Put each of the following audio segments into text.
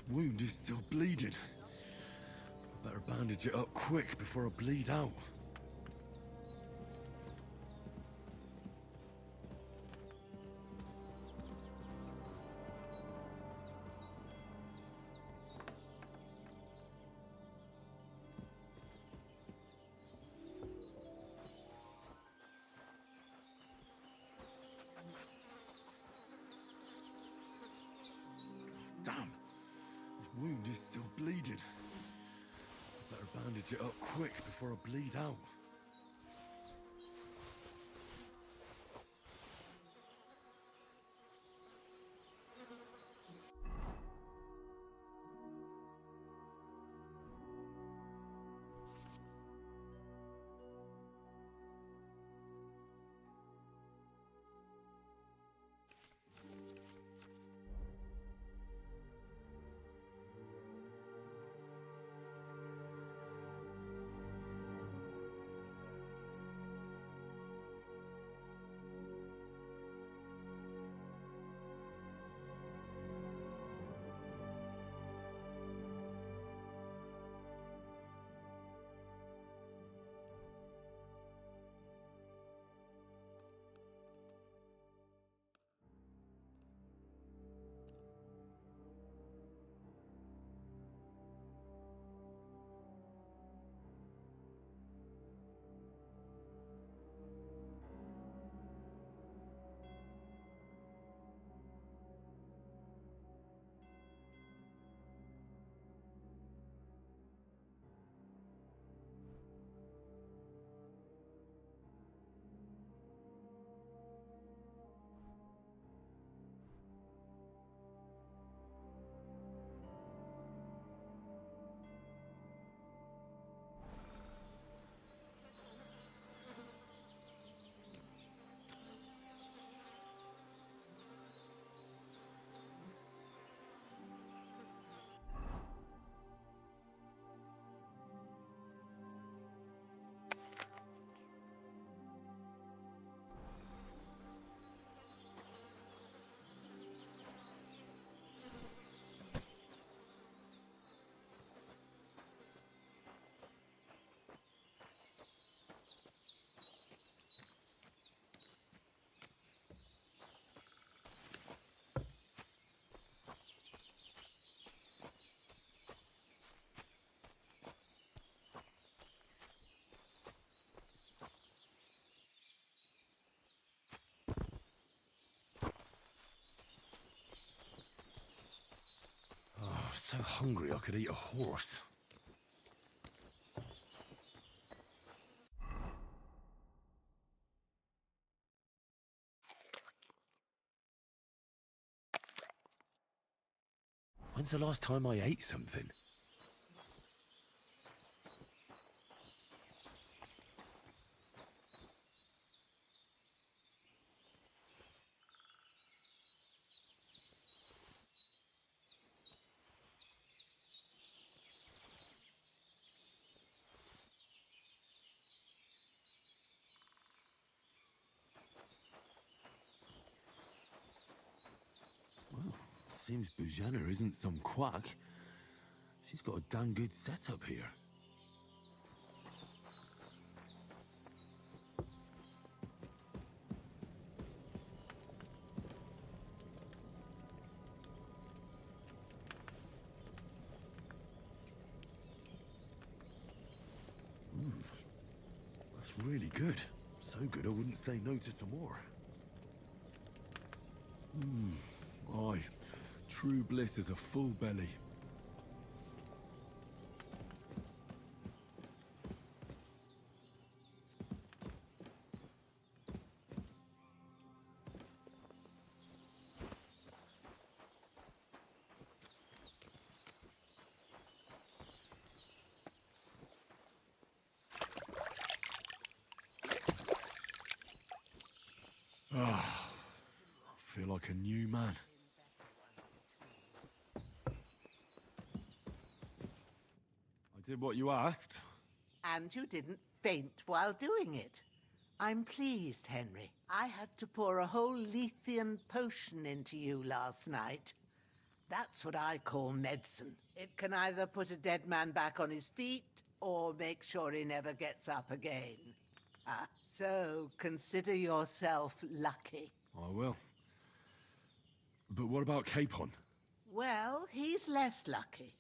Wound is still bleeding. I better bandage it up quick before I bleed out. Damn! This wound is still bleeding. I better bandage it up quick before I bleed out. Oh, so hungry I could eat a horse. When's the last time I ate something? Well, seems Bujana isn't some quack. She's got a damn good setup here. That's really good. So good I wouldn't say no to some more. Aye. True bliss is a full belly. Ah, I feel like a new man. I did what you asked. And you didn't faint while doing it. I'm pleased, Henry. I had to pour a whole Lethean potion into you last night. That's what I call medicine. It can either put a dead man back on his feet or make sure he never gets up again. So consider yourself lucky. I will. But what about Capon? Well, he's less lucky.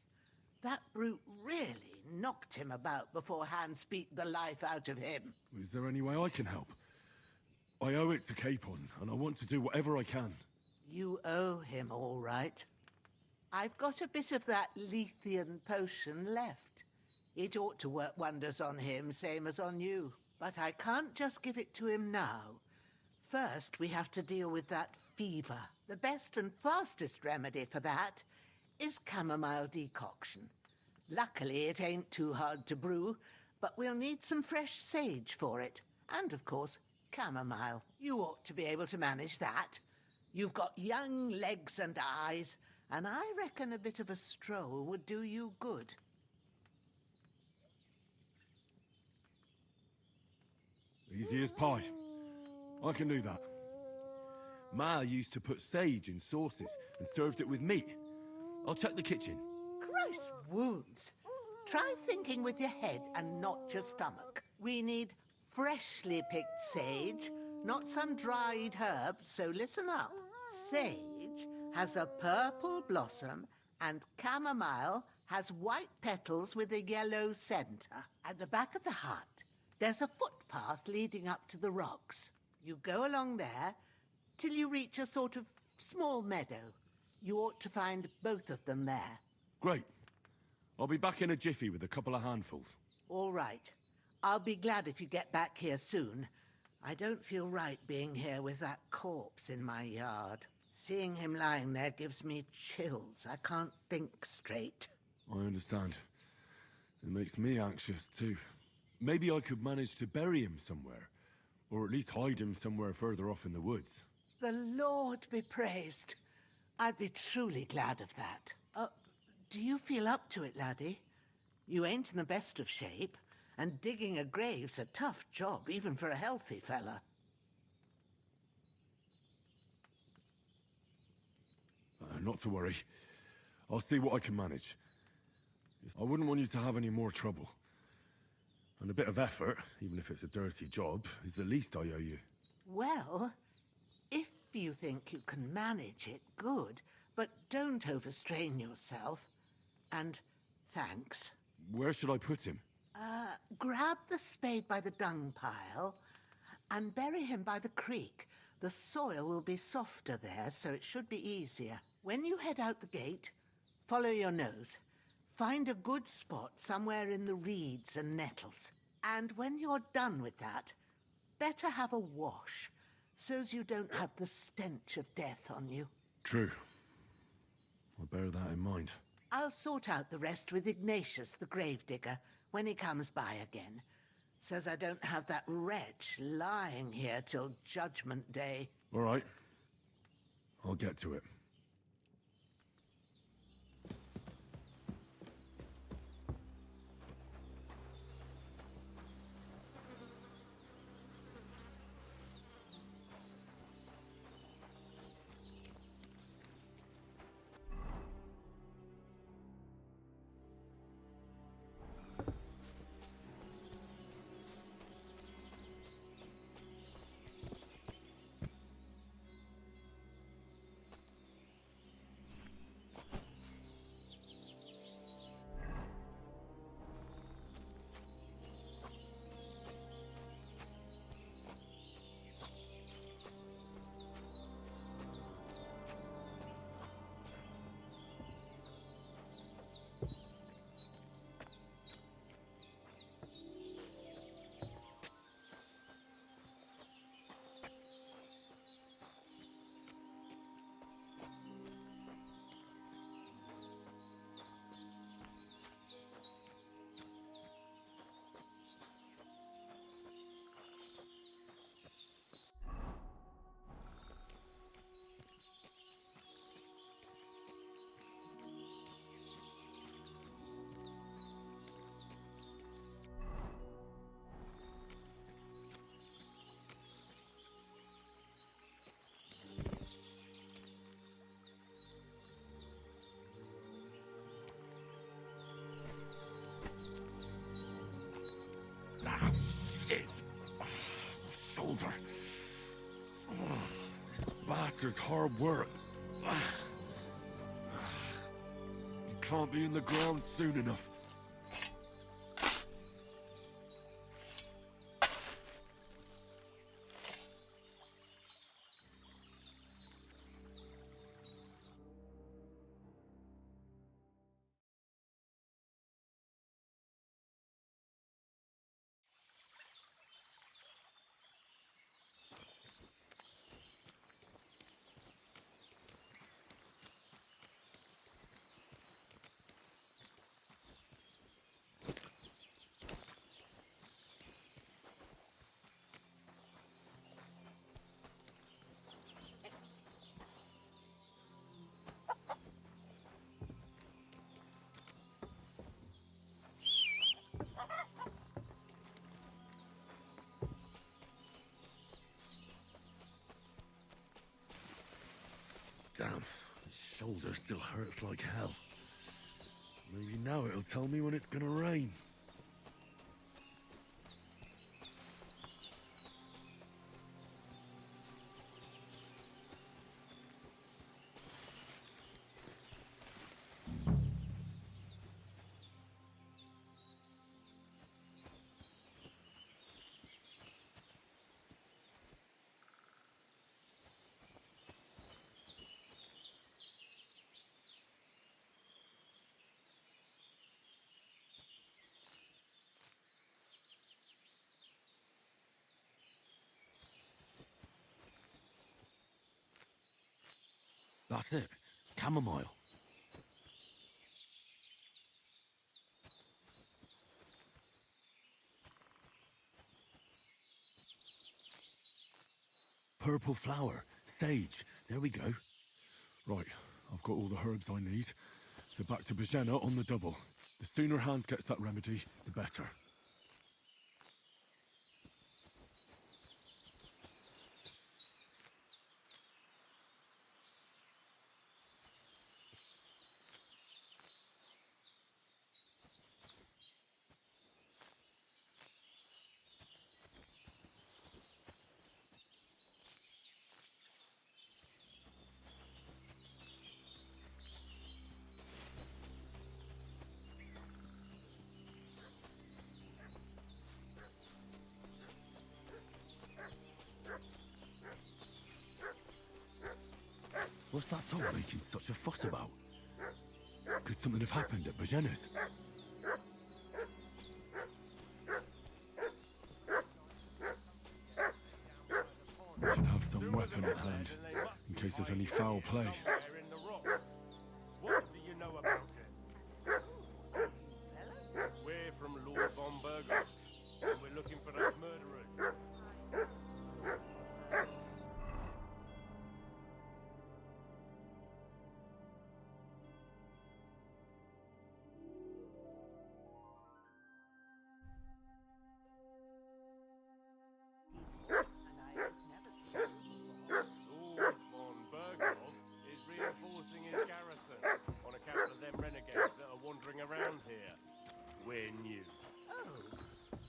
That brute really knocked him about before Hans beat the life out of him. Is there any way I can help? I owe it to Capon, and I want to do whatever I can. You owe him, all right. I've got a bit of that Lethean potion left. It ought to work wonders on him, same as on you. But I can't just give it to him now. First, we have to deal with that fever. The best and fastest remedy for that is chamomile decoction. Luckily, it ain't too hard to brew, but we'll need some fresh sage for it. And, of course, chamomile. You ought to be able to manage that. You've got young legs and eyes, and I reckon a bit of a stroll would do you good. Easy as pie. I can do that. Ma used to put sage in sauces and served it with meat. I'll check the kitchen. Christ wounds. Try thinking with your head and not your stomach. We need freshly picked sage, not some dried herb, so listen up. Sage has a purple blossom and chamomile has white petals with a yellow center. At the back of the hut, there's a footpath leading up to the rocks. You go along there till you reach a sort of small meadow. You ought to find both of them there. Great. I'll be back in a jiffy with a couple of handfuls. All right. I'll be glad if you get back here soon. I don't feel right being here with that corpse in my yard. Seeing him lying there gives me chills. I can't think straight. I understand. It makes me anxious too. Maybe I could manage to bury him somewhere. Or at least hide him somewhere further off in the woods. The Lord be praised. I'd be truly glad of that. Do you feel up to it, laddie? You ain't in the best of shape, and digging a grave's a tough job, even for a healthy fella. Not to worry. I'll see what I can manage. I wouldn't want you to have any more trouble. And a bit of effort, even if it's a dirty job, is the least I owe you. Well, if you think you can manage it, good. But don't overstrain yourself. And thanks. Where should I put him? Grab the spade by the dung pile and bury him by the creek. The soil will be softer there, so it should be easier. When you head out the gate, follow your nose. Find a good spot somewhere in the reeds and nettles. And when you're done with that, better have a wash, so's you don't have the stench of death on you. True. I'll bear that in mind. I'll sort out the rest with Ignatius, the gravedigger, when he comes by again, so's I don't have that wretch lying here till Judgment Day. All right. I'll get to it. shoulder. Oh, this bastard's hard work. You can't be in the ground soon enough. Damn, his shoulder still hurts like hell. Maybe now it'll tell me when it's gonna rain. That's it. Chamomile. Purple flower. Sage. There we go. Right. I've got all the herbs I need. So back to Bajena on the double. The sooner Hans gets that remedy, the better. What's that dog making such a fuss about? Could something have happened at Bajena's? We should have some weapon at hand, in case there's any foul play. What do you know about it? We're from Lord von Burgos, and we're looking for those murderers. Lord von Burgos is reinforcing his garrison on account of them renegades that are wandering around here. We're new.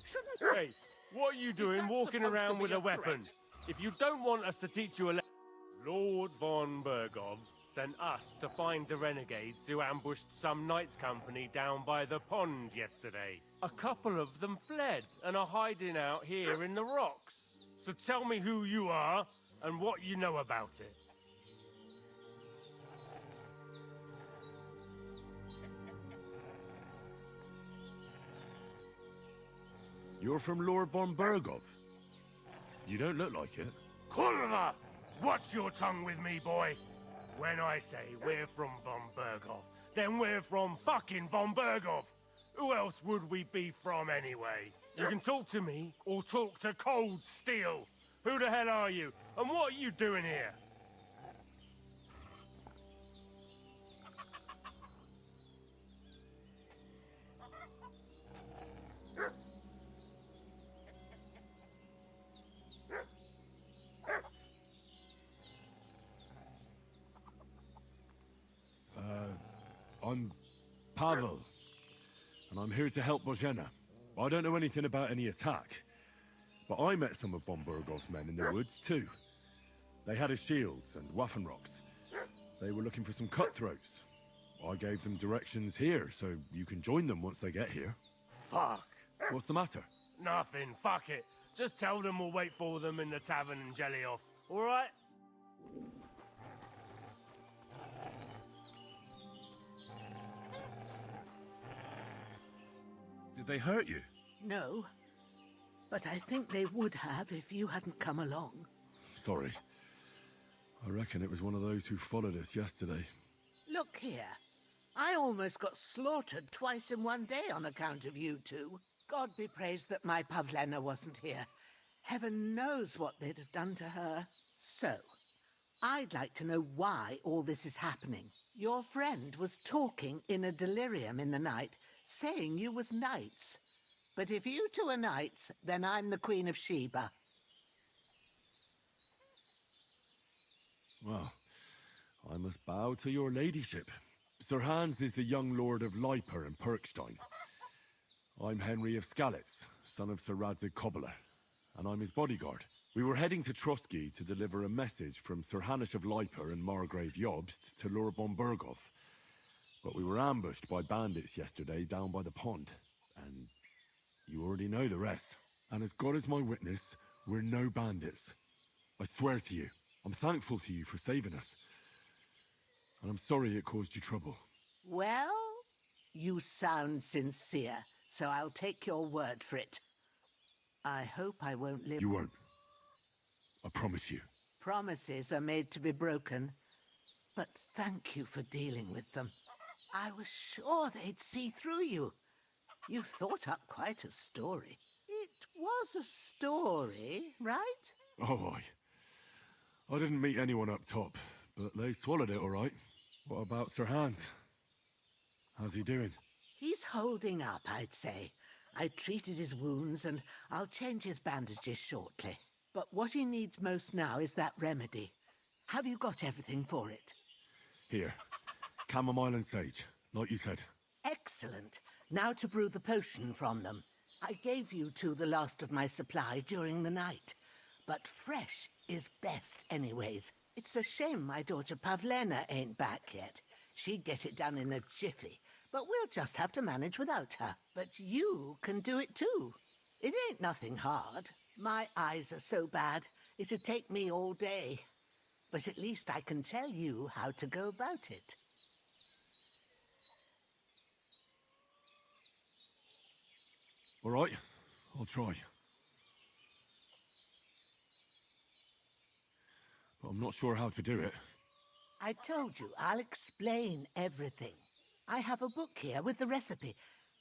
Shouldn't Hey, what are you doing that walking supposed to around be with a a weapon? threat? If you don't want us to teach you a lesson, Lord von Burgov sent us to find the renegades who ambushed some knights' company down by the pond yesterday. A couple of them fled and are hiding out here in the rocks. So tell me who you are and what you know about it. You're from Lord von Burgov? You don't look like it. Kurva! Watch your tongue with me, boy. When I say we're from von Burgov, then we're from fucking von Burgov. Who else would we be from anyway? You can talk to me or talk to cold steel. Who the hell are you? And what are you doing here? I'm Pavel, and I'm here to help Bojena. I don't know anything about any attack, But I met some of von Burgov's men in the woods, too. They had his shields and Waffenrocks. They were looking for some cutthroats. I gave them directions here, so you can join them once they get here. Fuck. What's the matter? Nothing. Fuck it. Just tell them we'll wait for them in the tavern and jelly off. All right? Did they hurt you? No, but I think they would have if you hadn't come along. Sorry. I reckon it was one of those who followed us yesterday. Look here. I almost got slaughtered twice in one day on account of you two. God be praised that my Pavlena wasn't here. Heaven knows what they'd have done to her. So, I'd like to know why all this is happening. Your friend was talking in a delirium in the night, saying you was knights. But if you two are knights, then I'm the Queen of Sheba. Well, I must bow to your ladyship. Sir Hans is the young lord of Leiper and Perkstein. I'm Henry of Skalitz, son of Sir Radzig Kobyla, and I'm his bodyguard. We were heading to Trotsky to deliver a message from Sir Hanush of Leiper and Margrave Jobst to Lord von Burgov. But we were ambushed by bandits yesterday down by the pond, and you already know the rest. And as God is my witness, we're no bandits. I swear to you, I'm thankful to you for saving us. And I'm sorry it caused you trouble. Well, you sound sincere, so I'll take your word for it. I hope I won't live... You won't. I promise you. Promises are made to be broken, but thank you for dealing with them. I was sure they'd see through you. You thought up quite a story. It was a story, right? Oh, I didn't meet anyone up top, but they swallowed it all right. What about Sir Hans? How's he doing? He's holding up, I'd say. I treated his wounds, and I'll change his bandages shortly. But what he needs most now is that remedy. Have you got everything for it? Here. Chamomile and sage, like you said. Excellent. Now to brew the potion from them. I gave you two the last of my supply during the night. But fresh is best anyways. It's a shame my daughter Pavlena ain't back yet. She'd get it done in a jiffy. But we'll just have to manage without her. But you can do it too. It ain't nothing hard. My eyes are so bad, it'd take me all day. But at least I can tell you how to go about it. All right, I'll try. But I'm not sure how to do it. I told you, I'll explain everything. I have a book here with the recipe,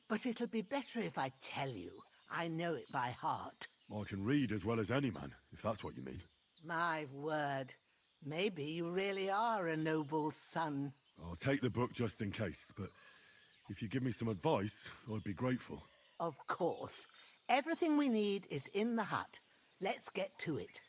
but it'll be better if I tell you. I know it by heart. I can read as well as any man, if that's what you mean. My word. Maybe you really are a noble son. I'll take the book just in case, but if you give me some advice, I'd be grateful. Of course. Everything we need is in the hut. Let's get to it.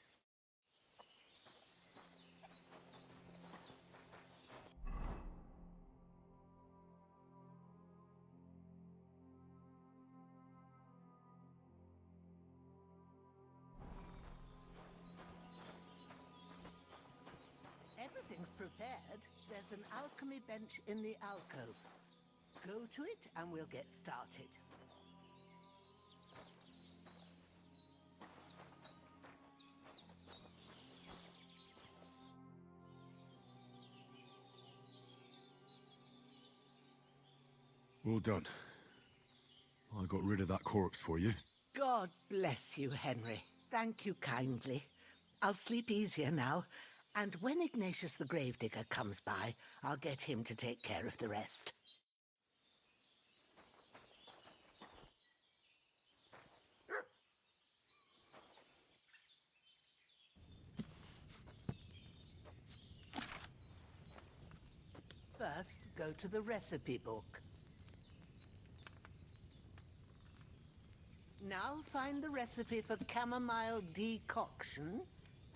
Everything's prepared. There's an alchemy bench in the alcove. Go to it and we'll get started. Well done. I got rid of that corpse for you. God bless you, Henry. Thank you kindly. I'll sleep easier now, and when Ignatius the Gravedigger comes by, I'll get him to take care of the rest. First, go to the recipe book. Now find the recipe for chamomile decoction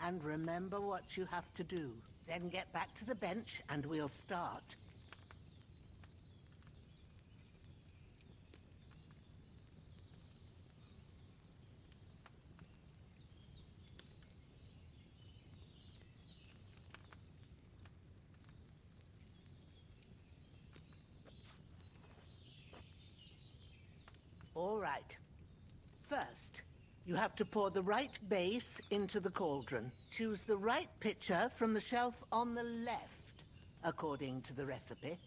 and remember what you have to do. Then get back to the bench and we'll start. All right. First, you have to pour the right base into the cauldron. Choose the right pitcher from the shelf on the left, according to the recipe.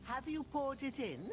Have you poured it in?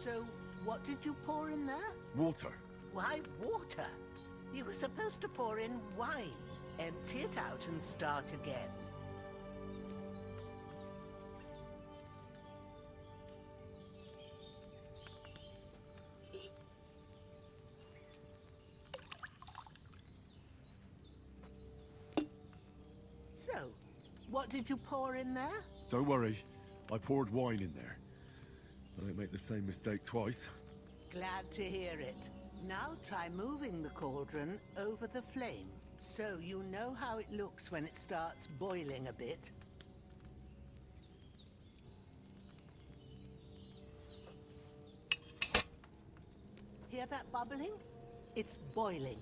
So, what did you pour in there? Water. Why water? You were supposed to pour in wine. Empty it out and start again. So, what did you pour in there? Don't worry. I poured wine in there. I don't make the same mistake twice. Glad to hear it. Now try moving the cauldron over the flame, so you know how it looks when it starts boiling a bit. Hear that bubbling? It's boiling.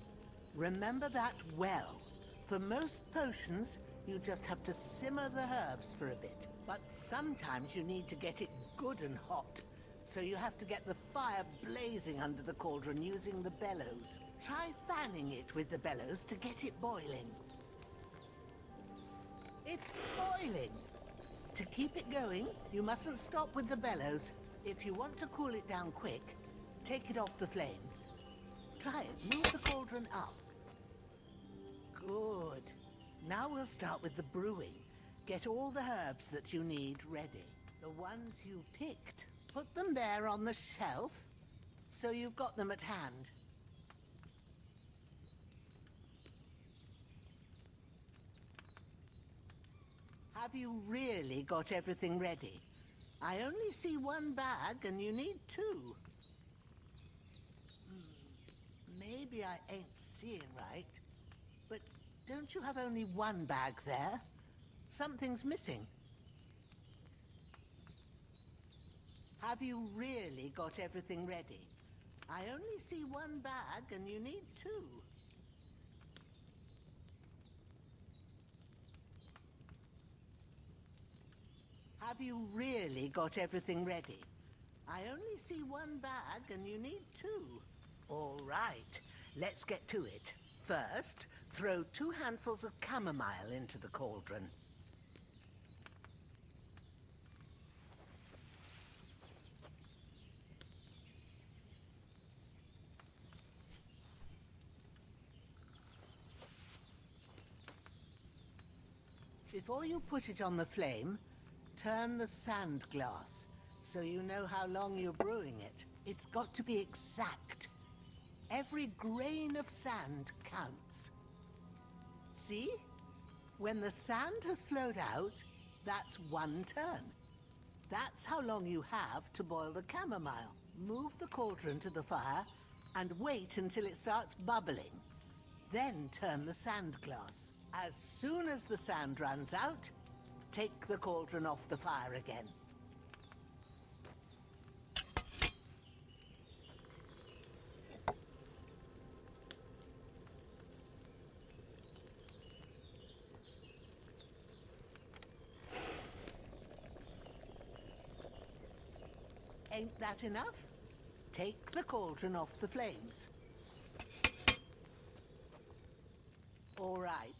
Remember that well. For most potions, you just have to simmer the herbs for a bit. But sometimes you need to get it good and hot. So you have to get the fire blazing under the cauldron using the bellows. Try fanning it with the bellows to get it boiling. It's boiling! To keep it going, you mustn't stop with the bellows. If you want to cool it down quick, take it off the flames. Try it. Move the cauldron up. Good. Now we'll start with the brewing. Get all the herbs that you need ready. The ones you picked. Put them there on the shelf, so you've got them at hand. Have you really got everything ready? I only see one bag and you need two. Maybe I ain't seeing right, but don't you have only one bag there? Something's missing. Have you really got everything ready? I only see one bag and you need two. Have you really got everything ready? I only see one bag and you need two. All right, let's get to it. First, throw 2 handfuls of chamomile into the cauldron. Before you put it on the flame, turn the sand glass so you know how long you're brewing it. It's got to be exact. Every grain of sand counts. See? When the sand has flowed out, that's 1 turn. That's how long you have to boil the chamomile. Move the cauldron to the fire and wait until it starts bubbling. Then turn the sand glass. As soon as the sand runs out, take the cauldron off the fire again. Ain't that enough? Take the cauldron off the flames. All right.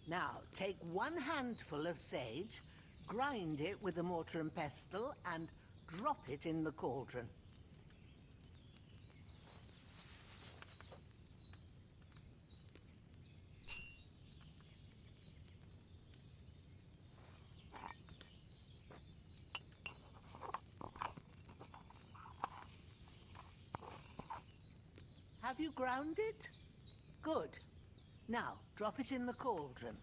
Now, take 1 handful of sage, grind it with a mortar and pestle, and drop it in the cauldron. Have you ground it? Good. Now, drop it in the cauldron.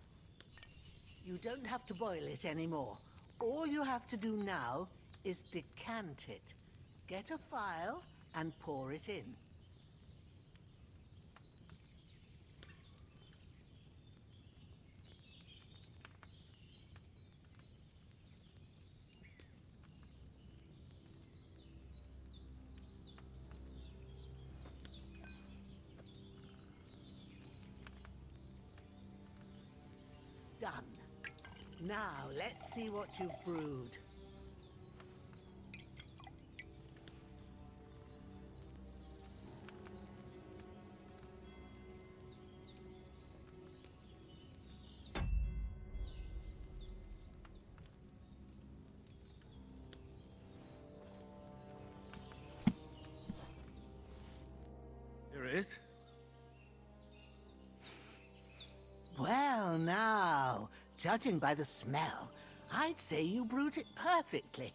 You don't have to boil it anymore. All you have to do now is decant it. Get a phial and pour it in. Done. Now, let's see what you've brewed. Here it is. Well, now, judging by the smell, I'd say you brewed it perfectly.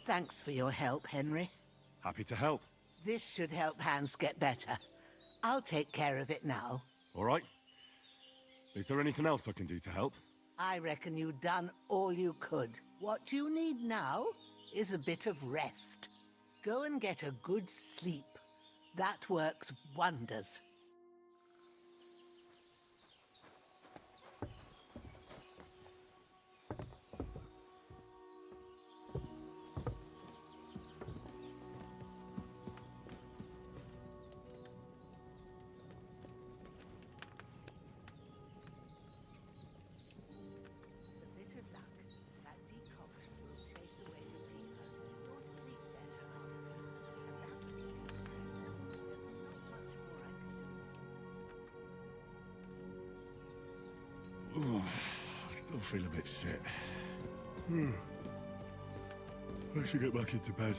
Thanks for your help, Henry. Happy to help. This should help Hans get better. I'll take care of it now. All right. Is there anything else I can do to help? I reckon you've done all you could. What you need now is a bit of rest. Go and get a good sleep. That works wonders. I still feel a bit shit. I should get back into bed.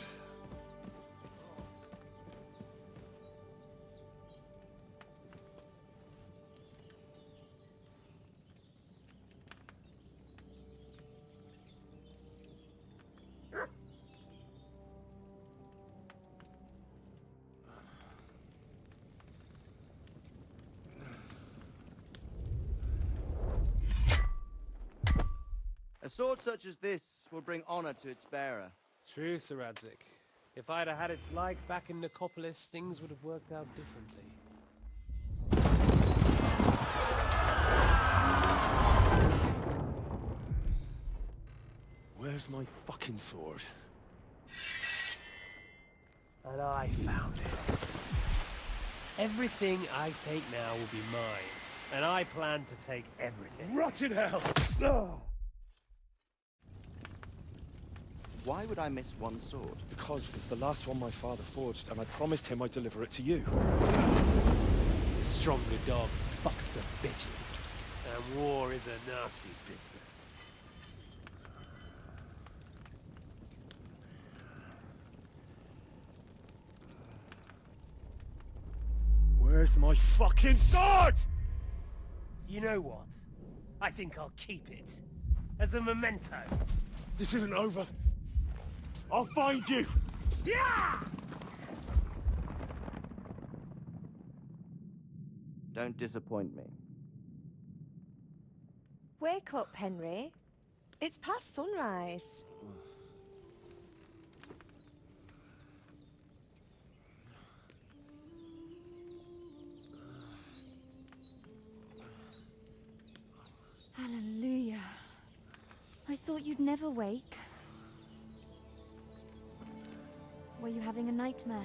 A sword such as this will bring honor to its bearer. True, Sir Radzik. If I'd have had its like back in Nicopolis, things would have worked out differently. Where's my fucking sword? And I found it. Everything I take now will be mine, and I plan to take everything. Rotted hell! Why would I miss one sword? Because it's the last one my father forged, and I promised him I'd deliver it to you. The stronger dog fucks the bitches, and war is a nasty business. Where's my fucking sword? You know what? I think I'll keep it. As a memento. This isn't over. I'll find you! Yeah! Don't disappoint me. Wake up, Henry. It's past sunrise. Hallelujah. I thought you'd never wake. Were you having a nightmare?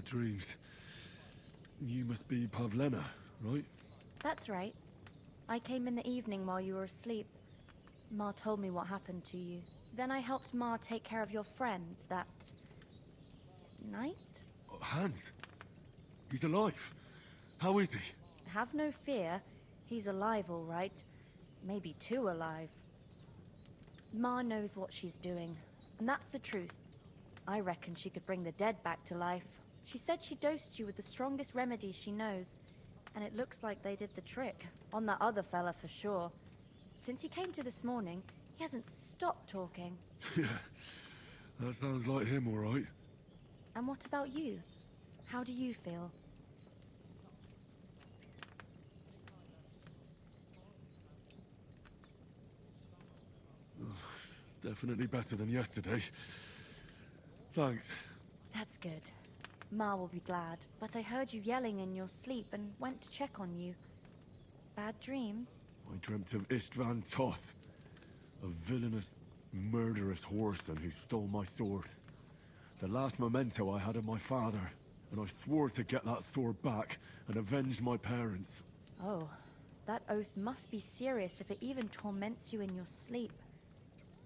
bad dreams. You must be Pavlena, right? That's right. I came in the evening while you were asleep. Ma told me what happened to you. Then I helped Ma take care of your friend that night? Oh, Hans. He's alive. How is he? Have no fear. He's alive, all right. Maybe too alive. Ma knows what she's doing, and that's the truth. I reckon she could bring the dead back to life. She said she dosed you with the strongest remedies she knows, and it looks like they did the trick. On that other fella for sure. Since he came to this morning, he hasn't stopped talking. Yeah, that sounds like him, all right. And what about you? How do you feel? Definitely better than yesterday. Thanks. That's good. Ma will be glad, but I heard you yelling in your sleep and went to check on you. Bad dreams? I dreamt of Istvan Toth, a villainous, murderous whoreson who stole my sword. The last memento I had of my father, and I swore to get that sword back and avenge my parents. Oh, that oath must be serious if it even torments you in your sleep.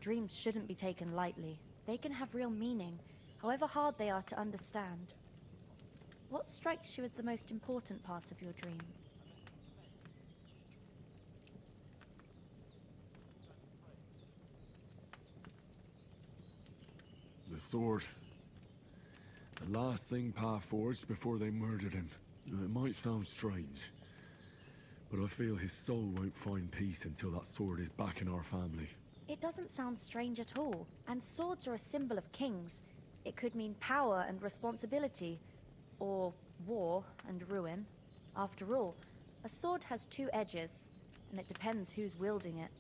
Dreams shouldn't be taken lightly. They can have real meaning, however hard they are to understand. What strikes you as the most important part of your dream? The sword. The last thing Pa forged before they murdered him. It might sound strange, but I feel his soul won't find peace until that sword is back in our family. It doesn't sound strange at all, and swords are a symbol of kings. It could mean power and responsibility, or war and ruin. After all, a sword has two edges, and it depends who's wielding it.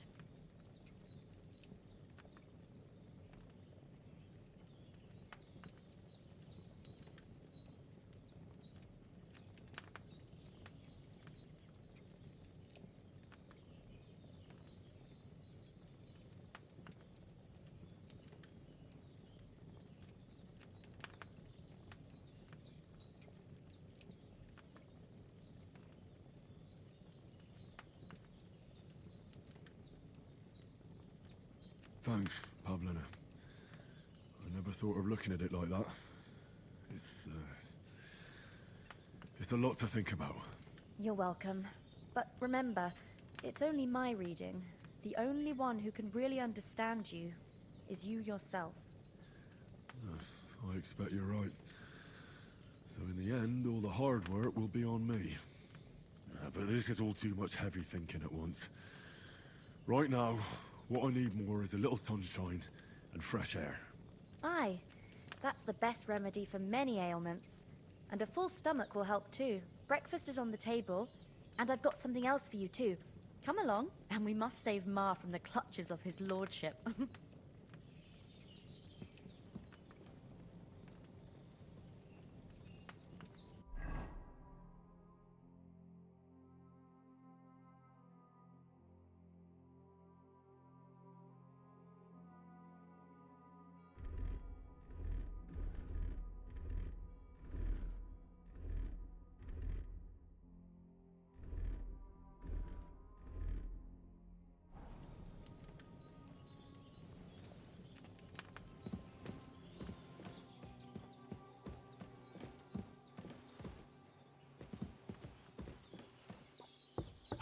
Thanks, Pavlena. I never thought of looking at it like that. It's a lot to think about. You're welcome. But remember, it's only my reading. The only one who can really understand you is you yourself. I expect you're right. So in the end, all the hard work will be on me. But this is all too much heavy thinking at once. Right now, what I need more is a little sunshine and fresh air. Aye, that's the best remedy for many ailments. And a full stomach will help too. Breakfast is on the table, and I've got something else for you too. Come along, and we must save Ma from the clutches of his lordship.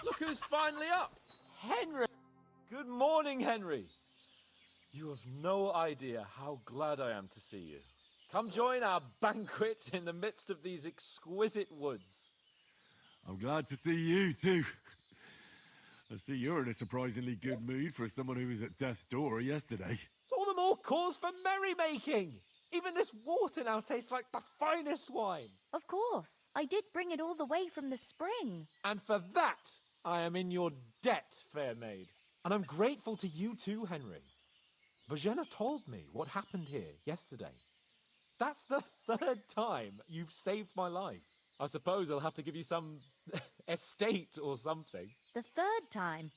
Look who's finally up! Henry! Good morning, Henry! You have no idea how glad I am to see you. Come join our banquet in the midst of these exquisite woods. I'm glad to see you too. I see you're in a surprisingly good mood for someone who was at death's door yesterday. It's all the more cause for merrymaking! Even this water now tastes like the finest wine. Of course, I did bring it all the way from the spring. And for that, I am in your debt, fair maid. And I'm grateful to you too, Henry. Bojena told me what happened here yesterday. That's the third time you've saved my life. I suppose I'll have to give you some estate or something. The third time?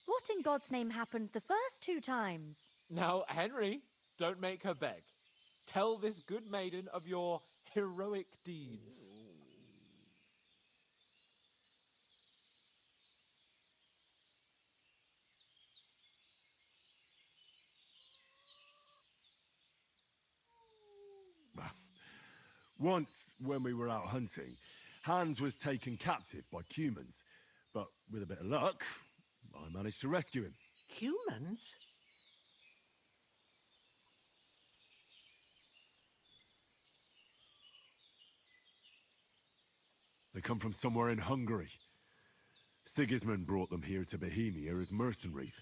What in God's name happened the first two times? Now, Henry, don't make her beg. Tell this good maiden of your heroic deeds. Once, when we were out hunting, Hans was taken captive by humans. But with a bit of luck, I managed to rescue him. Humans? They come from somewhere in Hungary. Sigismund brought them here to Bohemia as mercenaries.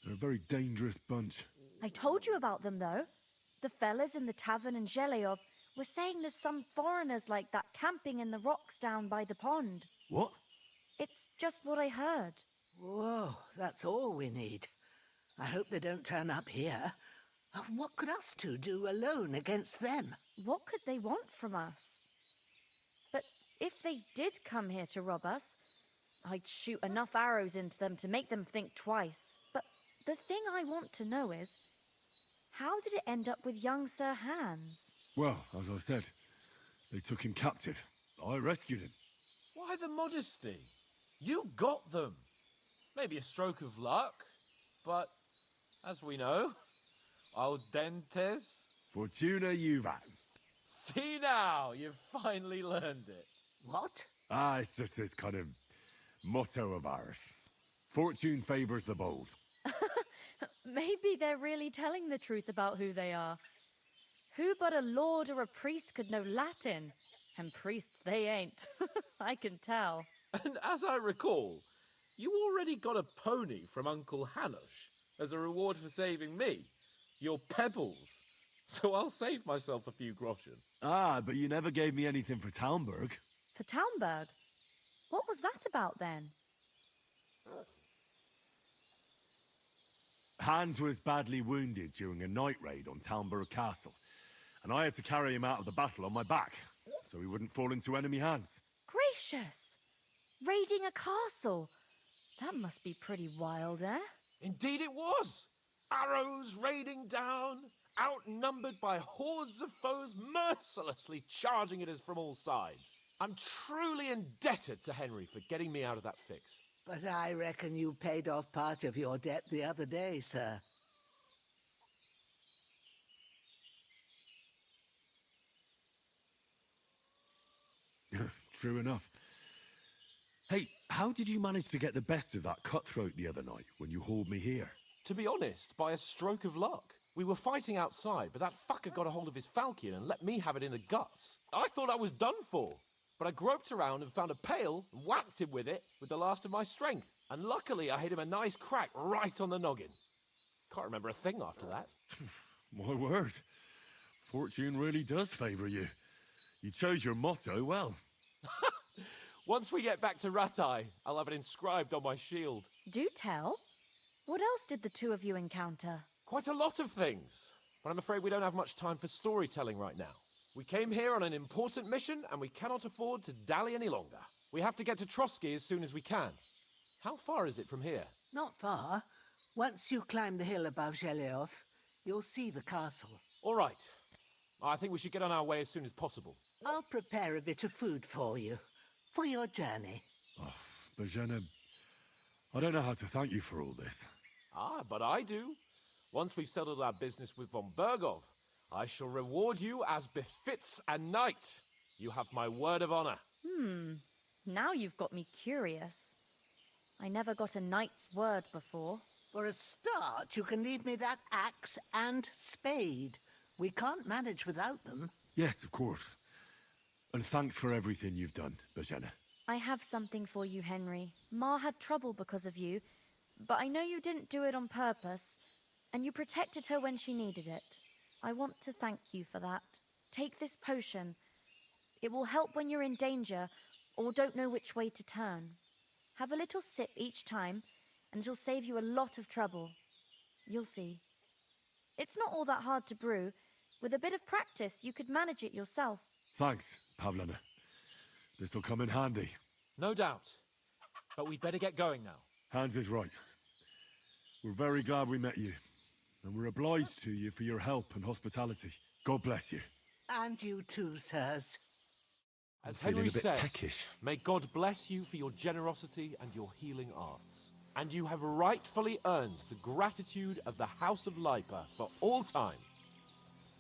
They're a very dangerous bunch. I told you about them, though. The fellas in the tavern in Zheleov were saying there's some foreigners like that camping in the rocks down by the pond. What? It's just what I heard. Whoa, that's all we need. I hope they don't turn up here. What could us two do alone against them? What could they want from us? But if they did come here to rob us, I'd shoot enough arrows into them to make them think twice. But the thing I want to know is, how did it end up with young Sir Hans? Well, as I said, they took him captive. I rescued him. Why the modesty? You got them. Maybe a stroke of luck, but as we know, al dentes. Fortuna juvat. See now, you've finally learned it. What? It's just this kind of motto of ours. Fortune favors the bold. Maybe they're really telling the truth about who they are. Who but a lord or a priest could know Latin? And priests they ain't. I can tell. And as I recall, you already got a pony from Uncle Hanush as a reward for saving me. Your pebbles. So I'll save myself a few groschen. But you never gave me anything for Talmberg. For Talmberg? What was that about then? Hans was badly wounded during a night raid on Talmberg Castle, and I had to carry him out of the battle on my back, so he wouldn't fall into enemy hands. Gracious! Raiding a castle? That must be pretty wild, eh? Indeed it was! Arrows raining down, outnumbered by hordes of foes mercilessly charging at us from all sides. I'm truly indebted to Henry for getting me out of that fix. But I reckon you paid off part of your debt the other day, sir. True enough. Hey, how did you manage to get the best of that cutthroat the other night when you hauled me here? To be honest, by a stroke of luck. We were fighting outside, but that fucker got a hold of his falchion and let me have it in the guts. I thought I was done for. But I groped around and found a pail and whacked him with it with the last of my strength. And luckily I hit him a nice crack right on the noggin. Can't remember a thing after that. My word. Fortune really does favour you. You chose your motto well. Once we get back to Ratai, I'll have it inscribed on my shield. Do tell. What else did the two of you encounter? Quite a lot of things. But I'm afraid we don't have much time for storytelling right now. We came here on an important mission, and we cannot afford to dally any longer. We have to get to Trotsky as soon as we can. How far is it from here? Not far. Once you climb the hill above Zheleov, you'll see the castle. All right. I think we should get on our way as soon as possible. I'll prepare a bit of food for you, for your journey. Oh, Bozhena, I don't know how to thank you for all this. But I do. Once we've settled our business with von Bergov, I shall reward you as befits a knight. You have my word of honor. Now you've got me curious. I never got a knight's word before. For a start, you can leave me that axe and spade. We can't manage without them. Yes, of course. And thanks for everything you've done, Bozhena. I have something for you, Henry. Ma had trouble because of you, but I know you didn't do it on purpose, and you protected her when she needed it. I want to thank you for that. Take this potion. It will help when you're in danger or don't know which way to turn. Have a little sip each time, and it'll save you a lot of trouble. You'll see. It's not all that hard to brew. With a bit of practice, you could manage it yourself. Thanks, Pavlena. This'll come in handy. No doubt. But we'd better get going now. Hans is right. We're very glad we met you. And we're obliged to you for your help and hospitality. God bless you. And you too, sirs. As feeling Henry a bit says, peckish. may God bless you for your generosity and your healing arts. And you have rightfully earned the gratitude of the House of Lipa for all time.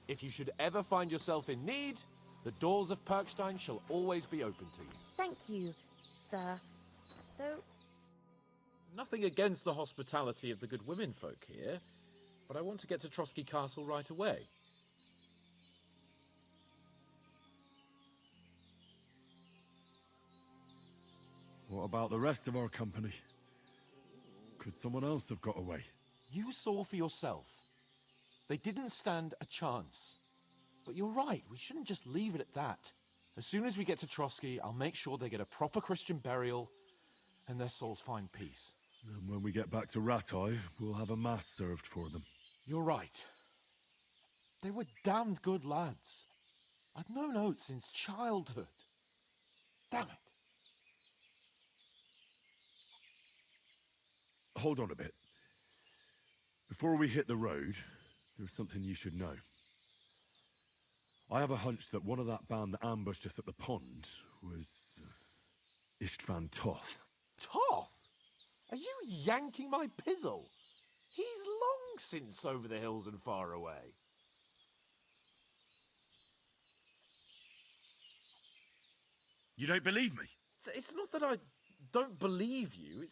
If you should ever find yourself in need, the doors of Perkstein shall always be open to you. Thank you, sir. Though, Nothing against the hospitality of the good women folk here, but I want to get to Trotsky Castle right away. What about the rest of our company? Could someone else have got away? You saw for yourself. They didn't stand a chance. But you're right, we shouldn't just leave it at that. As soon as we get to Trotsky, I'll make sure they get a proper Christian burial and their souls find peace. And when we get back to Ratai, we'll have a mass served for them. You're right. They were damned good lads. I'd known Oates since childhood. Damn it. Hold on a bit. Before we hit the road, there's something you should know. I have a hunch that one of that band that ambushed us at the pond was Istvan Toth. Toth? Are you yanking my pizzle? He's long since over the hills and far away. You don't believe me? It's not that I don't believe you,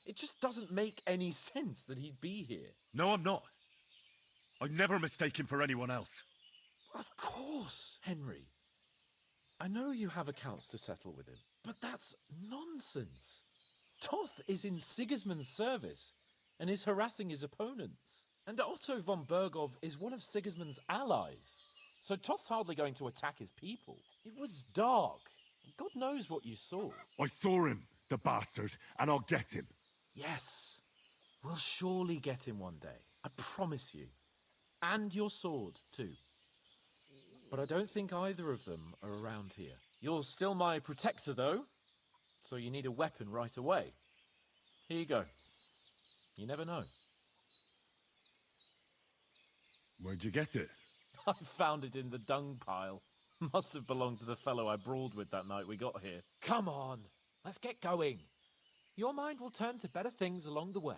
it just doesn't make any sense that he'd be here. No, I'm not. I'd never mistake him for anyone else. Of course, Henry. I know you have accounts to settle with him, but that's nonsense. Toth is in Sigismund's service and is harassing his opponents. And Otto von Bergov is one of Sigismund's allies. So Toth's hardly going to attack his people. It was dark. God knows what you saw. I saw him, the bastard, and I'll get him. Yes, we'll surely get him one day. I promise you. And your sword, too. But I don't think either of them are around here. You're still my protector, though, so you need a weapon right away. Here you go. You never know. Where'd you get it? I found it in the dung pile. Must have belonged to the fellow I brawled with that night we got here. Come on, let's get going. Your mind will turn to better things along the way.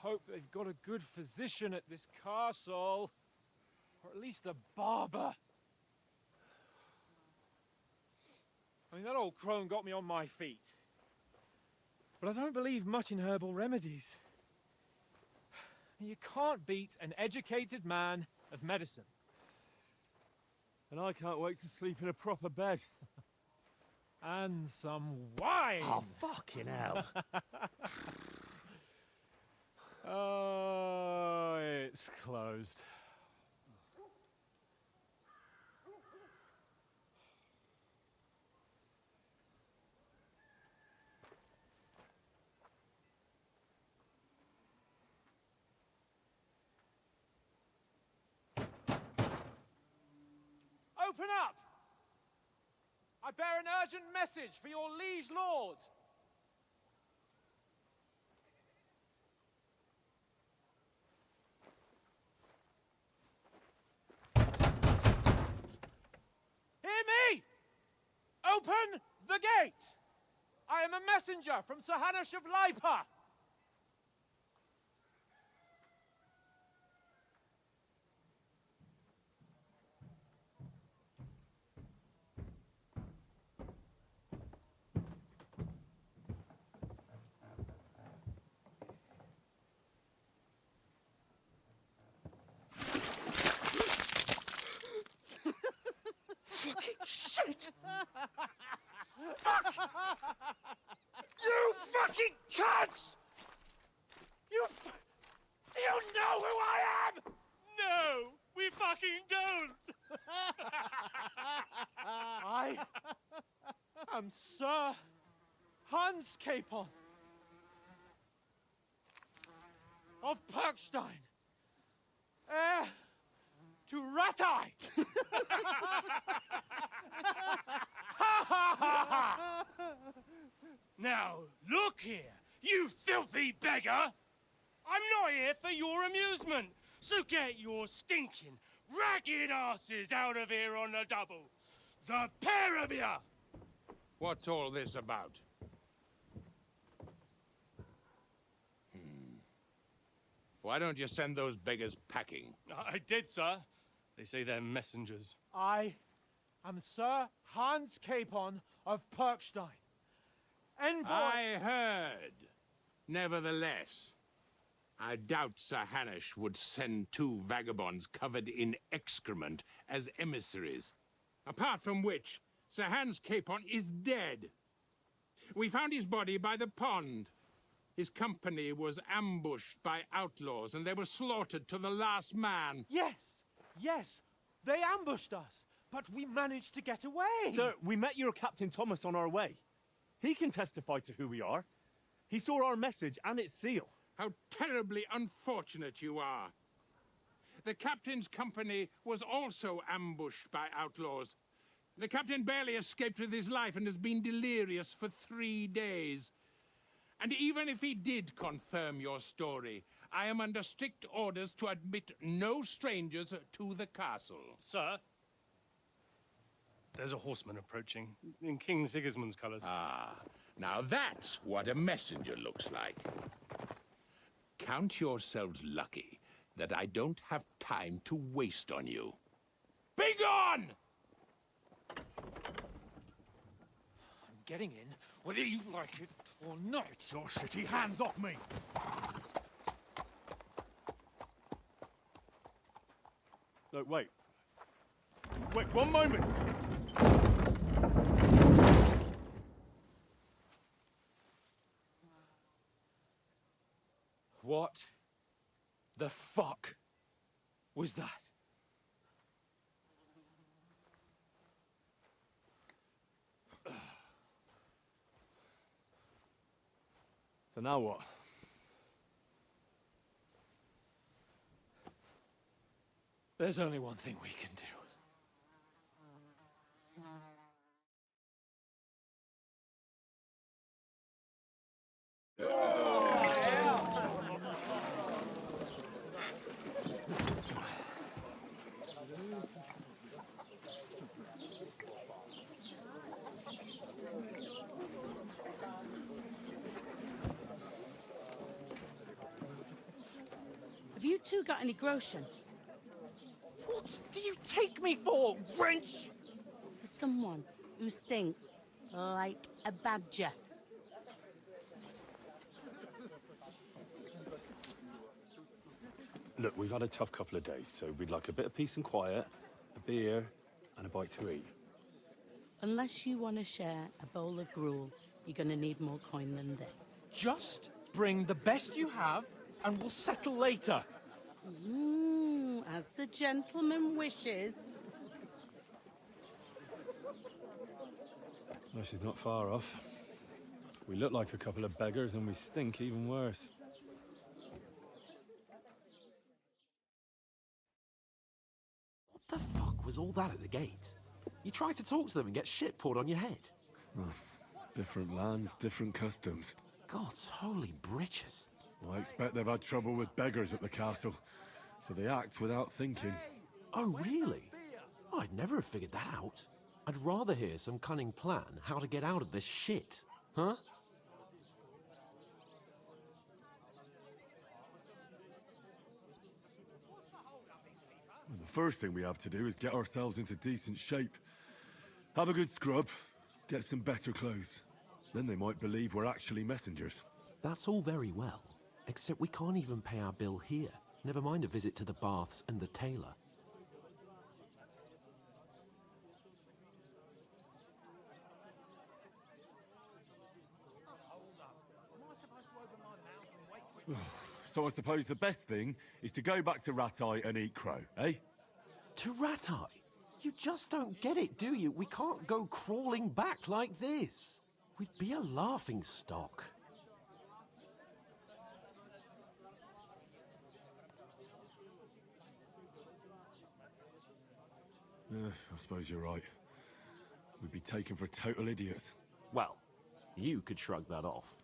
hope they've got a good physician at this castle. Or at least a barber. I mean, that old crone got me on my feet. But I don't believe much in herbal remedies. You can't beat an educated man of medicine. And I can't wait to sleep in a proper bed. And some wine! Oh, fucking hell. Oh, it's closed. Open up! I bear an urgent message for your liege lord. Hear me! Open the gate! I am a messenger from Sir Hanush of Lipa. Fucking shit! Fuck! You fucking cunts! Do you know who I am? No, we fucking don't. I am Sir Hans Capon of Perkstein, heir to Ratai. Now, look here, you filthy beggar! I'm not here for your amusement, so get your stinking, ragged asses out of here on the double. The pair of you! What's all this about? Why don't you send those beggars packing? I did, sir. They say they're messengers. I am Sir Hans Capon of Perkstein. Envoy... I heard. Nevertheless, I doubt Sir Hanush would send two vagabonds covered in excrement as emissaries. Apart from which, Sir Hans Capon is dead. We found his body by the pond. His company was ambushed by outlaws, and they were slaughtered to the last man. Yes, they ambushed us, but we managed to get away. Sir, we met your Captain Thomas on our way. He can testify to who we are. He saw our message and its seal. How terribly unfortunate you are. The captain's company was also ambushed by outlaws. The captain barely escaped with his life and has been delirious for 3 days. And even if he did confirm your story, I am under strict orders to admit no strangers to the castle. Sir, there's a horseman approaching in King Sigismund's colours. Ah, now that's what a messenger looks like. Count yourselves lucky that I don't have time to waste on you. Be gone! I'm getting in, whether you like it or not. Your shitty hands off me! No, wait. Wait, one moment! What the fuck was that? So now what? There's only one thing we can do. Have you two got any groschen? What do you take me for, wench? For someone who stinks like a badger. Look, we've had a tough couple of days, so we'd like a bit of peace and quiet, a beer, and a bite to eat. Unless you want to share a bowl of gruel, you're going to need more coin than this. Just bring the best you have, and we'll settle later. As the gentleman wishes. Well, she's not far off. We look like a couple of beggars, and we stink even worse. What the fuck was all that at the gate? You try to talk to them and get shit poured on your head. Oh, different lands, different customs. God's holy britches. Well, I expect they've had trouble with beggars at the castle, so they act without thinking. Oh, really? Oh, I'd never have figured that out. I'd rather hear some cunning plan how to get out of this shit. Huh? Well, the first thing we have to do is get ourselves into decent shape. Have a good scrub, get some better clothes. Then they might believe we're actually messengers. That's all very well, except we can't even pay our bill here. Never mind a visit to the baths and the tailor. So I suppose the best thing is to go back to Ratai and eat crow, eh? To Ratai? You just don't get it, do you? We can't go crawling back like this. We'd be a laughing stock. I suppose you're right. We'd be taken for total idiots. Well, you could shrug that off.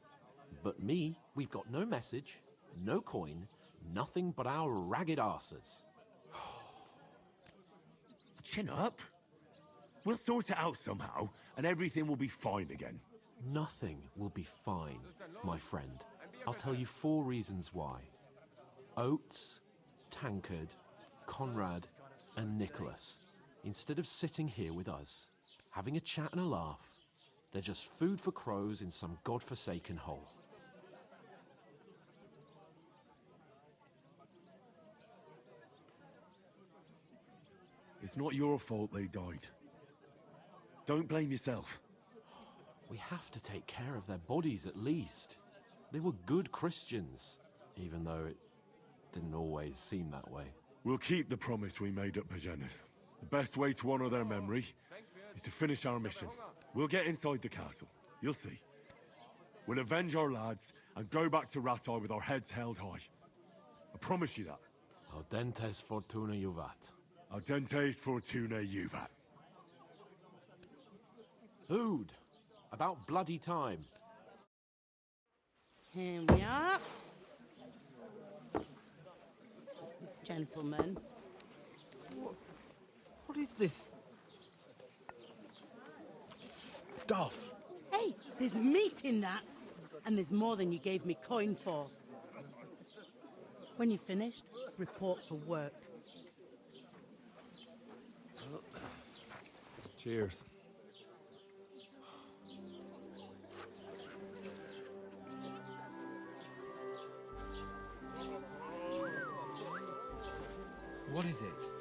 But me, we've got no message, no coin, nothing but our ragged arses. Chin up. We'll sort it out somehow, and everything will be fine again. Nothing will be fine, my friend. I'll tell you 4 reasons why. Oates, Tankard, Conrad, and Nicholas. Instead of sitting here with us, having a chat and a laugh, they're just food for crows in some godforsaken hole. It's not your fault they died. Don't blame yourself. We have to take care of their bodies at least. They were good Christians, even though it didn't always seem that way. We'll keep the promise we made at Bajena's. The best way to honor their memory is to finish our mission. We'll get inside the castle. You'll see. We'll avenge our lads and go back to Ratai with our heads held high. I promise you that. Audentes fortuna juvat. Audentes fortuna juvat. Food. About bloody time. Here we are. Gentlemen. What is this stuff? Hey, there's meat in that. And there's more than you gave me coin for. When you're finished, report for work. Cheers. What is it?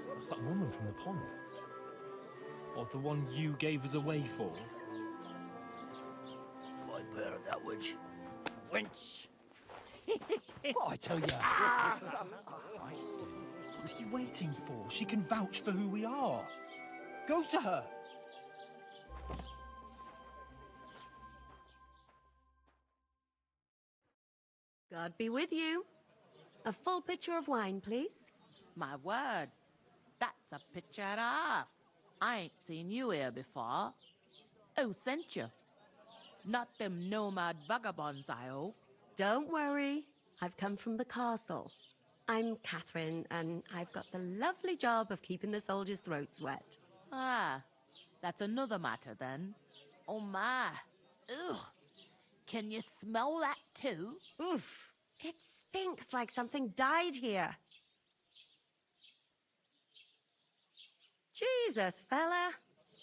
What's that woman from the pond? Or the one you gave us away for? Fine bear of that witch. Wench! What I tell you? Feisty. What are you waiting for? She can vouch for who we are. Go to her. God be with you. A full pitcher of wine, please. My word, that's a picture and a half. I ain't seen you here before. Who sent you? Not them nomad vagabonds, I hope. Don't worry. I've come from the castle. I'm Catherine, and I've got the lovely job of keeping the soldiers' throats wet. Ah, that's another matter then. Oh my. Ugh. Can you smell that too? Oof. It stinks like something died here. Jesus, fella.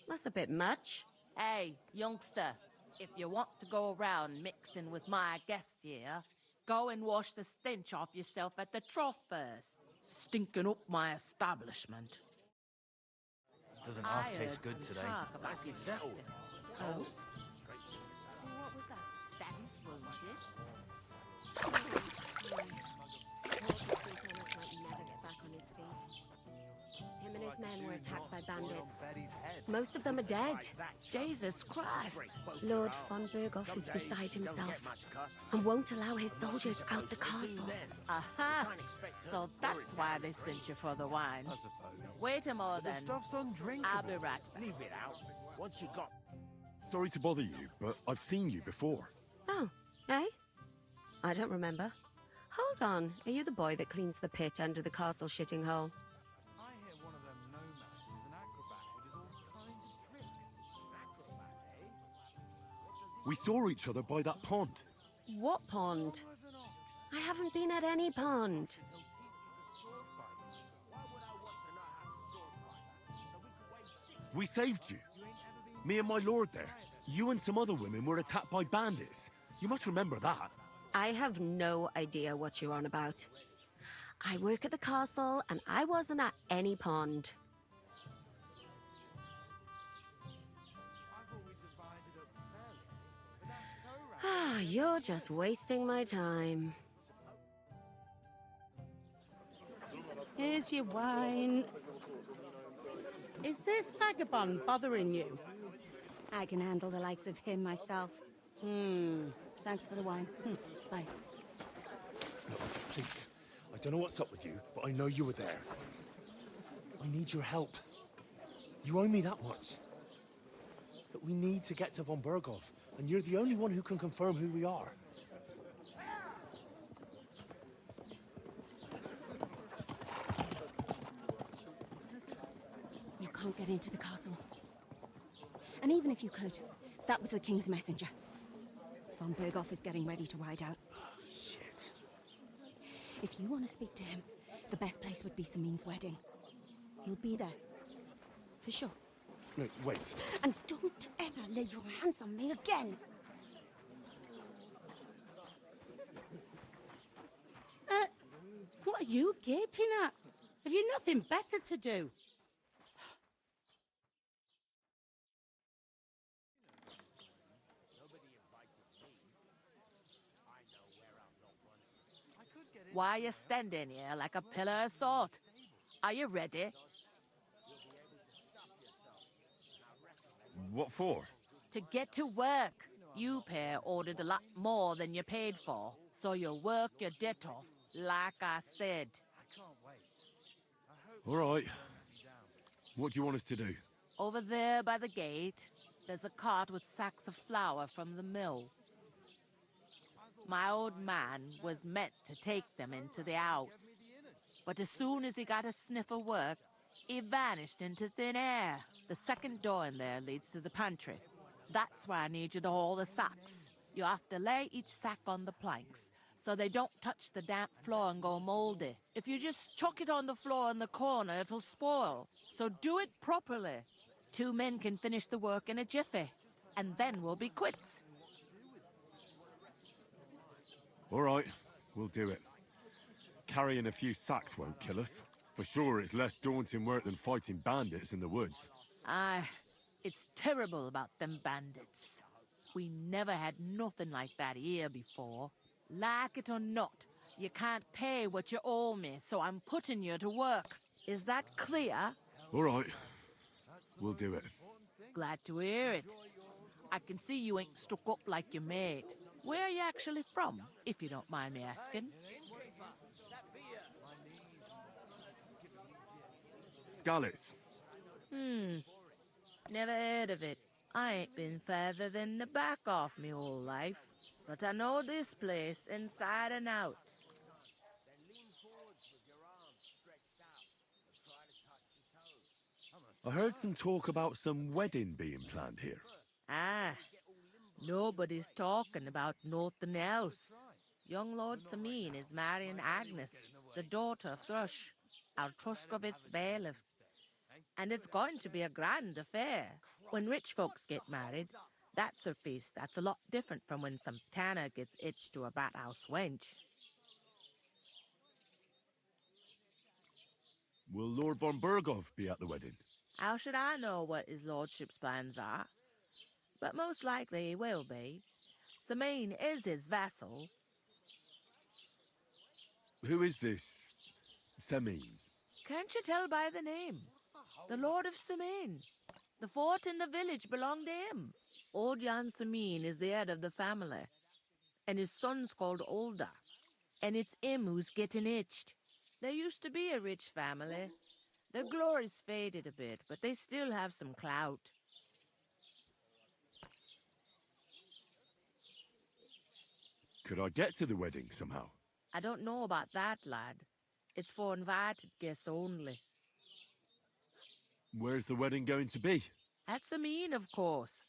That's a bit much. Hey, youngster, if you want to go around mixing with my guests here, go and wash the stench off yourself at the trough first. Stinking up my establishment. Doesn't I half taste heard good some today. talk about Nicely this settled. captain. Oh? What was that? That is wounded. Him and his men were attacked by bandits. Most of them are dead. Jesus Christ. Lord von Berghoff is beside himself and won't allow his soldiers out the castle. Aha! So that's why they sent you for the wine. Wait a moment then. The stuff's undrinkable. I'll be right back. Leave it out. Once you got... Sorry to bother you, but I've seen you before. Oh, eh? I don't remember. Hold on, are you the boy that cleans the pit under the castle shitting hole? I hear one of them nomads is an acrobat who does all kinds of tricks. Acrobat, eh? We saw each other by that pond. What pond? I haven't been at any pond. We saved you. Me and my lord there. You and some other women were attacked by bandits. You must remember that. I have no idea what you're on about. I work at the castle, and I wasn't at any pond. Ah, you're just wasting my time. Here's your wine. Is this vagabond bothering you? I can handle the likes of him myself. Thanks for the wine. Bye. Look, please. I don't know what's up with you, but I know you were there. I need your help. You owe me that much. But we need to get to von Berghoff, and you're the only one who can confirm who we are. You can't get into the castle. And even if you could, that was the king's messenger. Von Berghoff is getting ready to ride out. Shit. If you want to speak to him, the best place would be Samin's wedding. He'll be there. For sure. No, wait. And don't ever lay your hands on me again! What are you gaping at? Have you nothing better to do? Why are you standing here like a pillar of salt? Are you ready? What for? To get to work. You pair ordered a lot more than you paid for, so you'll work your debt off, like I said. All right. What do you want us to do? Over there by the gate, there's a cart with sacks of flour from the mill. My old man was meant to take them into the house. But as soon as he got a sniff of work, he vanished into thin air. The second door in there leads to the pantry. That's why I need you to haul the sacks. You have to lay each sack on the planks, so they don't touch the damp floor and go moldy. If you just chuck it on the floor in the corner, it'll spoil. So do it properly. 2 men can finish the work in a jiffy, and then we'll be quits. All right, we'll do it. Carrying a few sacks won't kill us. For sure, it's less daunting work than fighting bandits in the woods. Aye, it's terrible about them bandits. We never had nothing like that here before. Like it or not, you can't pay what you owe me, so I'm putting you to work. Is that clear? All right, we'll do it. Glad to hear it. I can see you ain't stuck up like your mate. Where are you actually from, if you don't mind me asking? Skalitz. Never heard of it. I ain't been further than the back off me whole life. But I know this place inside and out. I heard some talk about some wedding being planned here. Ah, nobody's talking about nothing else. Young Lord Samine is marrying Agnes, the daughter of Thrush, our Truscovitz bailiff. And it's going to be a grand affair. When rich folks get married, that's a feast that's a lot different from when some tanner gets hitched to a bathhouse wench. Will Lord von Bergov be at the wedding? How should I know what his lordship's plans are? But most likely he will be. Samine is his vassal. Who is this Semine? Can't you tell by the name? The Lord of Samine. The fort in the village belonged to him. Old Jan Samine is the head of the family, and his son's called Olda, and it's him who's getting itched. There used to be a rich family. Their glory's faded a bit, but they still have some clout. Could I get to the wedding somehow? I don't know about that, lad. It's for invited guests only. Where's the wedding going to be? At Samine, of course.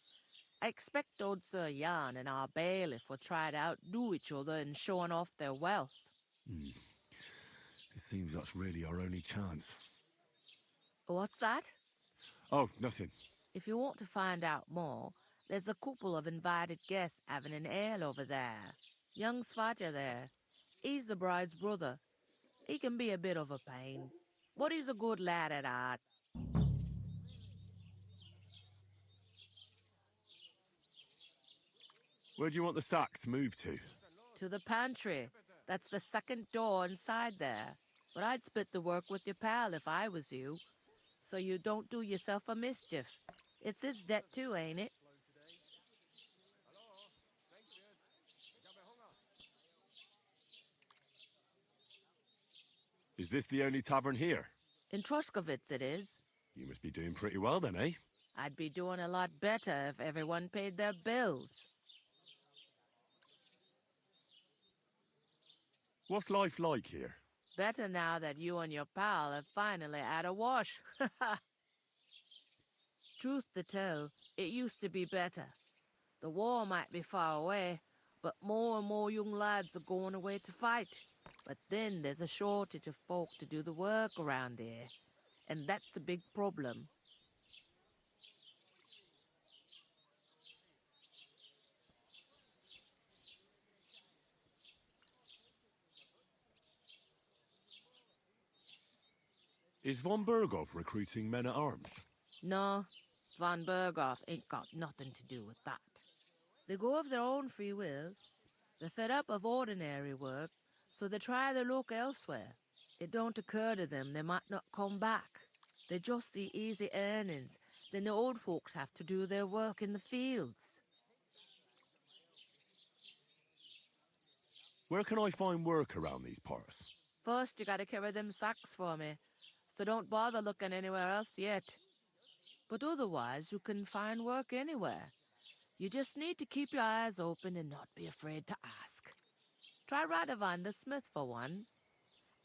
I expect old Sir Jan and our bailiff will try to outdo each other in showing off their wealth. It seems that's really our only chance. What's that? Oh, nothing. If you want to find out more, there's a couple of invited guests having an ale over there. Young Svaja there. He's the bride's brother. He can be a bit of a pain, but he's a good lad at heart. Where do you want the sacks moved to? To the pantry. That's the second door inside there. But I'd split the work with your pal if I was you, so you don't do yourself a mischief. It's his debt too, ain't it? Is this the only tavern here? In Truscovitz it is. You must be doing pretty well then, eh? I'd be doing a lot better if everyone paid their bills. What's life like here? Better now that you and your pal have finally had a wash. Truth to tell, it used to be better. The war might be far away, but more and more young lads are going away to fight. But then there's a shortage of folk to do the work around here, and that's a big problem. Is von Bergov recruiting men-at-arms? No, von Berghoff ain't got nothing to do with that. They go of their own free will. They're fed up of ordinary work, so they try their luck elsewhere. It don't occur to them they might not come back. They just see easy earnings. Then the old folks have to do their work in the fields. Where can I find work around these parts? First, you gotta carry them sacks for me, so don't bother looking anywhere else yet. But otherwise, you can find work anywhere. You just need to keep your eyes open and not be afraid to ask. Try Radovan the smith for one.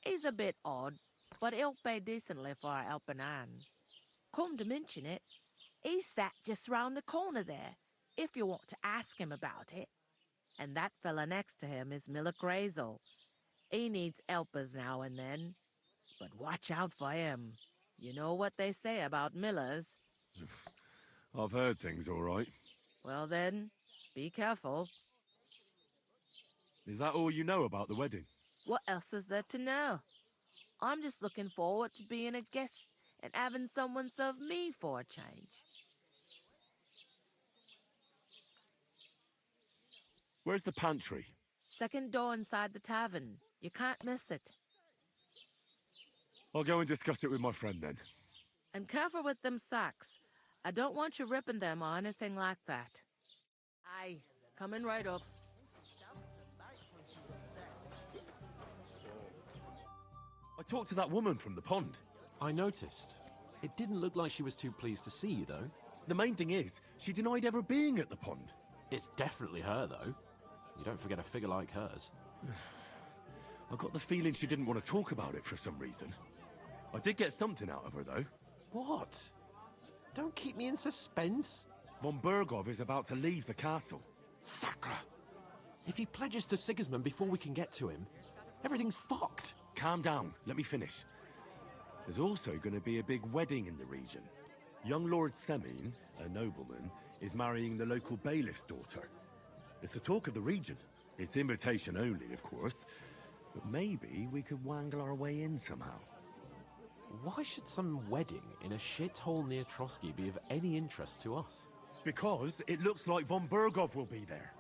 He's a bit odd, but he'll pay decently for a helping hand. Come to mention it, he's sat just round the corner there, if you want to ask him about it. And that fella next to him is Miller Crazel. He needs helpers now and then, but watch out for him. You know what they say about Millers. I've heard things all right. Well then, be careful. Is that all you know about the wedding? What else is there to know? I'm just looking forward to being a guest and having someone serve me for a change. Where's the pantry? Second door inside the tavern. You can't miss it. I'll go and discuss it with my friend then. And careful with them sacks. I don't want you ripping them or anything like that. Aye, coming right up. I talked to that woman from the pond. I noticed. It didn't look like she was too pleased to see you, though. The main thing is, she denied ever being at the pond. It's definitely her, though. You don't forget a figure like hers. I got the feeling she didn't want to talk about it for some reason. I did get something out of her, though. What? Don't keep me in suspense. Von Bergov is about to leave the castle. Sacre! If he pledges to Sigismund before we can get to him, everything's fucked. Calm down. Let me finish. There's also going to be a big wedding in the region. Young Lord Semine, a nobleman, is marrying the local bailiff's daughter. It's the talk of the region. It's invitation only, of course. But maybe we could wangle our way in somehow. Why should some wedding in a shithole near Trotsky be of any interest to us? Because it looks like von Bergov will be there.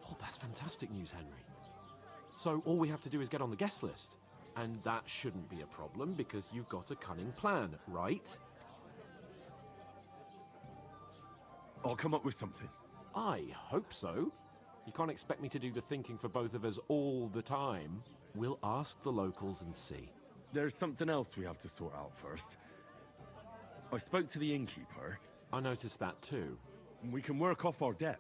Oh, that's fantastic news, Henry. So all we have to do is get on the guest list. And that shouldn't be a problem because you've got a cunning plan, right? I'll come up with something. I hope so. You can't expect me to do the thinking for both of us all the time. We'll ask the locals and see. There's something else we have to sort out first. I spoke to the innkeeper. I noticed that too. We can work off our debt.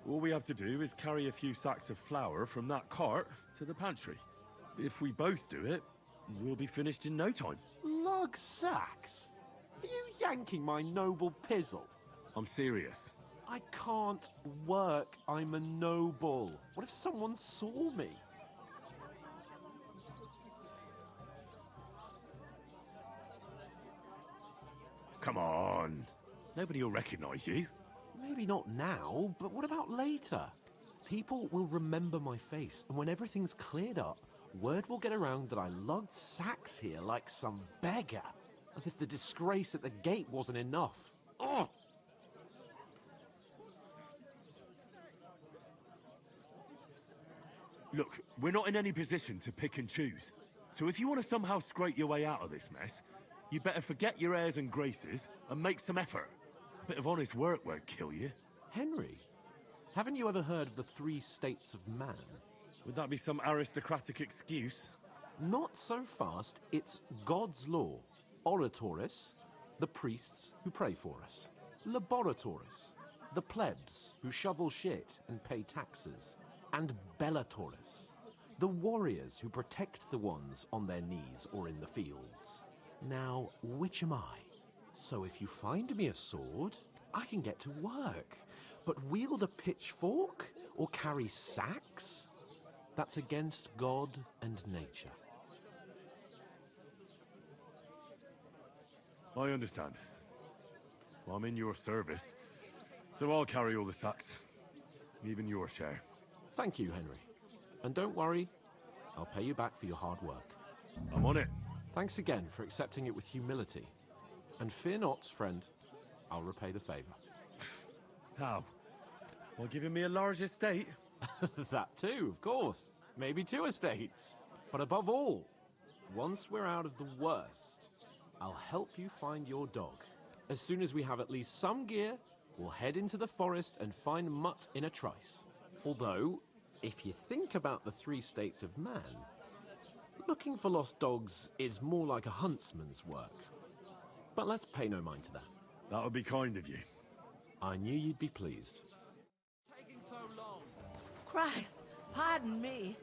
All we have to do is carry a few sacks of flour from that cart to the pantry. If we both do it, we'll be finished in no time. Lug sacks? Are you yanking my noble pizzle? I'm serious. I can't work. I'm a noble. What if someone saw me? Come on. Nobody will recognize you. Maybe not now, but what about later? People will remember my face, and when everything's cleared up, word will get around that I lugged sacks here like some beggar. As if the disgrace at the gate wasn't enough. Ugh! Look, we're not in any position to pick and choose. So if you want to somehow scrape your way out of this mess, you better forget your airs and graces and make some effort. A bit of honest work won't kill you. Henry, haven't you ever heard of the 3 states of man? Would that be some aristocratic excuse? Not so fast. It's God's law. Oratoris, the priests who pray for us. Laboratoris, the plebs who shovel shit and pay taxes. And Bellatoris, the warriors who protect the ones on their knees or in the fields. Now, which am I? So if you find me a sword, I can get to work. But wield a pitchfork or carry sacks? That's against God and nature. I understand. Well, I'm in your service, so I'll carry all the sacks. Even your share. Thank you, Henry. And don't worry, I'll pay you back for your hard work. I'm on it. Thanks again for accepting it with humility. And fear not, friend, I'll repay the favor. How? While giving me a large estate? That too, of course. Maybe 2 estates. But above all, once we're out of the worst, I'll help you find your dog. As soon as we have at least some gear, we'll head into the forest and find Mutt in a trice. Although, if you think about the 3 states of man, looking for lost dogs is more like a huntsman's work. But let's pay no mind to that. That would be kind of you. I knew you'd be pleased. Taking so long. Christ, pardon me.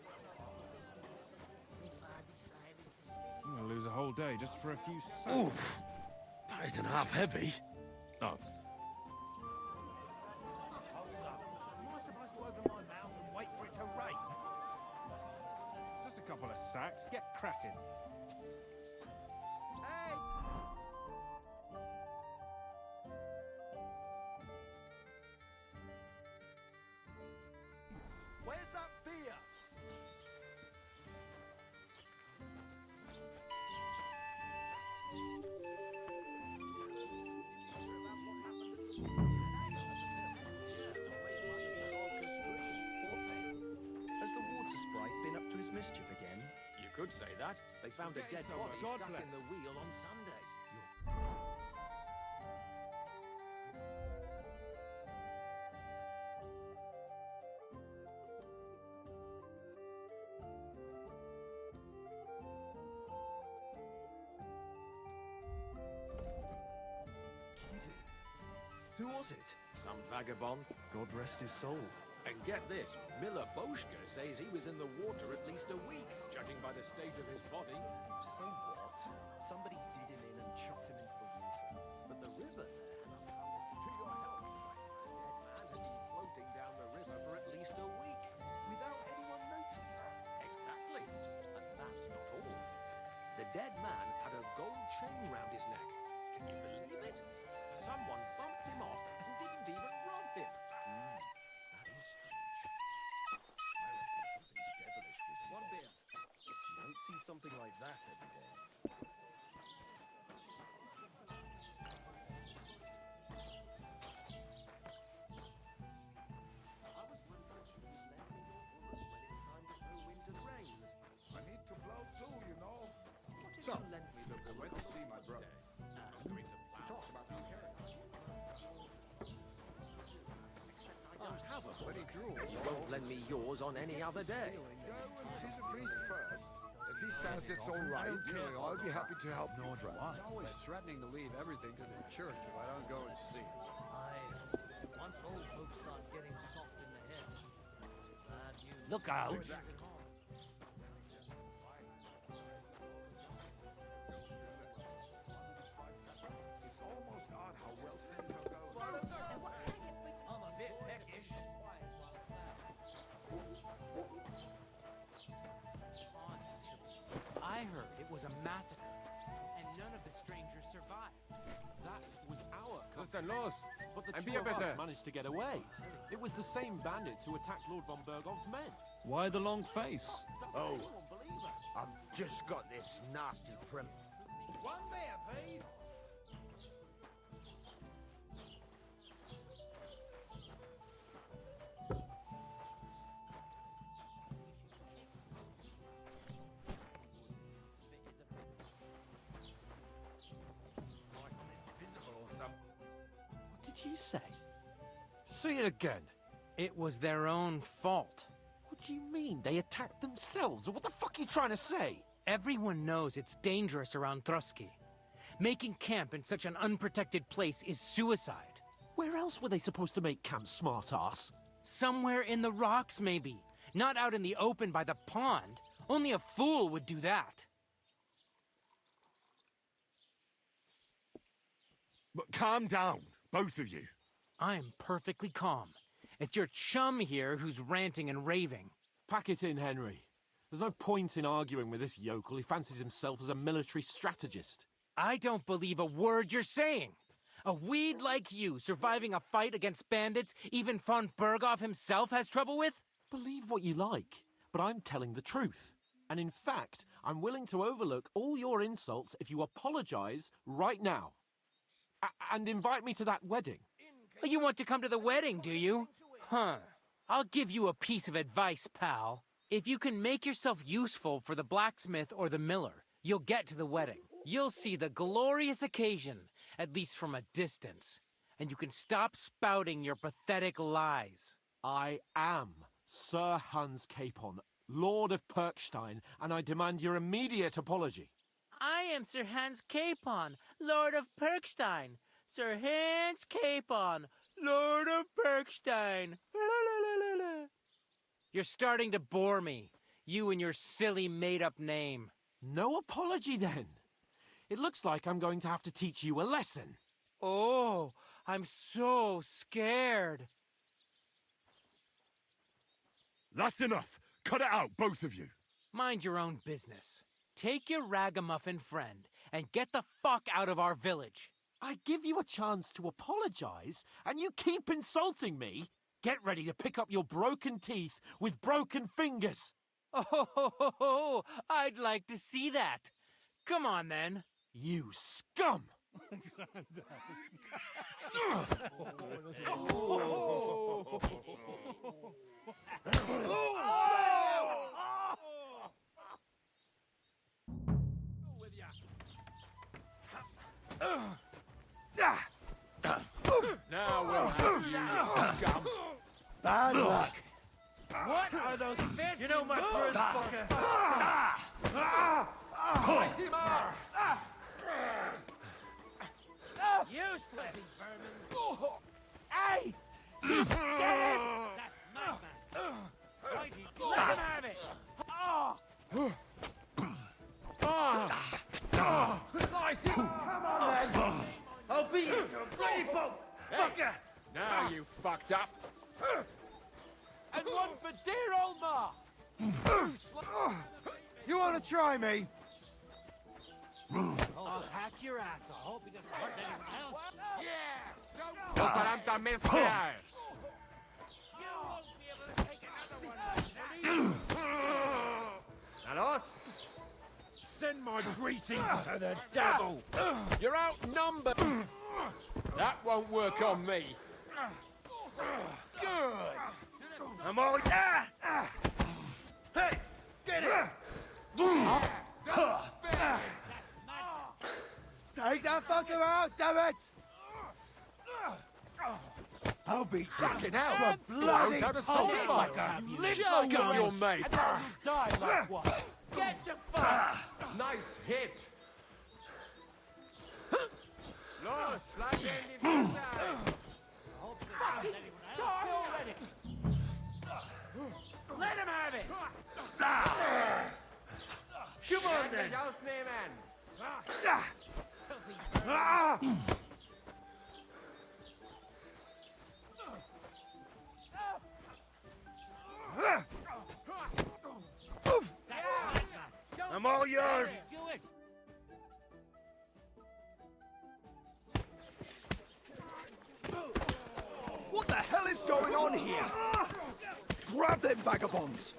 I'm gonna lose a whole day just for a few sacks. Oof! That isn't half heavy. Oh. Am I supposed to open my mouth and wait for it to rain? It's just a couple of sacks. Get cracking. Hey! Where's that beer? Has the water sprite been up to his mischief again? You could say that. They found a Getting dead somewhere. body God stuck bless. in the wheel on Sunday. Who was it? Some vagabond. God rest his soul. And get this, Miller Boschke says he was in the water at least a week, judging by the state of his body. So what? Somebody did him in and chucked him into the water. But the river there, to your help, my dead man has been floating down the river for at least a week. something like that every day. I need to blow too, you know. So, I went to see my brother. I'm going to talk about the inheritance. I don't have a bloody jewel. You won't lend me yours on any other day. Go and see the priest first. If he says it's all right, I'll be happy to help you, friend. He's always threatening to leave everything to the church if I don't go and see him. Once old folks start getting soft in the head, it's bad news. Look out! It's almost odd how well things are going. I'm a bit peckish. I heard it was a massacre, and none of the strangers survived. That was our Sister Laws, But the and two be a of bit us managed to get away. It was the same bandits who attacked Lord von Bergov's men. Why the long face? Oh, I've just got this nasty prim. One there, please. what did you say? Say it again. It was their own fault. What do you mean? They attacked themselves? What the fuck are you trying to say? Everyone knows it's dangerous around Trotsky. Making camp in such an unprotected place is suicide. Where else were they supposed to make camp, smart-ass? Somewhere in the rocks, maybe. Not out in the open by the pond. Only a fool would do that. But calm down, both of you. I'm perfectly calm. It's your chum here who's ranting and raving. Pack it in, Henry. There's no point in arguing with this yokel. He fancies himself as a military strategist. I don't believe a word you're saying. A weed like you surviving a fight against bandits even von Berghoff himself has trouble with? Believe what you like, but I'm telling the truth. And in fact, I'm willing to overlook all your insults if you apologize right now. And invite me to that wedding. Oh, you want to come to the wedding, do you? Huh. I'll give you a piece of advice, pal. If you can make yourself useful for the blacksmith or the miller, you'll get to the wedding. You'll see the glorious occasion, at least from a distance. And you can stop spouting your pathetic lies. I am Sir Hans Capon, Lord of Perkstein, and I demand your immediate apology. I am Sir Hans Capon, Lord of Perkstein. Sir Hans Capon, Lord of Perkstein. You're starting to bore me, you and your silly made-up name. No apology, then. It looks like I'm going to have to teach you a lesson. Oh, I'm so scared. That's enough. Cut it out, both of you. Mind your own business. Take your ragamuffin friend and get the fuck out of our village. I give you a chance to apologize, and you keep insulting me. Get ready to pick up your broken teeth with broken fingers. Oh, I'd like to see that. Come on, then. You scum! Now we'll have you, you scum. Bad luck. What are those fish? You know much for us, fucker. I see marks. Useless vermin. Hey! Get it! That's my man. Righty, let him have it. Slice him! Come on, then! I'll beat you to a bloody pulp! Fucker! Now you fucked up. And one for dear old Ma! You want to try me? I'll hack your ass. I hope he doesn't hurt anyone else. Yeah! Don't taranta mezclar. You won't be able to take another one. Alos? Send my greetings to the devil. You're outnumbered. That won't work on me. Good. I'm all... Hey, get it! Take that fucker out, damn it! I'll beat you. Fucking hell. To a bloody How to pulp sword fight. fighter. Shut up, your mate. Die like one. Get the fuck! Nice hit. Los, like inside. Let him have it! Come on, then. I'm all yours. Do it! What the hell is going on here? Grab them vagabonds!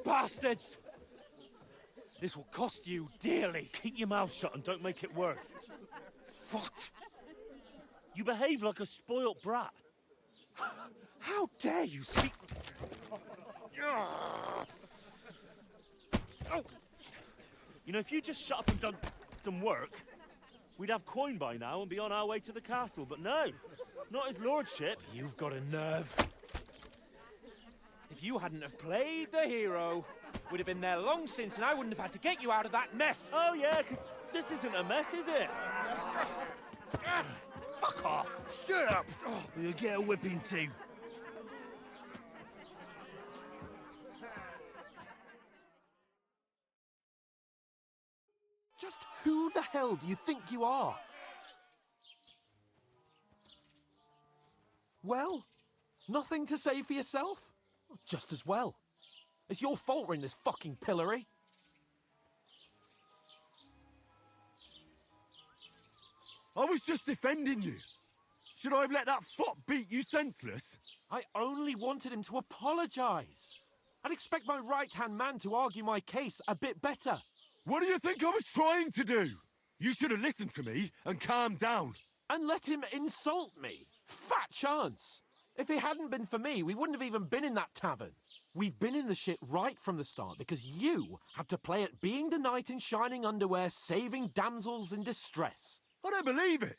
Bastards! This will cost you dearly. Keep your mouth shut and don't make it worse. What? You behave like a spoilt brat. How dare you speak... Oh. You know, if you just shut up and done some work, we'd have coin by now and be on our way to the castle, but no, not his lordship. You've got a nerve. If you hadn't have played the hero, we'd have been there long since and I wouldn't have had to get you out of that mess. Oh yeah, because this isn't a mess, is it? Fuck off! Shut up! Or you'll get a whipping too. Just who the hell do you think you are? Well, nothing to say for yourself? Just as well. It's your fault we're in this fucking pillory. I was just defending you. Should I have let that fop beat you senseless? I only wanted him to apologise. I'd expect my right-hand man to argue my case a bit better. What do you think I was trying to do? You should have listened to me and calmed down. And let him insult me. Fat chance. If it hadn't been for me, we wouldn't have even been in that tavern. We've been in the shit right from the start because you had to play at being the knight in shining underwear, saving damsels in distress. I don't believe it.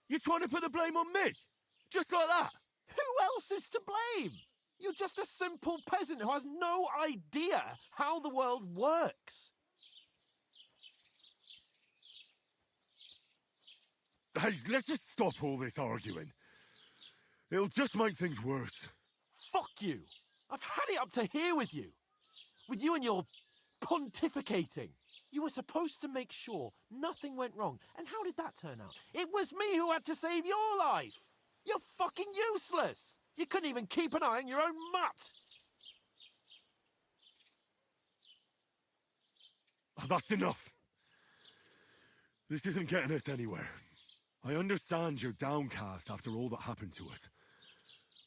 You're trying to put the blame on me? Just like that? Who else is to blame? You're just a simple peasant who has no idea how the world works. Hey, let's just stop all this arguing. It'll just make things worse. Fuck you. I've had it up to here with you. With you and your pontificating. You were supposed to make sure nothing went wrong. And how did that turn out? It was me who had to save your life. You're fucking useless. You couldn't even keep an eye on your own mutt. Oh, that's enough. This isn't getting us anywhere. I understand you're downcast after all that happened to us.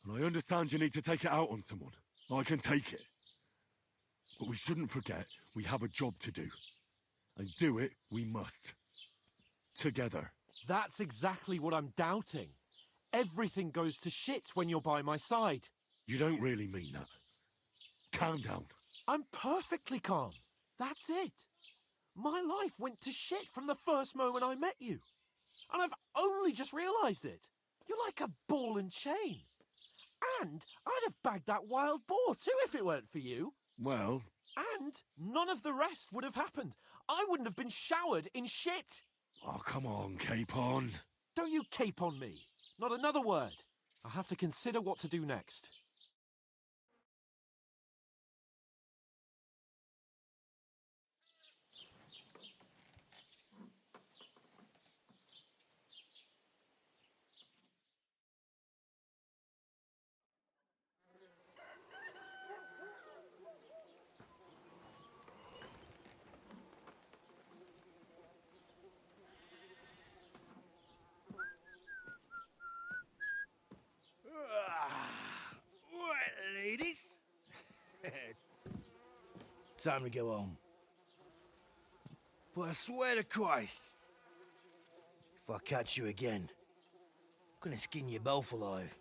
And I understand you need to take it out on someone. I can take it. But we shouldn't forget we have a job to do. And do it we must. Together. That's exactly what I'm doubting. Everything goes to shit when you're by my side. You don't really mean that. Calm down. I'm perfectly calm. That's it. My life went to shit from the first moment I met you. And I've only just realised it. You're like a ball and chain. And I'd have bagged that wild boar too if it weren't for you. Well... And none of the rest would have happened. I wouldn't have been showered in shit. Oh, come on, Capon. Don't you cape on me. Not another word. I have to consider what to do next. Time to go home. But I swear to Christ, if I catch you again, I'm gonna skin you both alive.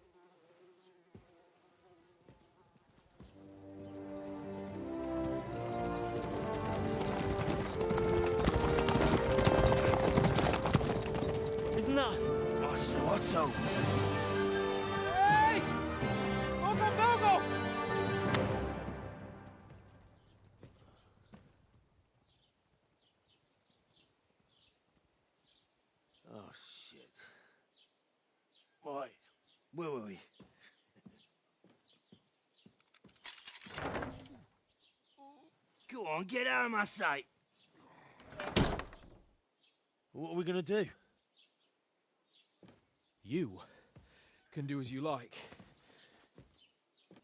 Isn't that? Otto! Hey! Go! Oh, shit. Right, where were we? Go on, get out of my sight! What are we gonna do? You can do as you like.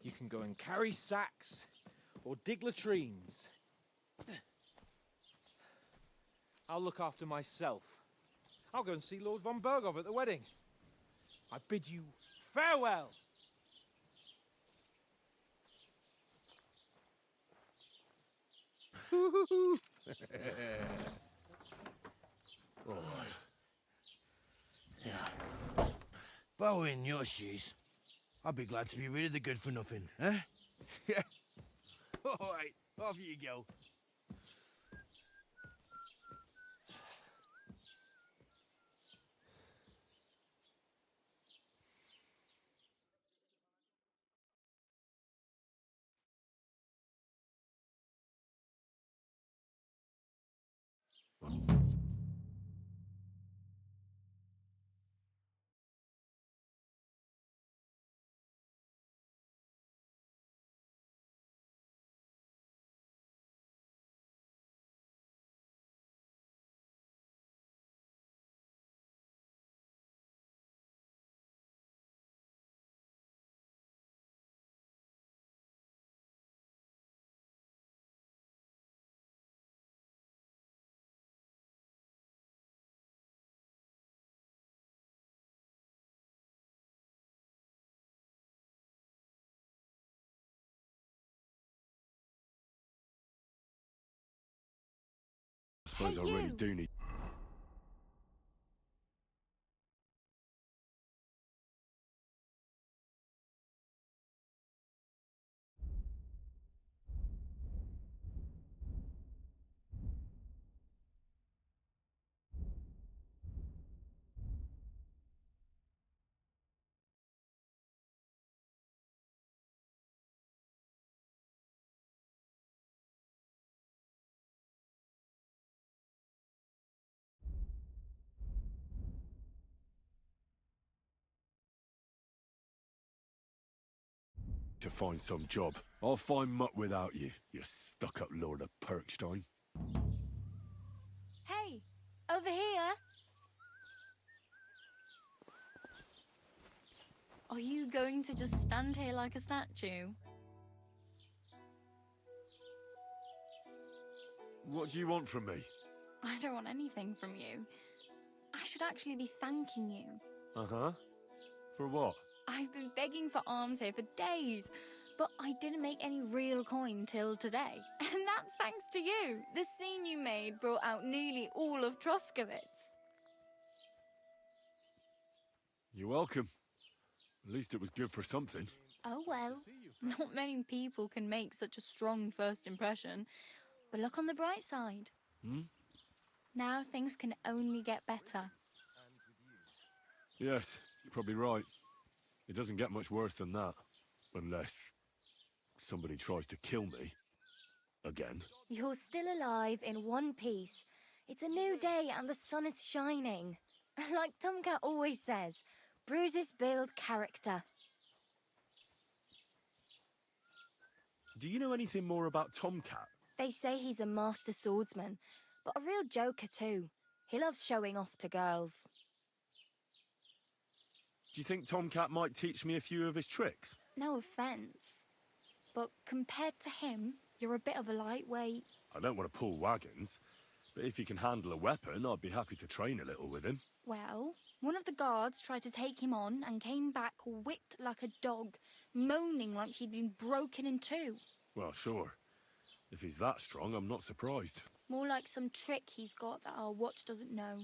You can go and carry sacks or dig latrines. I'll look after myself. I'll go and see Lord von Berghoff at the wedding. I bid you farewell. All right. Yeah. If I were in your shoes, I'd be glad to be rid of the good-for-nothing, eh? Yeah. All right, off you go. I suppose I really do need... to find some job. I'll find mutt without you, you stuck-up Lord of Perkstein. Hey, over here. Are you going to just stand here like a statue? What do you want from me? I don't want anything from you. I should actually be thanking you. Uh-huh. For what? I've been begging for alms here for days, but I didn't make any real coin till today. And that's thanks to you. The scene you made brought out nearly all of Troskowitz. You're welcome. At least it was good for something. Oh well, not many people can make such a strong first impression. But look on the bright side. Hmm? Now things can only get better. Yes, you're probably right. It doesn't get much worse than that. Unless somebody tries to kill me. Again. You're still alive in one piece. It's a new day and the sun is shining. Like Tomcat always says, bruises build character. Do you know anything more about Tomcat? They say he's a master swordsman, but a real joker too. He loves showing off to girls. Do you think Tomcat might teach me a few of his tricks? No offence, but compared to him, you're a bit of a lightweight. I don't want to pull wagons, but if he can handle a weapon, I'd be happy to train a little with him. Well, one of the guards tried to take him on and came back whipped like a dog, moaning like he'd been broken in two. Well, sure. If he's that strong, I'm not surprised. More like some trick he's got that our watch doesn't know.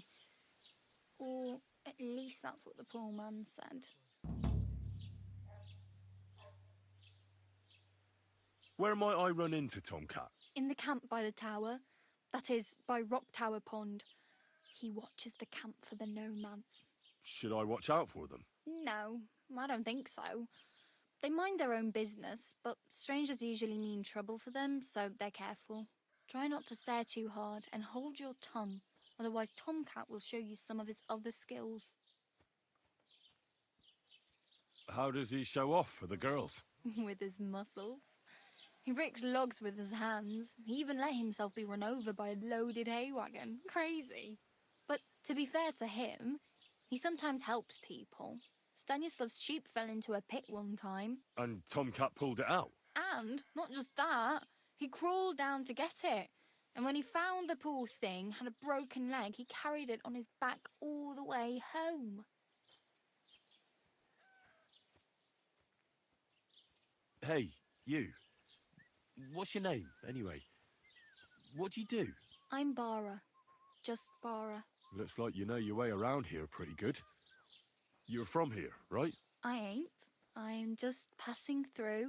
Or at least that's what the poor man said. Where might I run into Tomcat? In the camp by the tower. That is, by Rock Tower Pond. He watches the camp for the nomads. Should I watch out for them? No, I don't think so. They mind their own business, but strangers usually mean trouble for them, so they're careful. Try not to stare too hard and hold your tongue, otherwise Tomcat will show you some of his other skills. How does he show off for the girls? With his muscles. He ricks logs with his hands. He even let himself be run over by a loaded hay wagon. Crazy. But to be fair to him, he sometimes helps people. Stanislav's sheep fell into a pit one time. And Tomcat pulled it out? And, not just that, he crawled down to get it. And when he found the poor thing had a broken leg, he carried it on his back all the way home. Hey, you. What's your name, anyway? What do you do? I'm Bara. Just Bara. Looks like you know your way around here pretty good. You're from here, right? I ain't. I'm just passing through.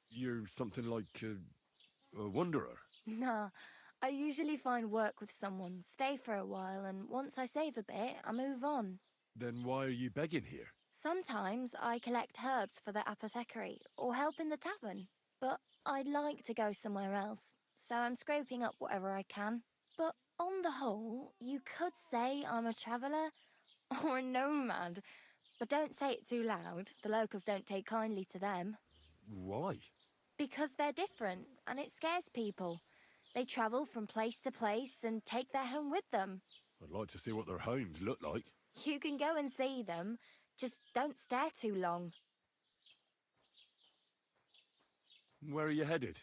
You're something like a wanderer. Nah, I usually find work with someone, stay for a while, and once I save a bit, I move on. Then why are you begging here? Sometimes I collect herbs for the apothecary, or help in the tavern. But I'd like to go somewhere else, so I'm scraping up whatever I can. But on the whole, you could say I'm a traveller, or a nomad. But don't say it too loud, the locals don't take kindly to them. Why? Because they're different, and it scares people. They travel from place to place and take their home with them. I'd like to see what their homes look like. You can go and see them, just don't stare too long. Where are you headed,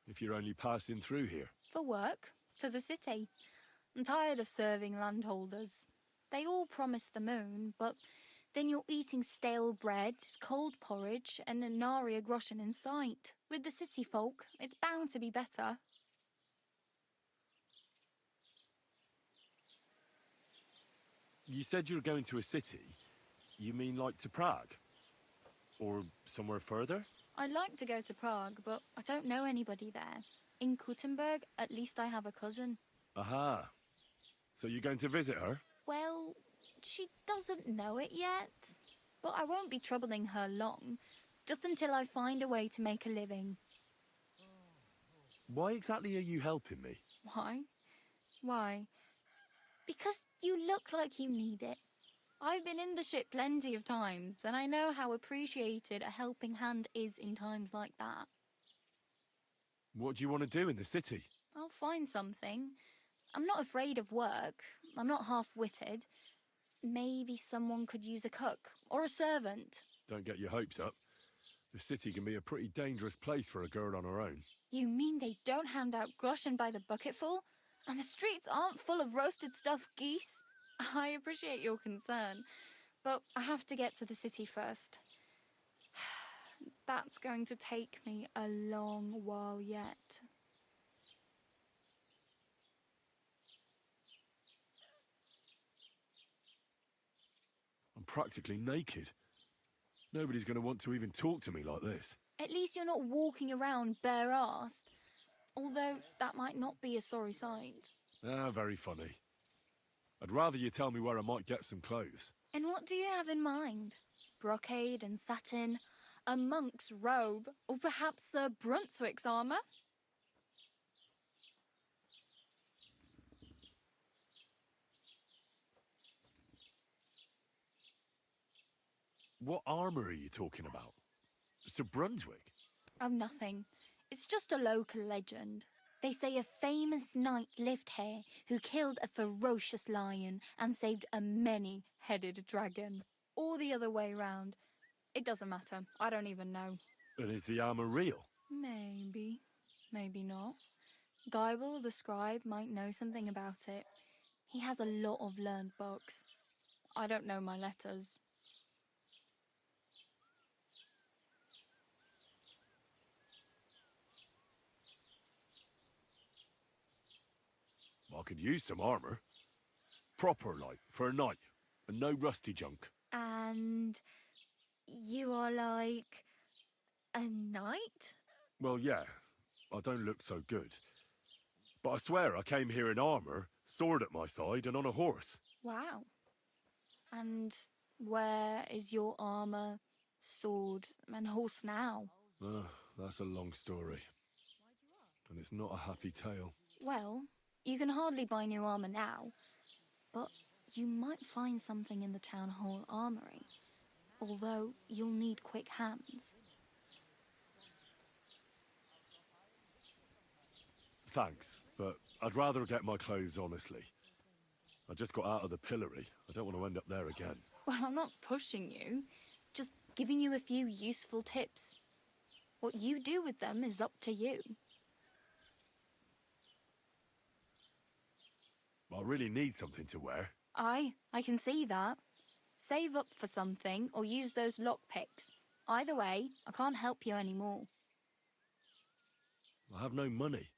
if you're only passing through here? For work, to the city. I'm tired of serving landholders. They all promise the moon, but then you're eating stale bread, cold porridge, and a nary a groschen in sight. With the city folk, it's bound to be better. You said you were going to a city. You mean like to Prague? Or somewhere further? I'd like to go to Prague, but I don't know anybody there. In Kuttenberg, at least I have a cousin. Aha. So you're going to visit her? Well, she doesn't know it yet. But I won't be troubling her long, just until I find a way to make a living. Why exactly are you helping me? Why? Why? Because you look like you need it. I've been in the ship plenty of times, and I know how appreciated a helping hand is in times like that. What do you want to do in the city? I'll find something. I'm not afraid of work. I'm not half-witted. Maybe someone could use a cook or a servant. Don't get your hopes up. The city can be a pretty dangerous place for a girl on her own. You mean they don't hand out groschen by the bucketful? And the streets aren't full of roasted stuffed geese? I appreciate your concern, but I have to get to the city first. That's going to take me a long while yet. I'm practically naked. Nobody's going to want to even talk to me like this. At least you're not walking around bare-assed. Although that might not be a sorry sight. Ah, very funny. I'd rather you tell me where I might get some clothes. And what do you have in mind? Brocade and satin, a monk's robe, or perhaps Sir Brunswick's armour? What armour are you talking about? Sir Brunswick? Oh, nothing. It's just a local legend. They say a famous knight lived here who killed a ferocious lion and saved a many-headed dragon. Or the other way round. It doesn't matter. I don't even know. And is the armour real? Maybe. Maybe not. Geibel, the scribe, might know something about it. He has a lot of learned books. I don't know my letters. I could use some armor. Proper, like, for a night. And no rusty junk. And you are like a knight? Well, yeah. I don't look so good. But I swear I came here in armor, sword at my side, and on a horse. Wow. And where is your armor, sword, and horse now? That's a long story. And it's not a happy tale. Well, you can hardly buy new armor now, but you might find something in the town hall armory. Although you'll need quick hands. Thanks, but I'd rather get my clothes honestly. I just got out of the pillory. I don't want to end up there again. Well, I'm not pushing you, just giving you a few useful tips. What you do with them is up to you. I really need something to wear. I can see that. Save up for something or use those lockpicks. Either way, I can't help you anymore. I have no money.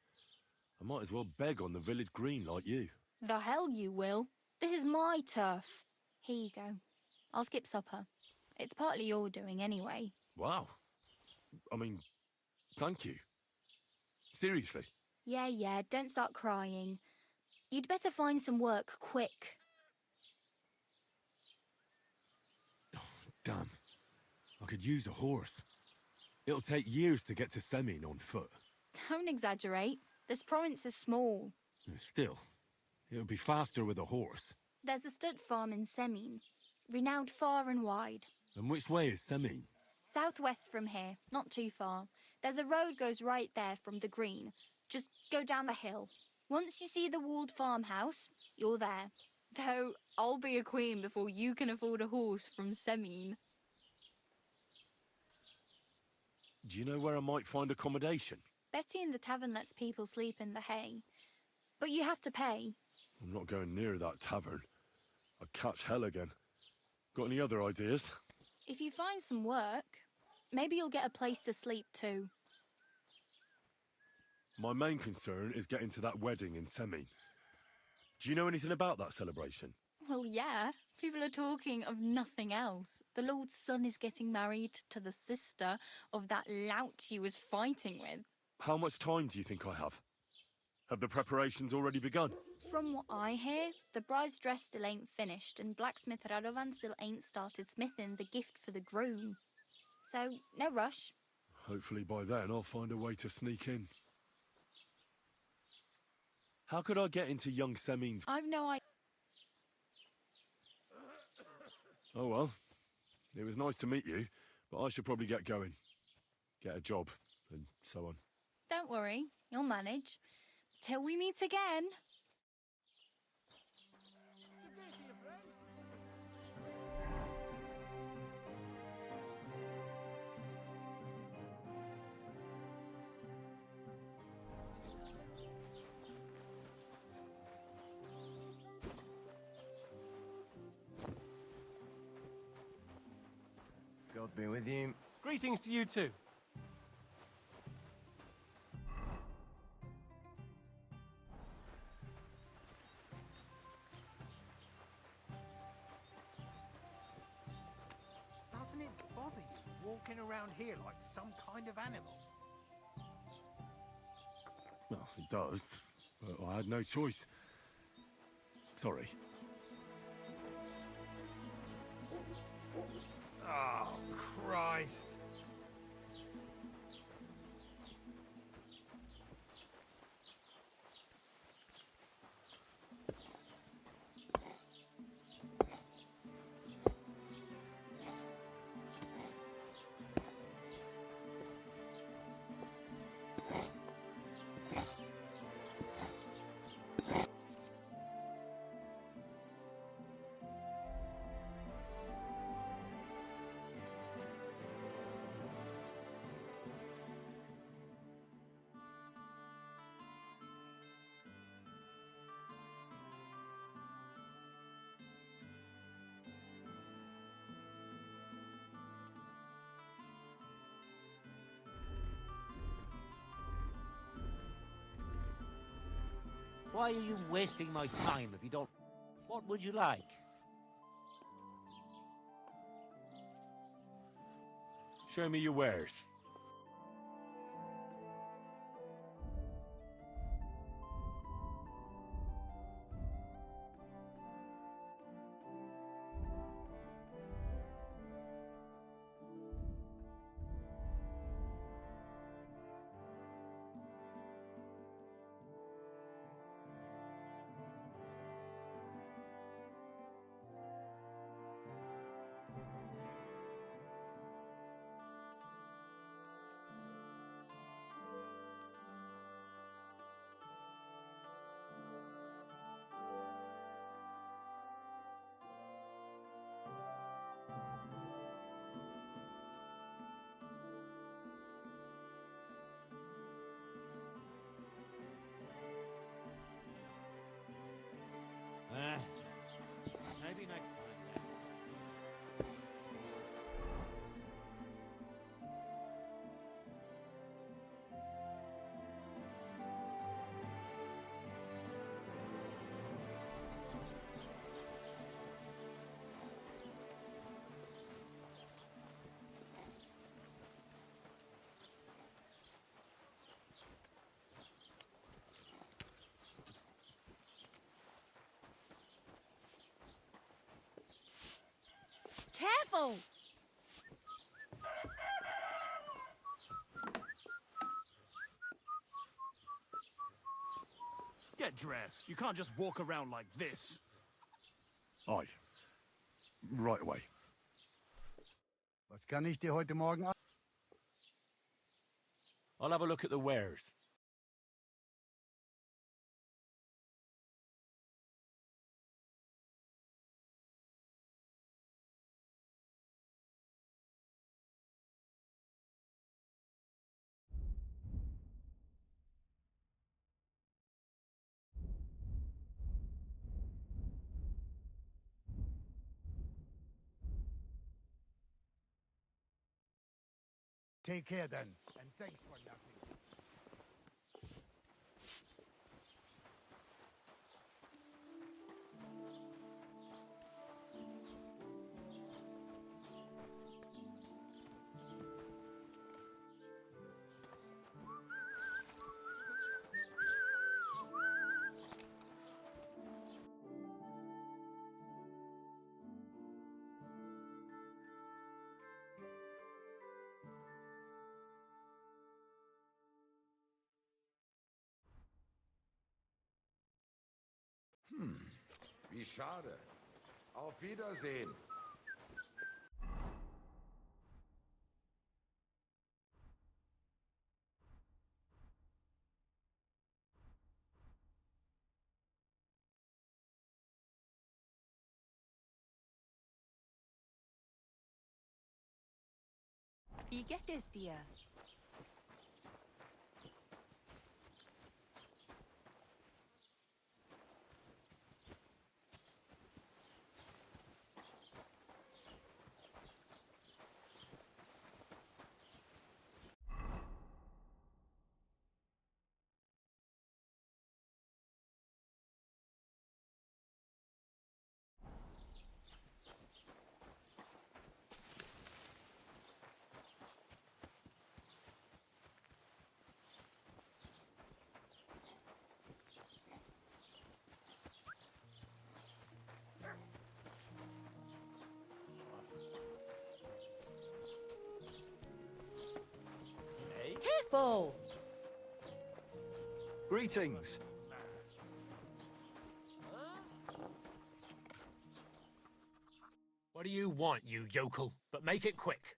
I might as well beg on the village green like you. The hell you will. This is my turf. Here you go. I'll skip supper. It's partly your doing anyway. Wow. I mean, thank you. Seriously. Yeah, don't start crying. You'd better find some work quick. Damn. I could use a horse. It'll take years to get to Semin on foot. Don't exaggerate. This province is small. Still, it'll be faster with a horse. There's a stud farm in Semin, renowned far and wide. And which way is Semin? Southwest from here, not too far. There's a road goes right there from the green. Just go down the hill. Once you see the walled farmhouse, you're there. Though I'll be a queen before you can afford a horse from Semin. Do you know where I might find accommodation? Betty in the tavern lets people sleep in the hay. But you have to pay. I'm not going near that tavern. I'd catch hell again. Got any other ideas? If you find some work, maybe you'll get a place to sleep too. My main concern is getting to that wedding in Semin. Do you know anything about that celebration? Well, yeah. People are talking of nothing else. The Lord's son is getting married to the sister of that lout he was fighting with. How much time do you think I have? Have the preparations already begun? From what I hear, the bride's dress still ain't finished, and blacksmith Radovan still ain't started smithing the gift for the groom. So, no rush. Hopefully by then I'll find a way to sneak in. How could I get into young Semin's... I've no idea. Oh well, it was nice to meet you, but I should probably get going. Get a job, and so on. Don't worry, you'll manage. Till we meet again. God be with you. Greetings to you too. Doesn't it bother you walking around here like some kind of animal? Well, it does, but I had no choice. Sorry. Oh, Christ. Why are you wasting my time if you don't... What would you like? Show me your wares. Maybe next time. Careful! Get dressed. You can't just walk around like this. Aye. Right away. Was kann ich dir heute Morgen... I'll have a look at the wares. Take care then, and thanks for nothing. Wie schade. Auf Wiedersehen. Wie geht es dir? Careful! Greetings. What do you want, you yokel? But make it quick.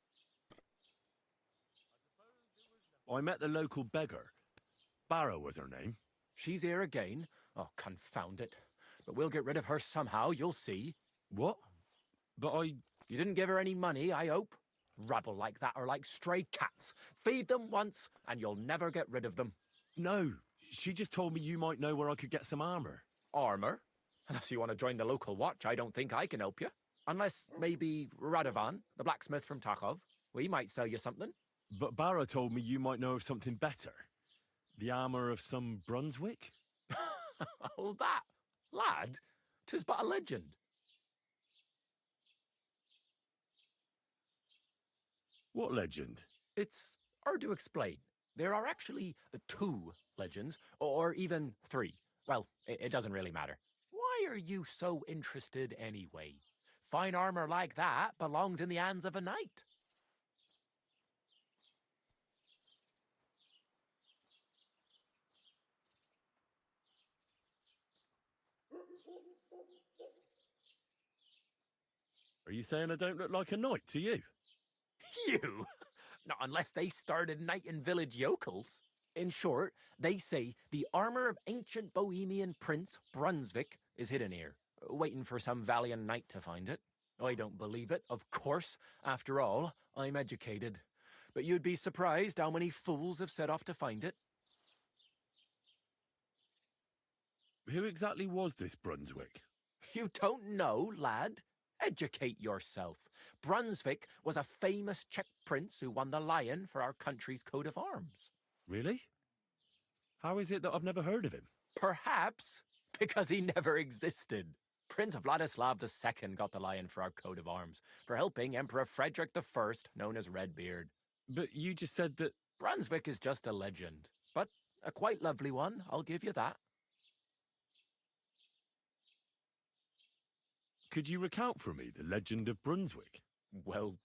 I met the local beggar. Barrow was her name. She's here again? Oh, confound it. But we'll get rid of her somehow, you'll see. What? But You didn't give her any money, I hope? Rabble like that are like stray cats. Feed them once, and you'll never get rid of them. No, she just told me you might know where I could get some armor. Armor? Unless you want to join the local watch, I don't think I can help you. Unless, maybe, Radovan, the blacksmith from Takhov. We might sell you something. But Barrow told me you might know of something better. The armor of some Brunswick? Oh, that, lad, 'tis but a legend. What legend? It's hard to explain. There are actually two legends, or even three. Well, it doesn't really matter. Why are you so interested anyway? Fine armor like that belongs in the hands of a knight. Are you saying I don't look like a knight to you? You? Not unless they started knighting village yokels. In short, they say the armor of ancient Bohemian Prince Brunswick is hidden here, waiting for some valiant knight to find it. I don't believe it, of course. After all, I'm educated. But you'd be surprised how many fools have set off to find it. Who exactly was this Brunswick? You don't know, lad? Educate yourself. Brunswick was a famous Czech prince who won the lion for our country's coat of arms. Really? How is it that I've never heard of him? Perhaps because he never existed. Prince Vladislav II got the lion for our coat of arms for helping Emperor Frederick I, known as Redbeard. But you just said that... Brunswick is just a legend, but a quite lovely one, I'll give you that. Could you recount for me the legend of Brunswick? Well,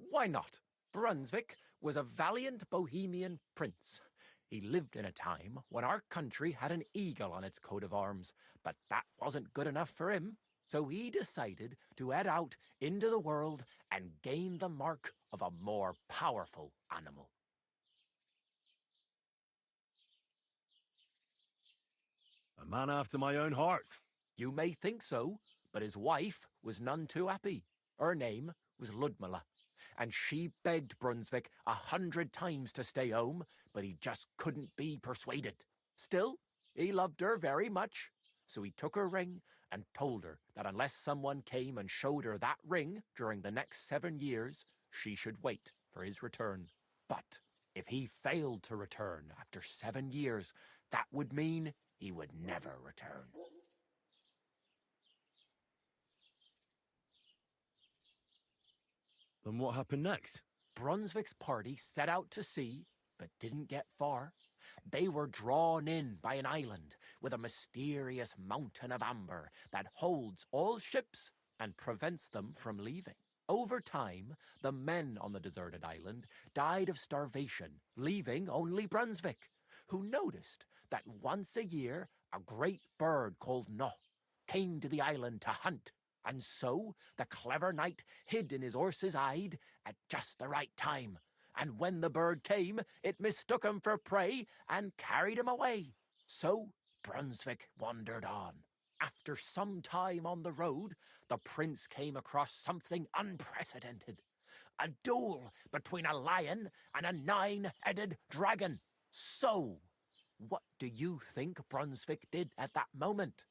why not? Brunswick was a valiant Bohemian prince. He lived in a time when our country had an eagle on its coat of arms, but that wasn't good enough for him. So he decided to head out into the world and gain the mark of a more powerful animal. A man after my own heart. You may think so, but his wife was none too happy. Her name was Ludmilla, and she begged Brunswick 100 times to stay home, but he just couldn't be persuaded. Still, he loved her very much, so he took her ring and told her that unless someone came and showed her that ring during the next 7 years, she should wait for his return. But if he failed to return after 7 years, that would mean he would never return. Then what happened next? Brunswick's party set out to sea, but didn't get far. They were drawn in by an island with a mysterious mountain of amber that holds all ships and prevents them from leaving. Over time, the men on the deserted island died of starvation, leaving only Brunswick, who noticed that once a year a great bird called No came to the island to hunt. And so the clever knight hid in his horse's hide at just the right time. And when the bird came, it mistook him for prey and carried him away. So Brunswick wandered on. After some time on the road, the prince came across something unprecedented. A duel between a lion and a 9-headed dragon. So, what do you think Brunswick did at that moment?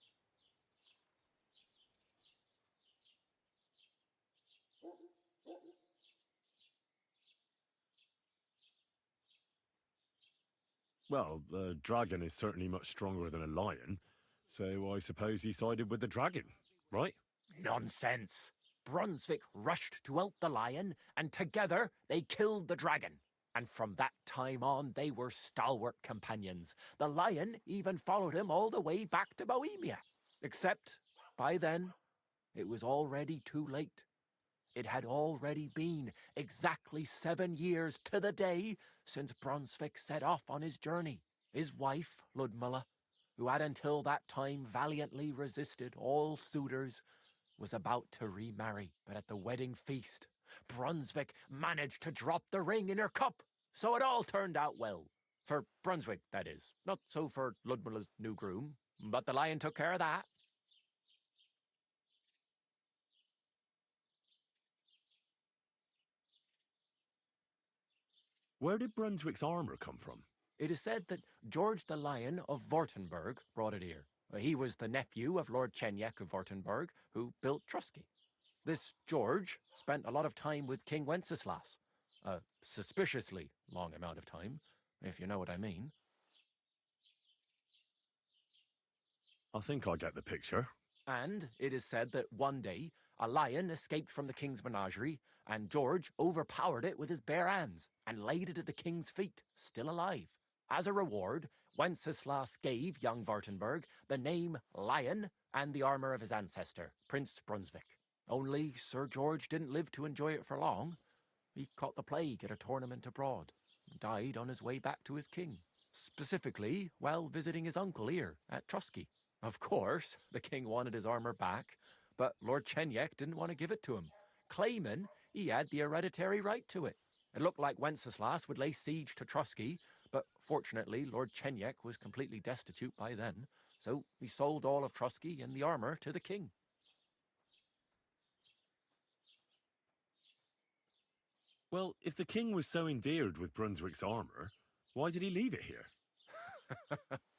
Well, a dragon is certainly much stronger than a lion, so I suppose he sided with the dragon, right? Nonsense! Brunswick rushed to help the lion, and together they killed the dragon. And from that time on, they were stalwart companions. The lion even followed him all the way back to Bohemia. Except, by then, it was already too late. It had already been exactly 7 years to the day since Brunswick set off on his journey. His wife, Ludmilla, who had until that time valiantly resisted all suitors, was about to remarry. But at the wedding feast, Brunswick managed to drop the ring in her cup, so it all turned out well. For Brunswick, that is. Not so for Ludmilla's new groom, but the lion took care of that. Where did Brunswick's armor come from? It is said that George the Lion of Württemberg brought it here. He was the nephew of Lord Chenyak of Württemberg, who built Trusky. This George spent a lot of time with King Wenceslas. A suspiciously long amount of time, if you know what I mean. I think I get the picture. And it is said that one day a lion escaped from the king's menagerie, and George overpowered it with his bare hands and laid it at the king's feet, still alive. As a reward, Wenceslas gave young Wartenberg the name Lion and the armor of his ancestor, Prince Brunswick. Only Sir George didn't live to enjoy it for long. He caught the plague at a tournament abroad, and died on his way back to his king, specifically while visiting his uncle here at Trusky. Of course, the king wanted his armor back, but Lord Chenyek didn't want to give it to him, claiming he had the hereditary right to it. It looked like Wenceslas would lay siege to Trusky, but fortunately Lord Chenyek was completely destitute by then, so he sold all of Trusky and the armor to the king. Well, if the king was so endeared with Brunswick's armor, why did he leave it here?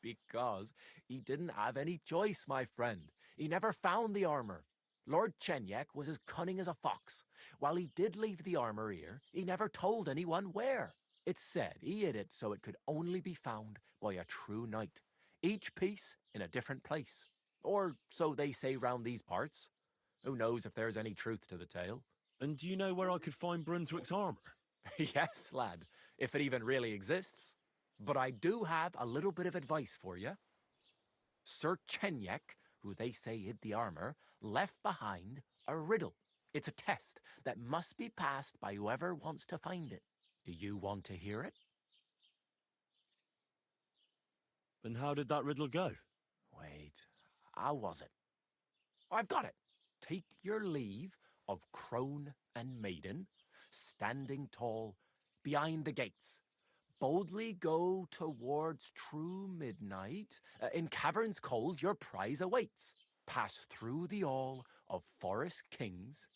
Because he didn't have any choice, my friend. He never found the armor. Lord Chenyek was as cunning as a fox. While he did leave the armor here, he never told anyone where. It's said he hid it so it could only be found by a true knight, each piece in a different place. Or so they say round these parts. Who knows if there's any truth to the tale? And do you know where I could find Brunswick's armor? Yes, lad, if it even really exists. But I do have a little bit of advice for you. Sir Chenyek, who they say hid the armor, left behind a riddle. It's a test that must be passed by whoever wants to find it. Do you want to hear it? And how did that riddle go? Wait, how was it? I've got it. Take your leave of crone and maiden, standing tall behind the gates. Boldly go towards true midnight. In caverns cold your prize awaits. Pass through the all of forest kings,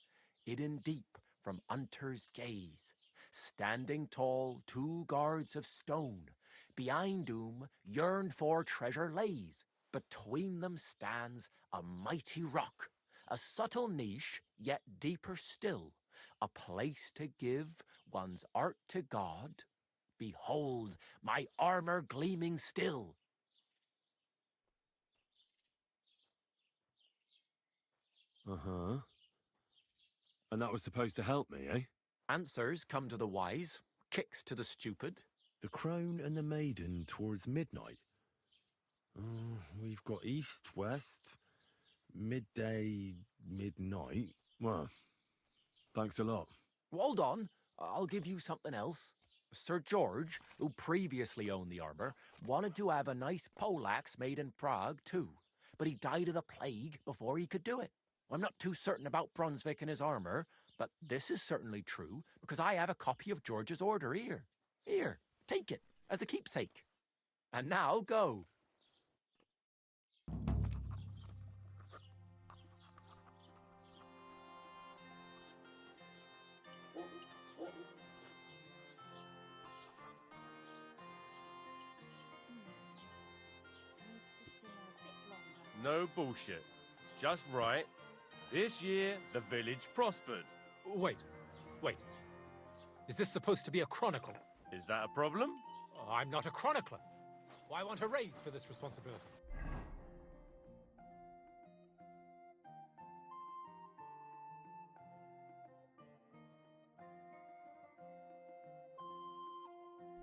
hidden deep from hunter's gaze. Standing tall, 2 guards of stone, behind whom yearned for treasure lays. Between them stands a mighty rock, a subtle niche, yet deeper still, a place to give one's art to God. Behold, my armor gleaming still. Uh-huh. And that was supposed to help me, eh? Answers come to the wise, kicks to the stupid. The crone and the maiden towards midnight. We've got east, west, midday, midnight. Well, thanks a lot. Hold on, I'll give you something else. Sir George, who previously owned the armor, wanted to have a nice poleaxe made in Prague too, but he died of the plague before he could do it. I'm not too certain about Brunswick and his armor, but this is certainly true because I have a copy of George's order here. Here, take it as a keepsake. And now go. No bullshit. Just right. This year, the village prospered. Wait. Is this supposed to be a chronicle? Is that a problem? I'm not a chronicler. Why want a raise for this responsibility?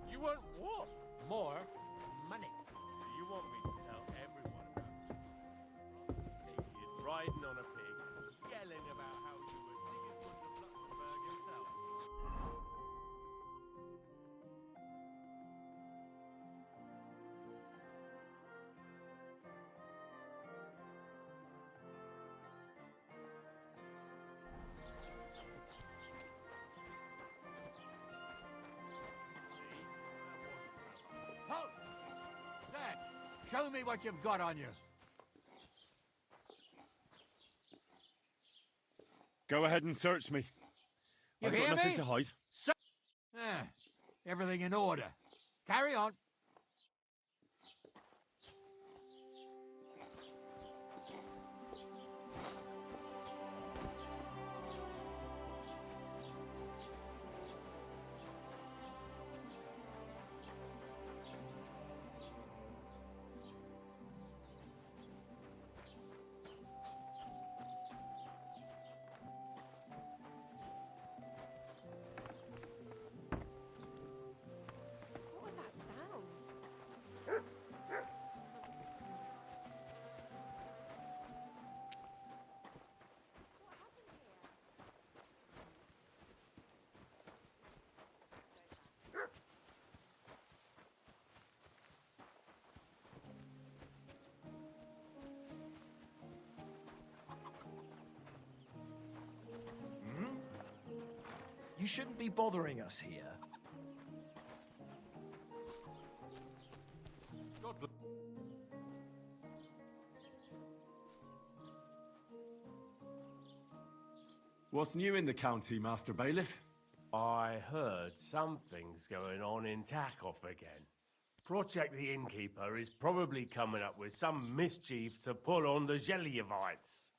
You want what? More money. Do you want me to tell everyone about it? Naked, riding on a pig, yelling about how you were Sigismund of Luxembourg himself. Halt! Set! Show me what you've got on you. Go ahead and search me. You I've hear got nothing me? to hide. Everything in order. Carry on. shouldn't be bothering us here. What's new in the county, Master Bailiff? I heard something's going on in Takoff again. Project the Innkeeper is probably coming up with some mischief to pull on the Gelievites.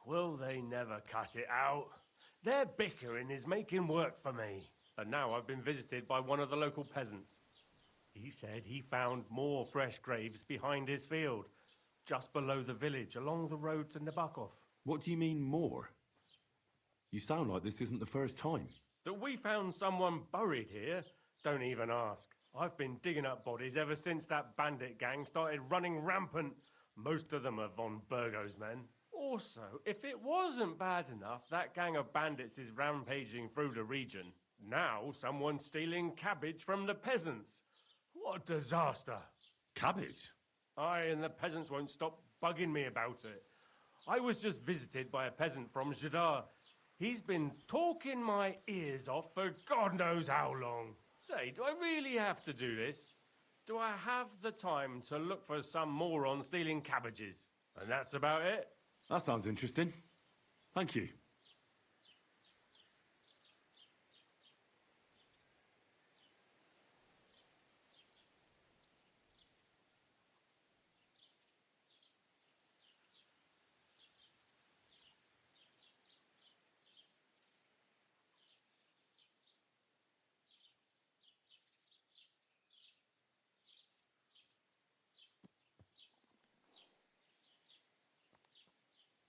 Will they never cut it out? Their bickering is making work for me. And now I've been visited by one of the local peasants. He said he found more fresh graves behind his field, just below the village, along the road to Nabokov. What do you mean, more? You sound like this isn't the first time. That we found someone buried here? Don't even ask. I've been digging up bodies ever since that bandit gang started running rampant. Most of them are von Burgo's men. Also, if it wasn't bad enough that gang of bandits is rampaging through the region, now someone's stealing cabbage from the peasants. What a disaster. Cabbage? Aye, and the peasants won't stop bugging me about it. I was just visited by a peasant from Jadar. He's been talking my ears off for God knows how long. Say, do I really have to do this? Do I have the time to look for some moron stealing cabbages? And that's about it. That sounds interesting. Thank you.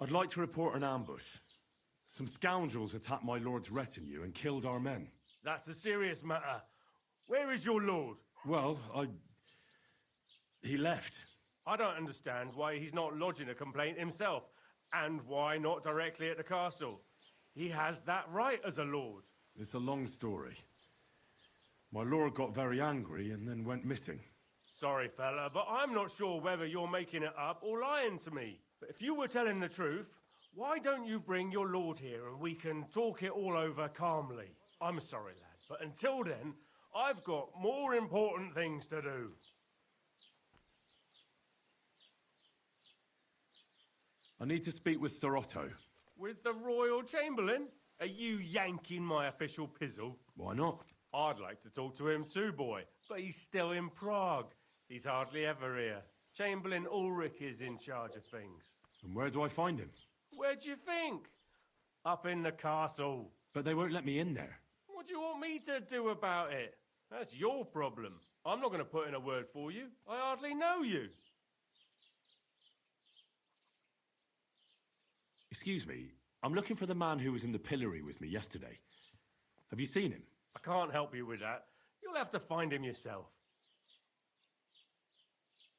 I'd like to report an ambush. Some scoundrels attacked my lord's retinue and killed our men. That's a serious matter. Where is your lord? Well, he left. I don't understand why he's not lodging a complaint himself, and why not directly at the castle. He has that right as a lord. It's a long story. My lord got very angry and then went missing. Sorry, fella, but I'm not sure whether you're making it up or lying to me. But if you were telling the truth, why don't you bring your lord here and we can talk it all over calmly? I'm sorry, lad, but until then, I've got more important things to do. I need to speak with Sir Otto. With the Royal Chamberlain? Are you yanking my official pizzle? Why not? I'd like to talk to him too, boy, but he's still in Prague. He's hardly ever here. Chamberlain Ulrich is in charge of things. And where do I find him? Where do you think? Up in the castle. But they won't let me in there. What do you want me to do about it? That's your problem. I'm not going to put in a word for you. I hardly know you. Excuse me, I'm looking for the man who was in the pillory with me yesterday. Have you seen him? I can't help you with that. You'll have to find him yourself.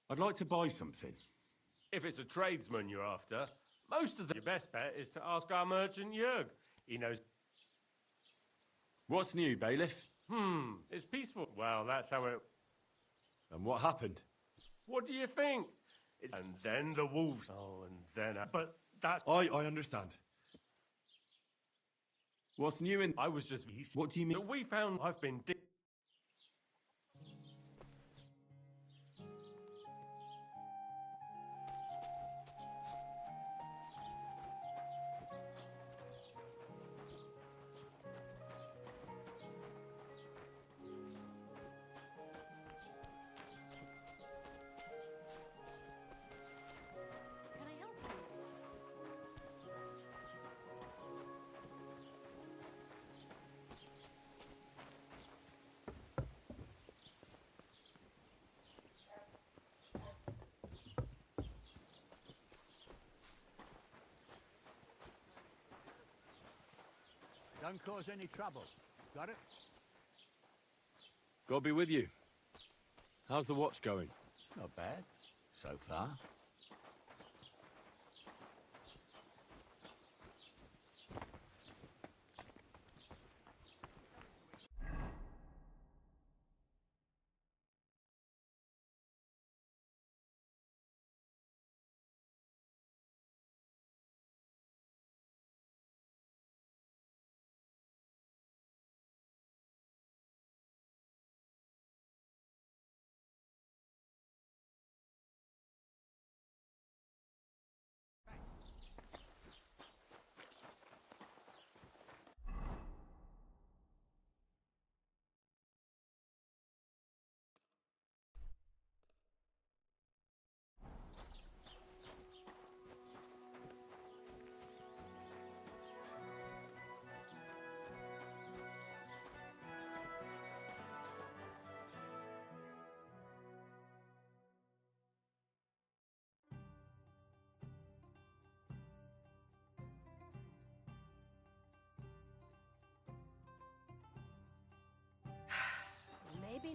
I'd like to buy something. If it's a tradesman you're after, your best bet is to ask our merchant Jörg. He knows. What's new, bailiff? It's peaceful. Well, that's how it... And what happened? What do you think? And then the wolves. Oh, and then... But that's... I understand. What's new in... I was just... What do you mean? We found... I've been... Don't cause any trouble. Got it? God be with you. How's the watch going? Not bad, so far.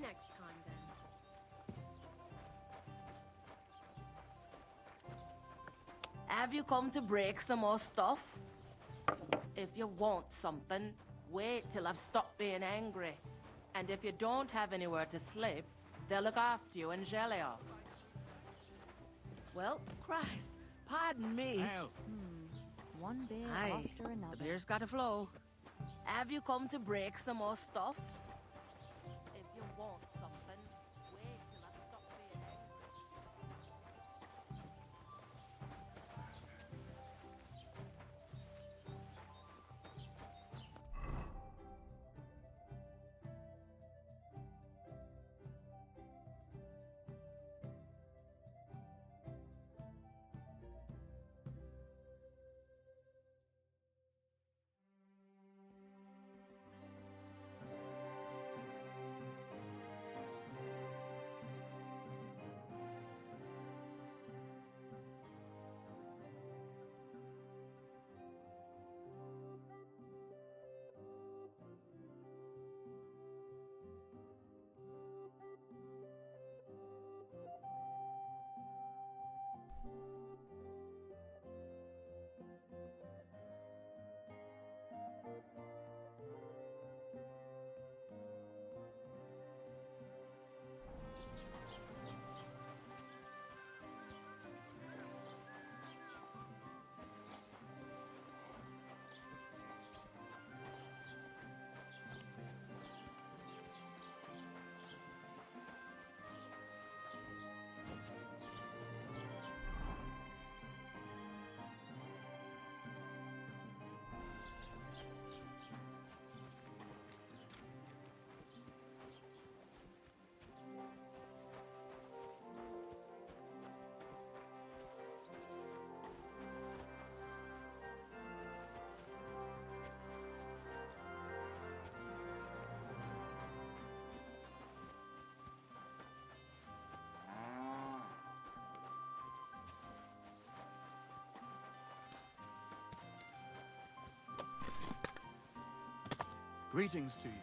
next time, then. Have you come to break some more stuff? If you want something, wait till I've stopped being angry. And if you don't have anywhere to sleep, they'll look after you in Gelio. Well, Christ, pardon me. One beer Aye, after another. the beer's gotta flow. Have you come to break some more stuff? If you want something, wait till I've stopped being angry. Greetings to you.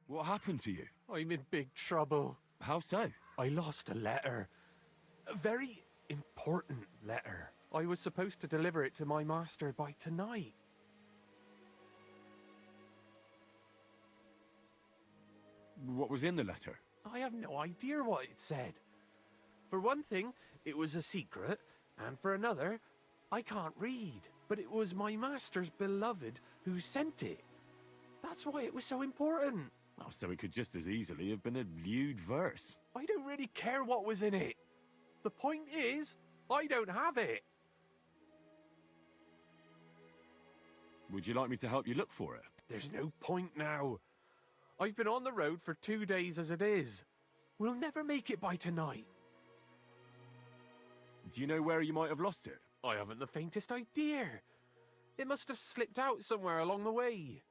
What happened to you? I'm in big trouble. How so? I lost a letter. A very important letter. I was supposed to deliver it to my master by tonight. What was in the letter? I have no idea what it said. For one thing, it was a secret, and for another, I can't read. But it was my master's beloved who sent it. That's why it was so important. Oh, so it could just as easily have been a lewd verse. I don't really care what was in it. The point is, I don't have it. Would you like me to help you look for it? There's no point now. I've been on the road for 2 days as it is. We'll never make it by tonight. Do you know where you might have lost it? I haven't the faintest idea. It must have slipped out somewhere along the way.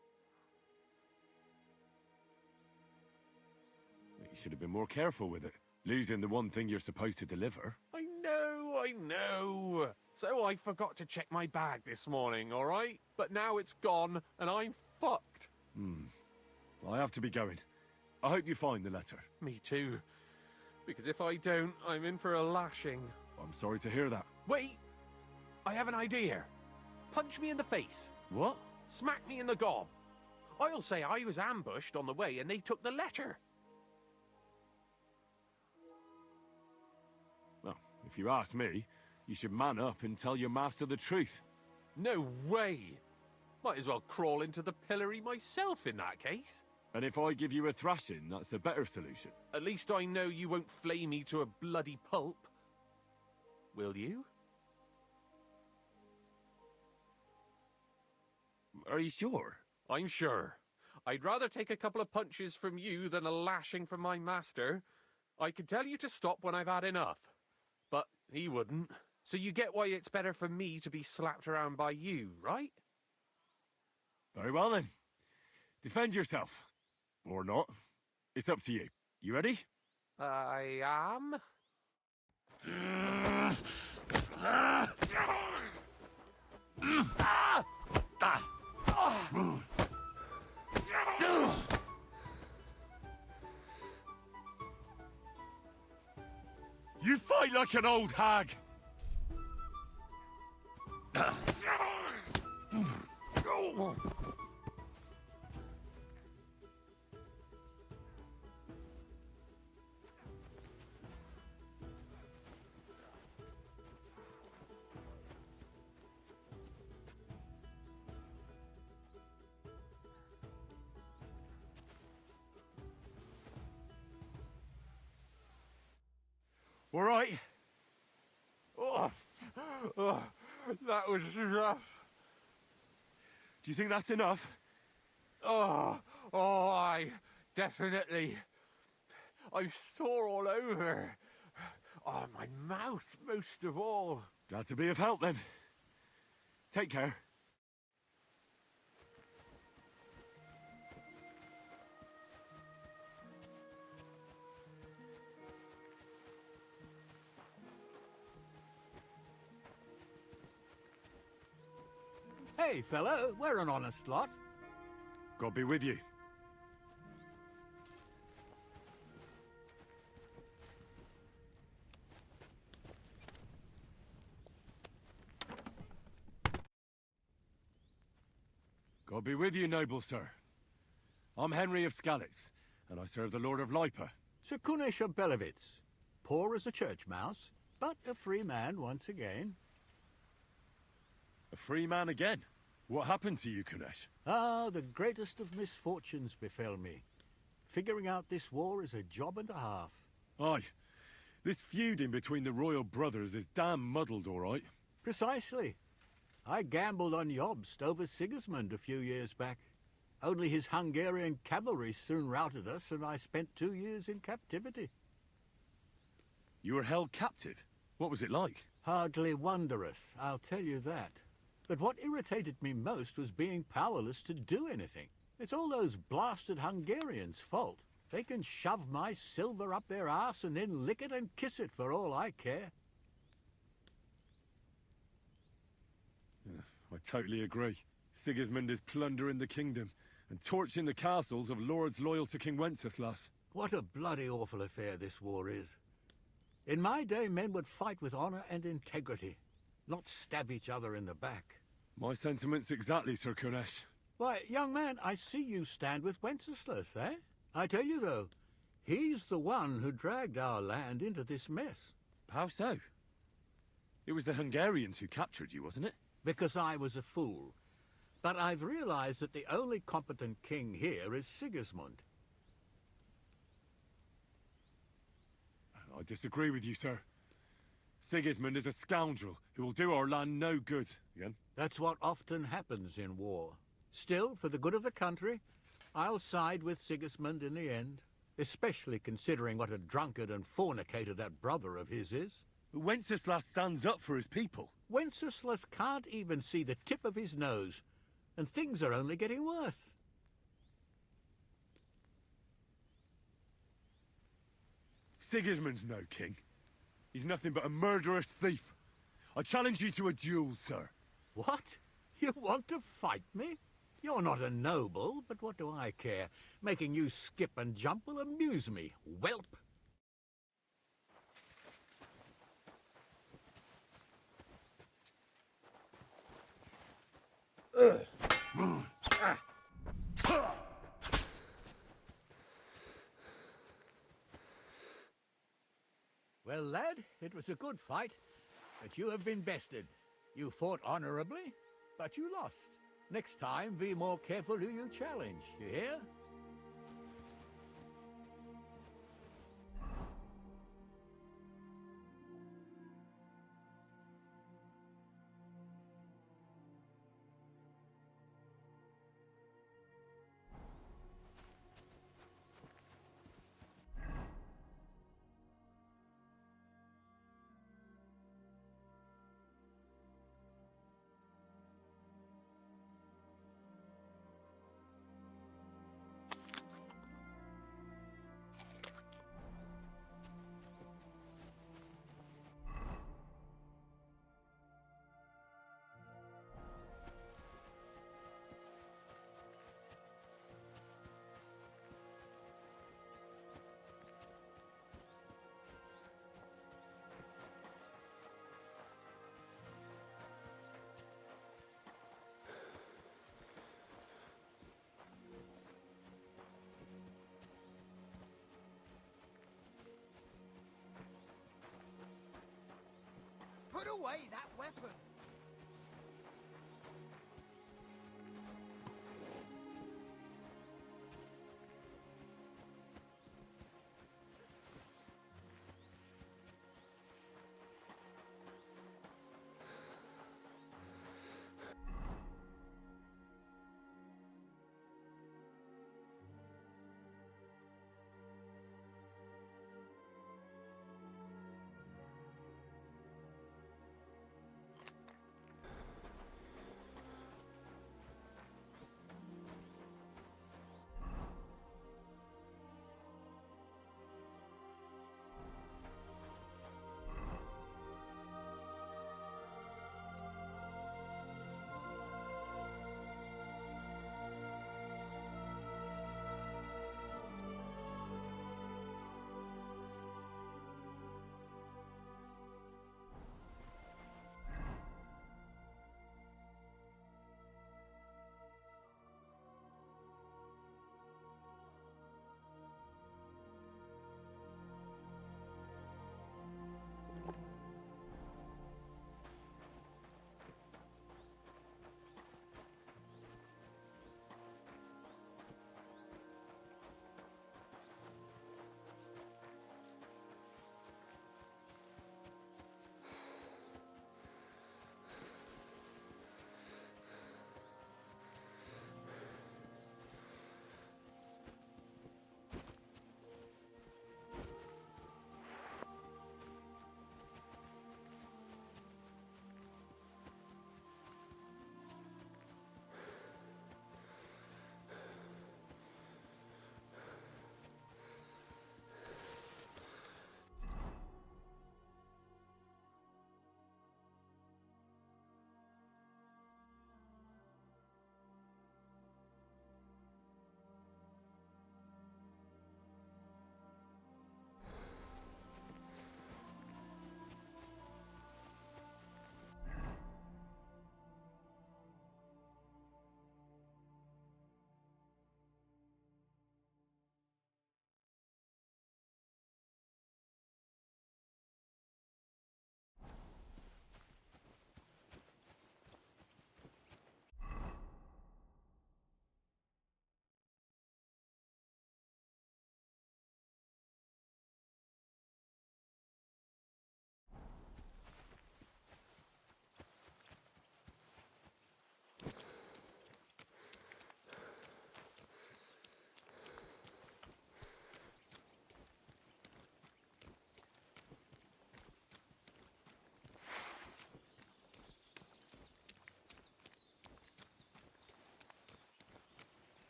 You should have been more careful with it. Losing the one thing you're supposed to deliver. I know. So I forgot to check my bag this morning, all right? But now it's gone, and I'm fucked. I have to be going. I hope you find the letter. Me too. Because if I don't, I'm in for a lashing. I'm sorry to hear that. Wait! I have an idea. Punch me in the face. What? Smack me in the gob. I'll say I was ambushed on the way and they took the letter. Well, if you ask me, you should man up and tell your master the truth. No way! Might as well crawl into the pillory myself in that case. And if I give you a thrashing, that's a better solution. At least I know you won't flay me to a bloody pulp. Will you? Are you sure? I'm sure. I'd rather take a couple of punches from you than a lashing from my master. I could tell you to stop when I've had enough, but he wouldn't. So you get why it's better for me to be slapped around by you, right? Very well then. Defend yourself. Or not. It's up to you. You ready? I am. You fight like an old hag! All right. Oh, that was rough. Do you think that's enough? I definitely. I'm sore all over. Oh, my mouth most of all. Glad to be of help then. Take care. Hey, fellow, we're an honest lot. God be with you. God be with you, noble sir. I'm Henry of Skalitz, and I serve the Lord of Lipa. Sir Kunesh of Belevitz. Poor as a church mouse, but a free man once again. A free man again? What happened to you, Kunesh? Ah, the greatest of misfortunes befell me. Figuring out this war is a job and a half. Aye. This feuding between the royal brothers is damn muddled, all right. Precisely. I gambled on Jobst over Sigismund a few years back. Only his Hungarian cavalry soon routed us, and I spent 2 years in captivity. You were held captive? What was it like? Hardly wondrous, I'll tell you that. But what irritated me most was being powerless to do anything. It's all those blasted Hungarians' fault. They can shove my silver up their arse and then lick it and kiss it for all I care. I totally agree. Sigismund is plundering the kingdom and torching the castles of lords loyal to King Wenceslas. What a bloody awful affair this war is. In my day, men would fight with honor and integrity, not stab each other in the back. My sentiments exactly, Sir Kunesh. Why, young man, I see you stand with Wenceslas, eh? I tell you, though, he's the one who dragged our land into this mess. How so? It was the Hungarians who captured you, wasn't it? Because I was a fool. But I've realized that the only competent king here is Sigismund. I disagree with you, sir. Sigismund is a scoundrel who will do our land no good. Again? That's what often happens in war. Still, for the good of the country, I'll side with Sigismund in the end, especially considering what a drunkard and fornicator that brother of his is. Wenceslas stands up for his people. Wenceslas can't even see the tip of his nose, and things are only getting worse. Sigismund's no king. He's nothing but a murderous thief. I challenge you to a duel, sir. What? You want to fight me? You're not a noble, but what do I care? Making you skip and jump will amuse me, whelp. Well, lad, it was a good fight, but you have been bested. You fought honorably, but you lost. Next time, be more careful who you challenge, you hear? away that weapon!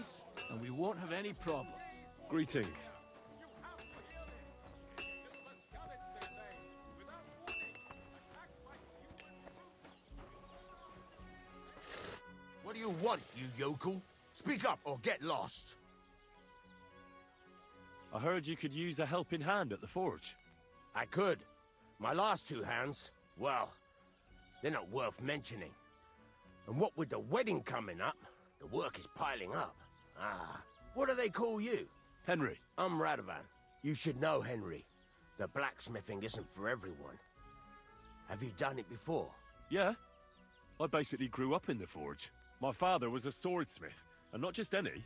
peace, and we won't have any problems. Greetings. What do you want, you yokel? Speak up or get lost. I heard you could use a helping hand at the forge. I could. My last two hands, well, they're not worth mentioning. And what with the wedding coming up, the work is piling up. Ah, what do they call you? Henry. I'm Radovan. You should know, Henry. The blacksmithing isn't for everyone. Have you done it before? Yeah. I basically grew up in the forge. My father was a swordsmith, and not just any.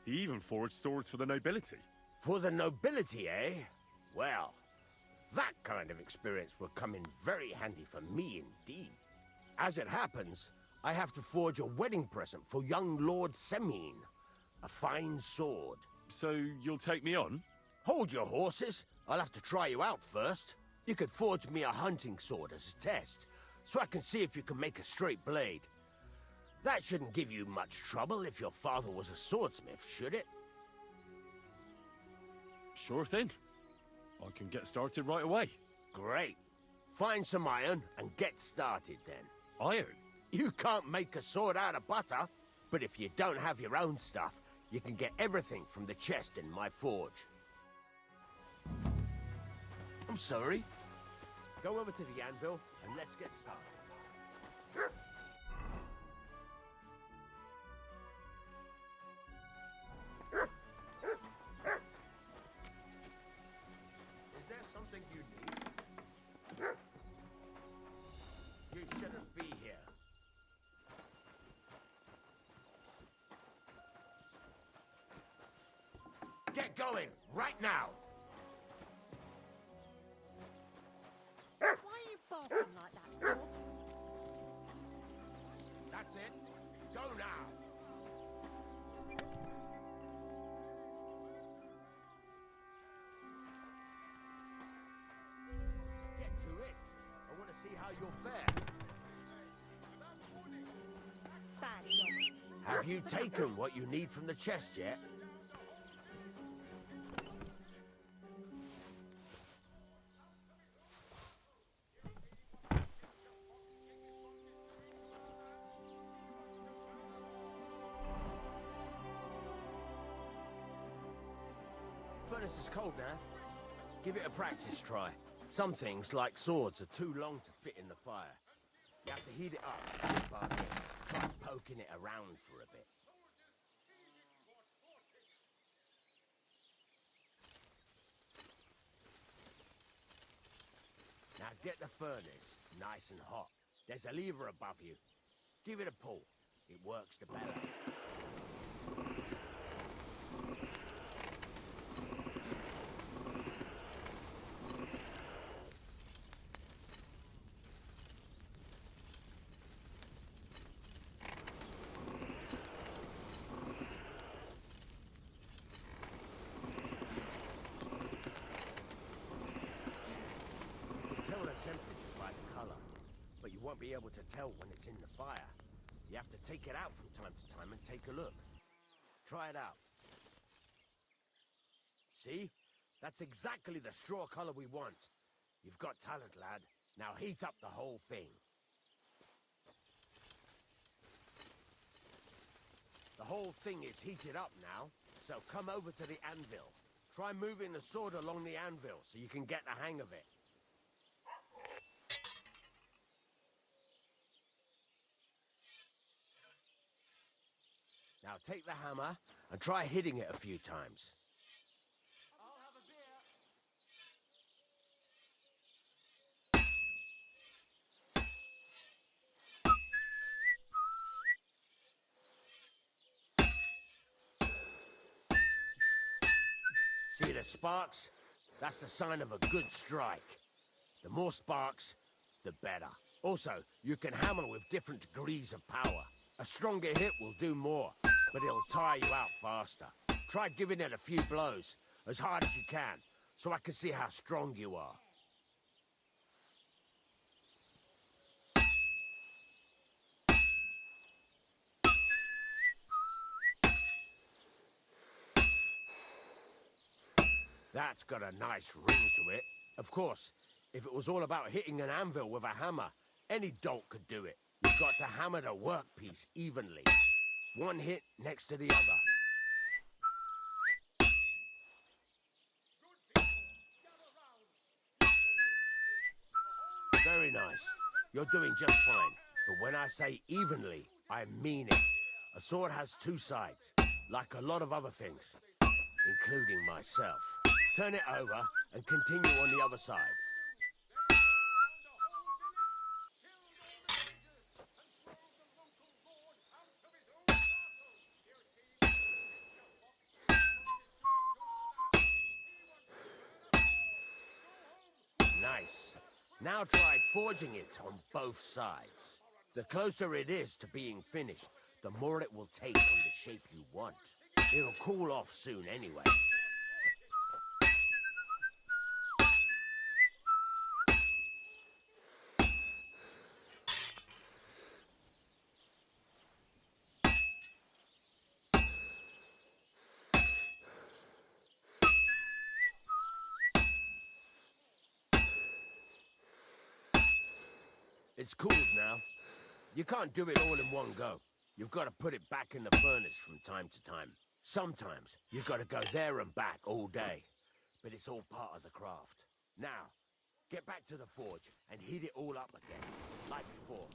He even forged swords for the nobility. For the nobility, eh? Well, that kind of experience will come in very handy for me indeed. As it happens, I have to forge a wedding present for young Lord Semine. A fine sword. So you'll take me on? Hold your horses. I'll have to try you out first. You could forge me a hunting sword as a test, so I can see if you can make a straight blade. That shouldn't give you much trouble if your father was a swordsmith, should it? Sure thing. I can get started right away. Great. Find some iron and get started then. Iron? You can't make a sword out of butter, but if you don't have your own stuff, you can get everything from the chest in my forge. I'm sorry. Go over to the anvil and let's get started. Is there something you need? You shouldn't be here. Get going, right now! Why are you barking like that, dog? That's it. Go now. Get to it. I want to see how you'll fare. Bad dog. Have you taken what you need from the chest yet? Furnace is cold now. Give it a practice try. Some things, like swords, are too long to fit in the fire. You have to heat it up, but try poking it around for a bit. Now get the furnace nice and hot. There's a lever above you. Give it a pull. It works the bellows. Tell the temperature by the color, but you won't be able to tell when it's in the fire. You have to take it out from time to time and take a look. Try it out. See? That's exactly the straw color we want. You've got talent, lad. Now heat up the whole thing. The whole thing is heated up now, so come over to the anvil. Try moving the sword along the anvil so you can get the hang of it. Now take the hammer and try hitting it a few times. See the sparks? That's the sign of a good strike. The more sparks, the better. Also, you can hammer with different degrees of power. A stronger hit will do more, but it'll tire you out faster. Try giving it a few blows, as hard as you can, so I can see how strong you are. That's got a nice ring to it. Of course, if it was all about hitting an anvil with a hammer, any dolt could do it. You've got to hammer the workpiece evenly. One hit next to the other. Very nice. You're doing just fine. But when I say evenly, I mean it. A sword has two sides, like a lot of other things, including myself. Turn it over and continue on the other side. Nice. Now try forging it on both sides. The closer it is to being finished, the more it will take on the shape you want. It'll cool off soon anyway. It's cooled now. You can't do it all in one go. You've got to put it back in the furnace from time to time. Sometimes you've got to go there and back all day. But it's all part of the craft. Now, get back to the forge and heat it all up again, like before.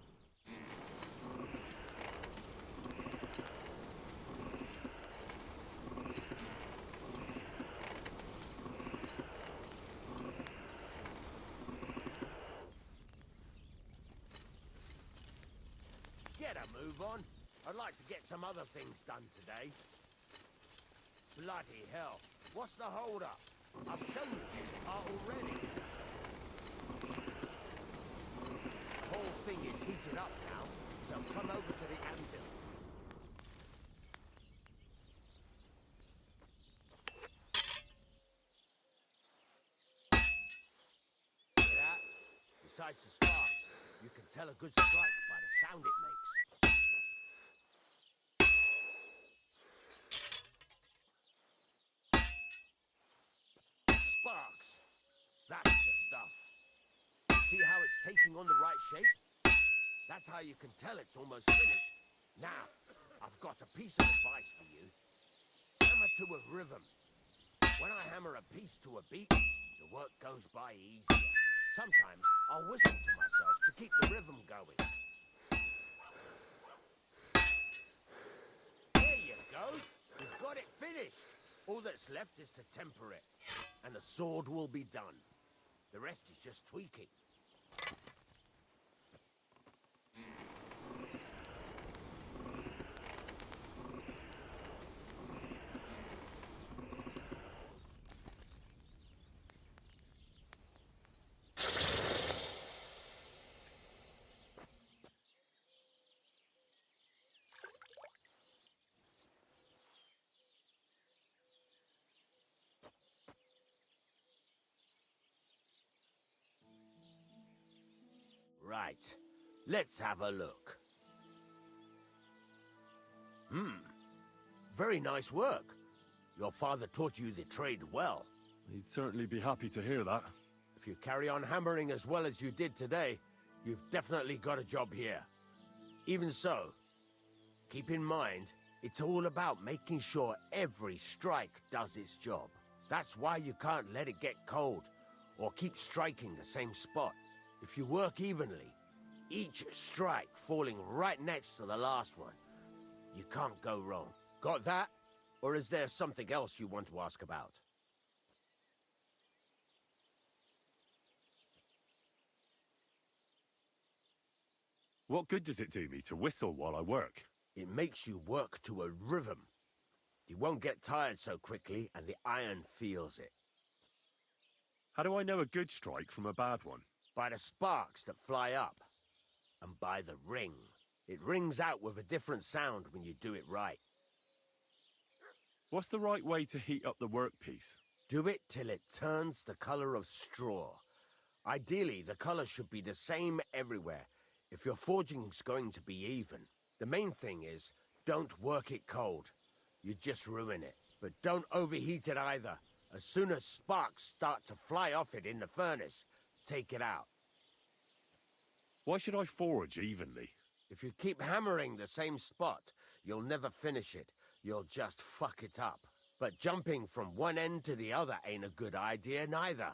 Get a move on. I'd like to get some other things done today. Bloody hell. What's the hold-up? I've shown you this part already. The whole thing is heated up now, so come over to the anvil. See that? Besides the sparks, you can tell a good strike by the sound it makes. Sparks. That's the stuff. See how it's taking on the right shape? That's how you can tell it's almost finished. Now, I've got a piece of advice for you. Hammer to a rhythm. When I hammer a piece to a beat, the work goes by easier. Sometimes I'll whistle to myself to keep the rhythm going. There you go. We've got it finished. All that's left is to temper it, and the sword will be done. The rest is just tweaking. Right. Let's have a look. Very nice work. Your father taught you the trade well. He'd certainly be happy to hear that. If you carry on hammering as well as you did today, you've definitely got a job here. Even so, keep in mind, it's all about making sure every strike does its job. That's why you can't let it get cold, or keep striking the same spot. If you work evenly, each strike falling right next to the last one, you can't go wrong. Got that? Or is there something else you want to ask about? What good does it do me to whistle while I work? It makes you work to a rhythm. You won't get tired so quickly, and the iron feels it. How do I know a good strike from a bad one? By the sparks that fly up, and by the ring. It rings out with a different sound when you do it right. What's the right way to heat up the workpiece? Do it till it turns the color of straw. Ideally, the color should be the same everywhere, if your forging's going to be even. The main thing is, don't work it cold. You just ruin it. But don't overheat it either. As soon as sparks start to fly off it in the furnace, take it out. Why should I forge evenly? If you keep hammering the same spot, you'll never finish it. You'll just fuck it up. But jumping from one end to the other ain't a good idea neither.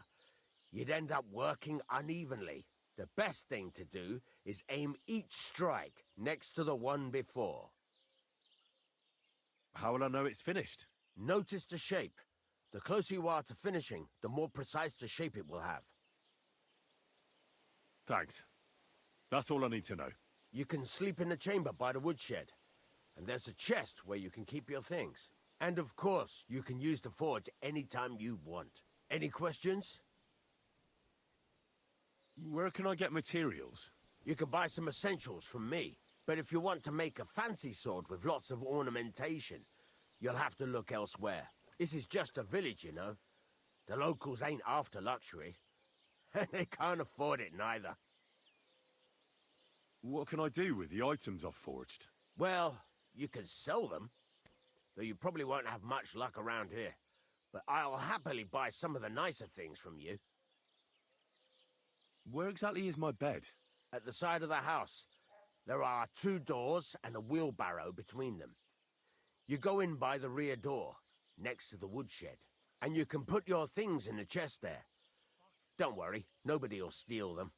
You'd end up working unevenly. The best thing to do is aim each strike next to the one before. How will I know it's finished? Notice the shape. The closer you are to finishing, the more precise the shape it will have. Thanks. That's all I need to know. You can sleep in the chamber by the woodshed. And there's a chest where you can keep your things. And of course, you can use the forge anytime you want. Any questions? Where can I get materials? You can buy some essentials from me. But if you want to make a fancy sword with lots of ornamentation, you'll have to look elsewhere. This is just a village, you know. The locals ain't after luxury. And they can't afford it neither. What can I do with the items I've forged? Well, you can sell them. Though you probably won't have much luck around here. But I'll happily buy some of the nicer things from you. Where exactly is my bed? At the side of the house. There are 2 doors and a wheelbarrow between them. You go in by the rear door, next to the woodshed. And you can put your things in the chest there. Don't worry, nobody'll steal them.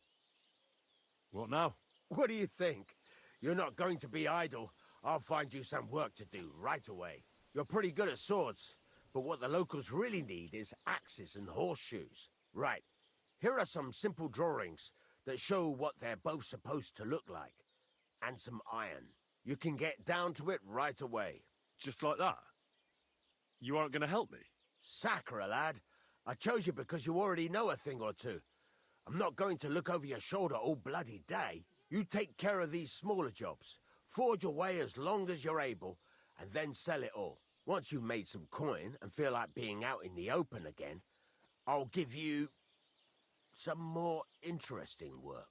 What now? What do you think? You're not going to be idle. I'll find you some work to do right away. You're pretty good at swords, but what the locals really need is axes and horseshoes. Right, here are some simple drawings that show what they're both supposed to look like. And some iron. You can get down to it right away. Just like that? You aren't going to help me? Sacre, lad. I chose you because you already know a thing or two. I'm not going to look over your shoulder all bloody day. You take care of these smaller jobs. Forge away as long as you're able, and then sell it all. Once you've made some coin and feel like being out in the open again, I'll give you some more interesting work.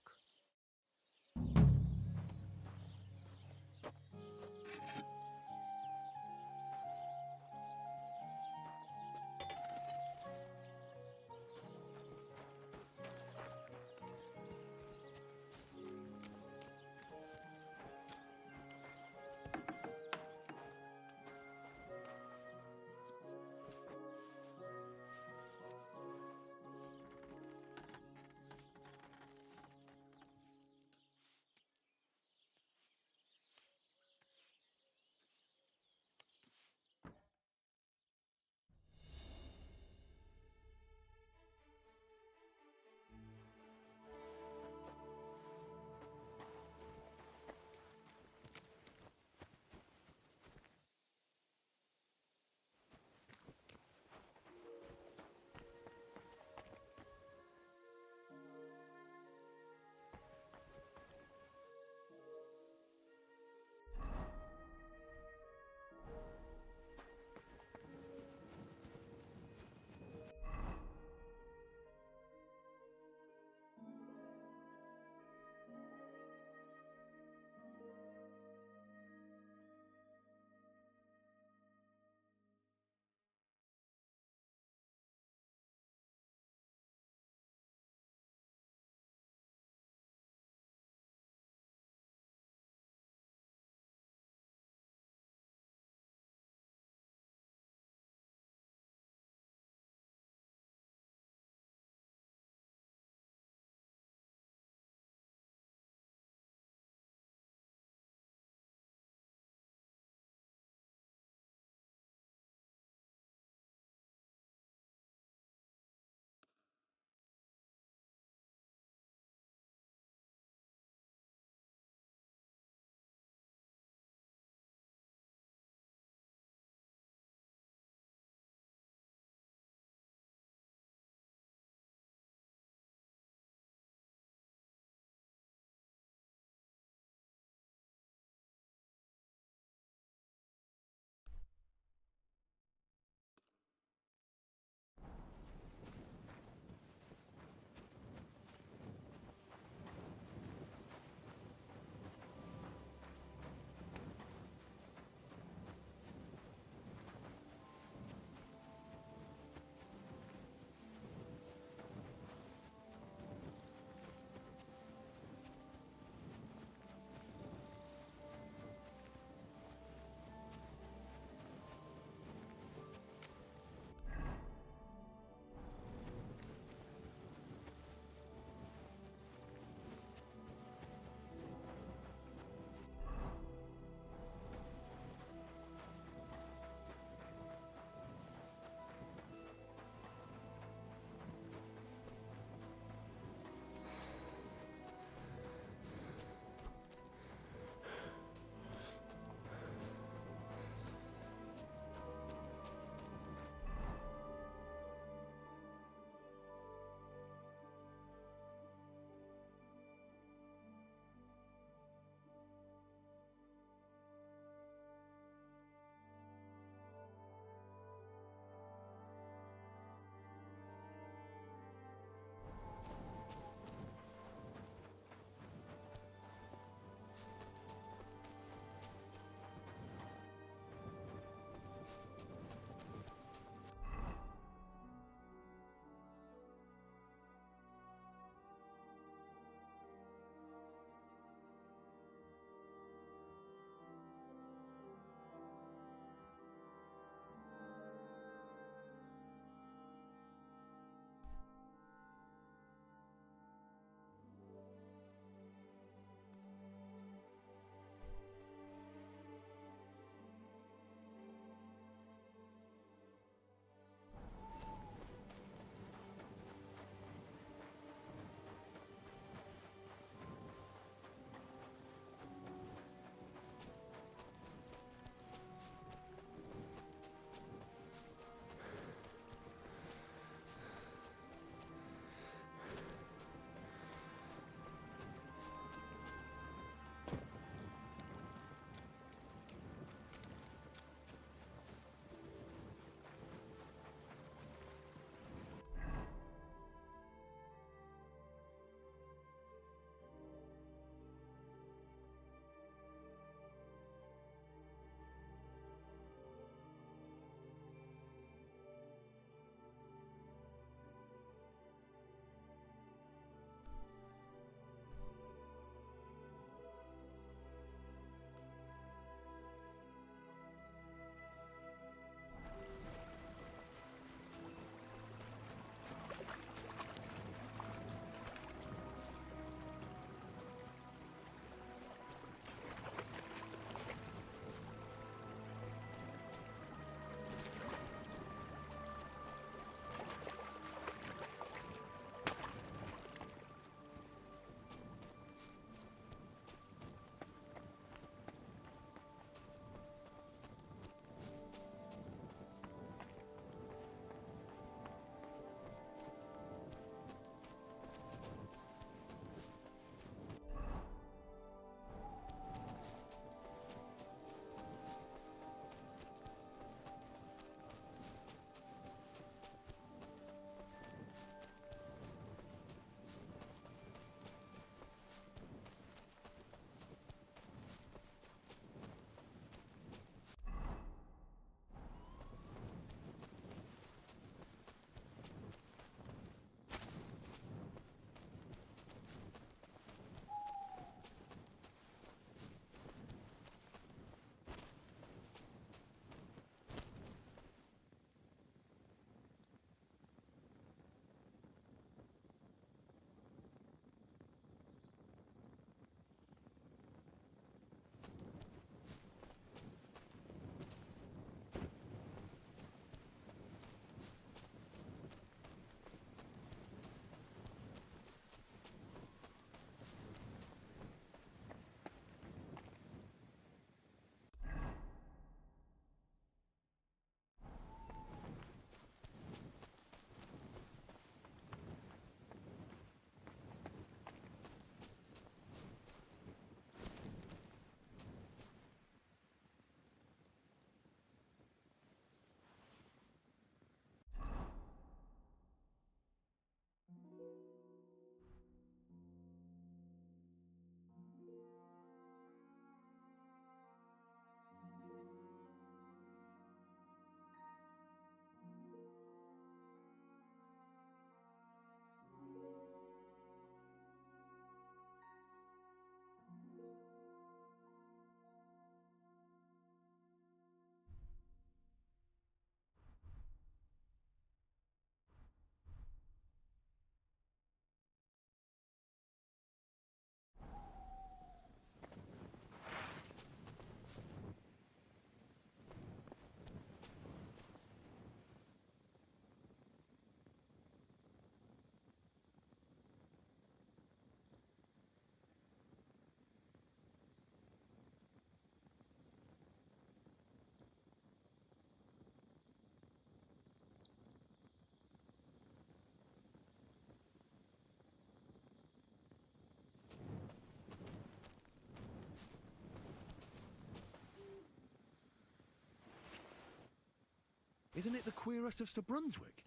Isn't it the queerest of Sir Brunswick?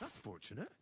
That's fortunate.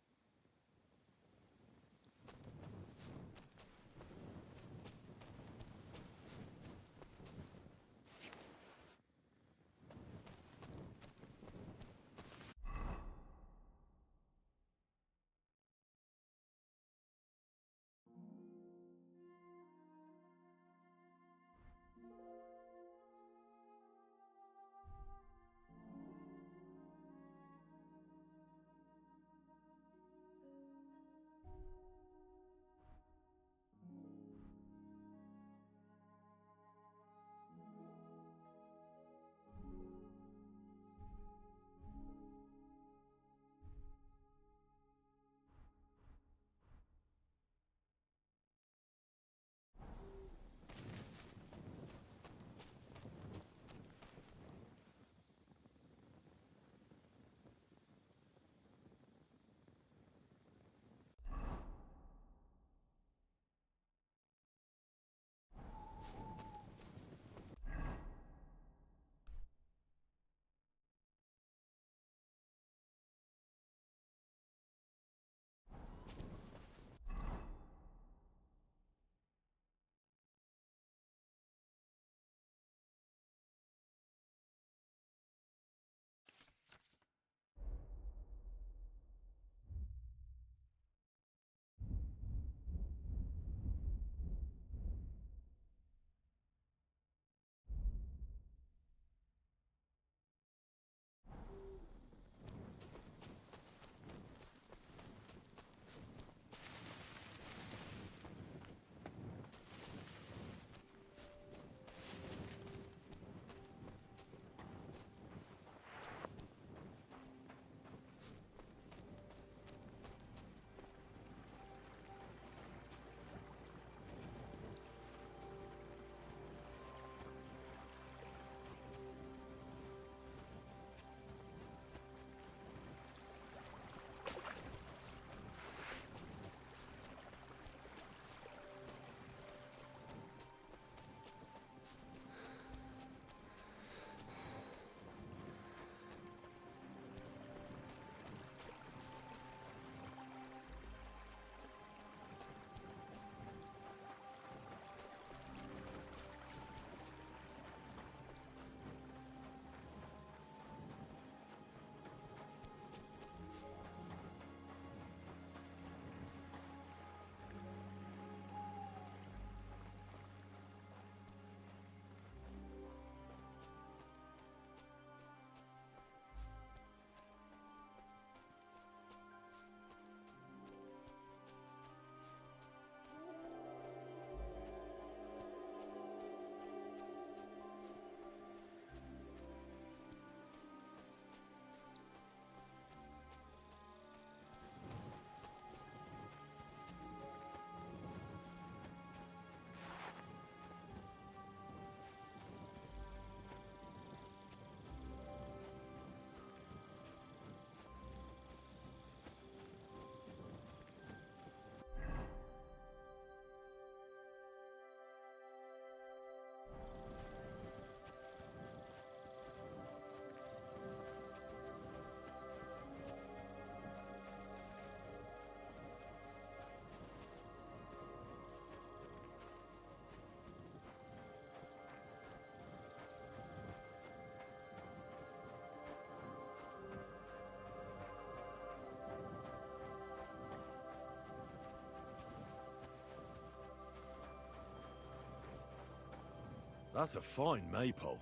That's a fine maypole.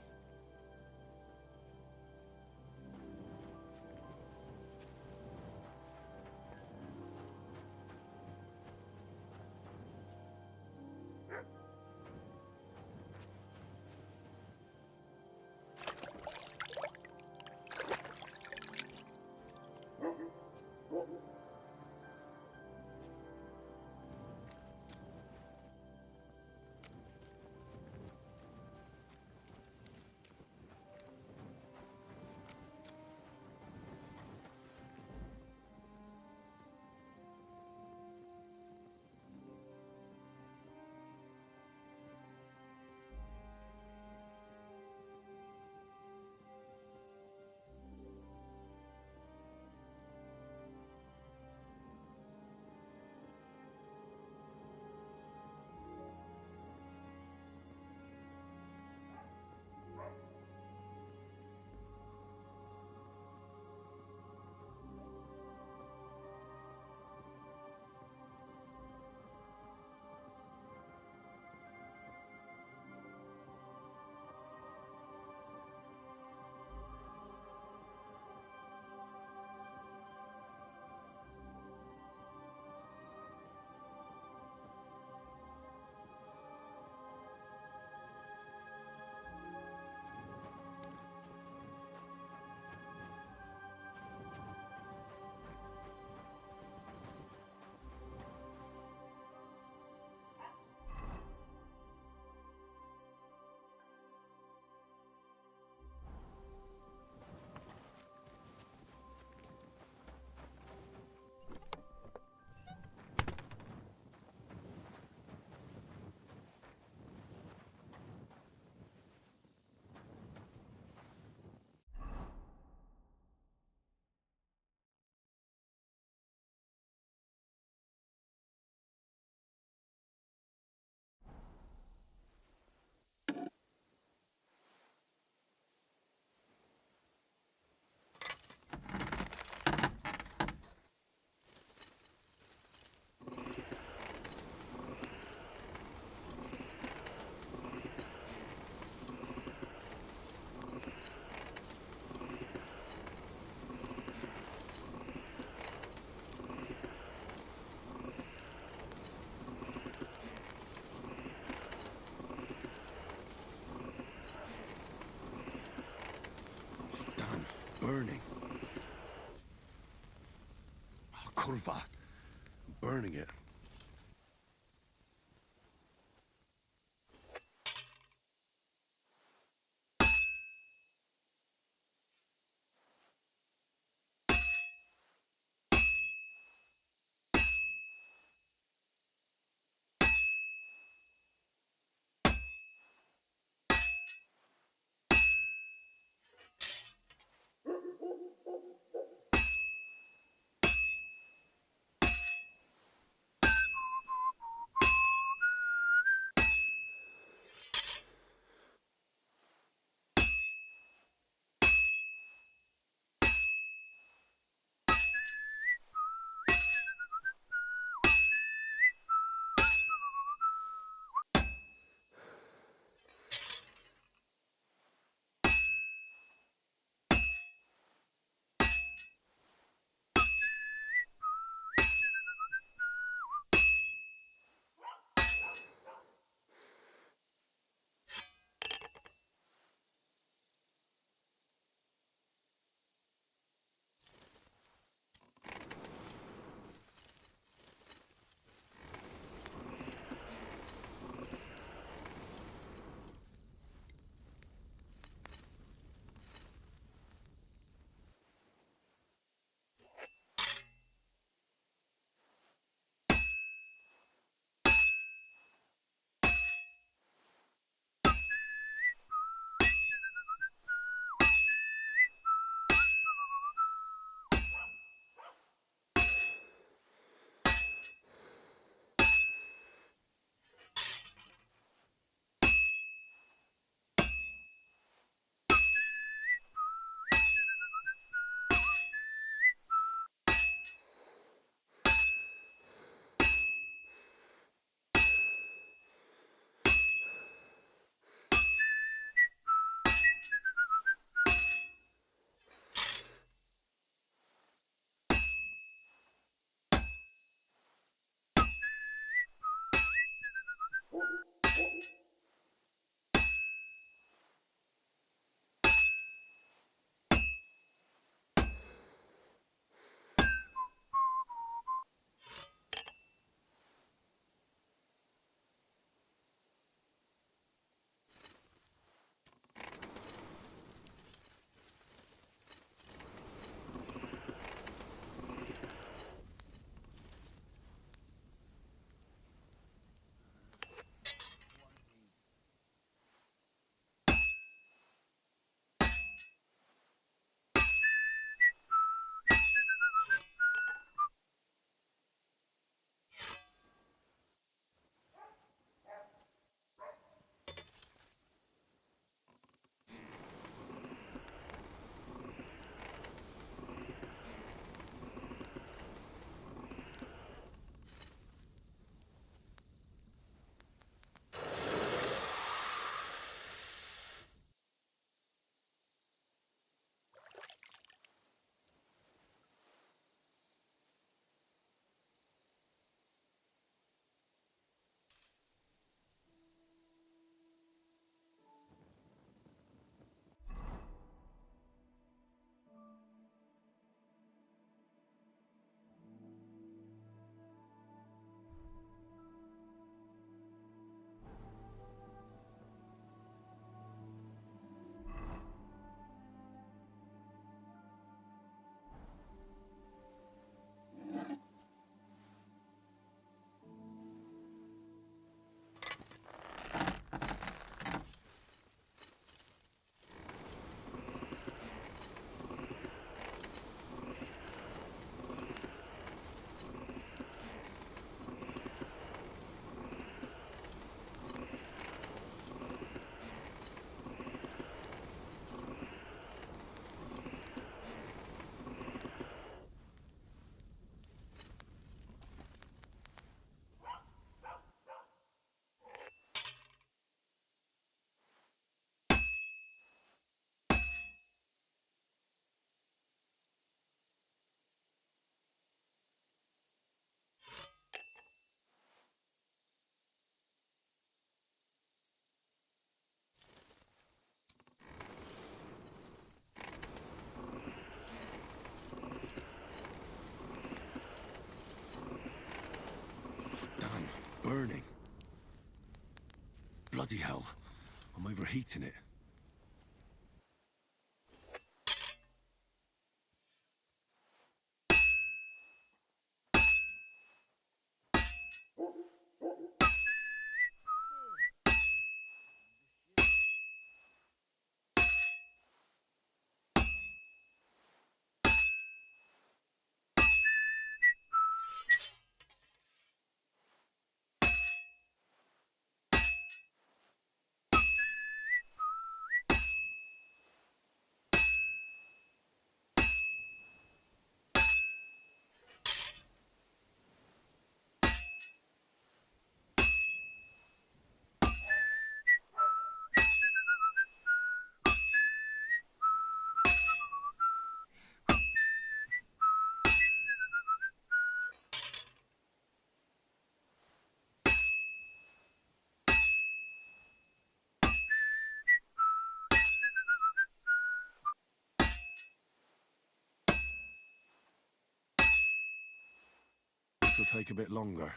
kurva. I'm burning it. burning. Bloody hell. I'm overheating it. This will take a bit longer.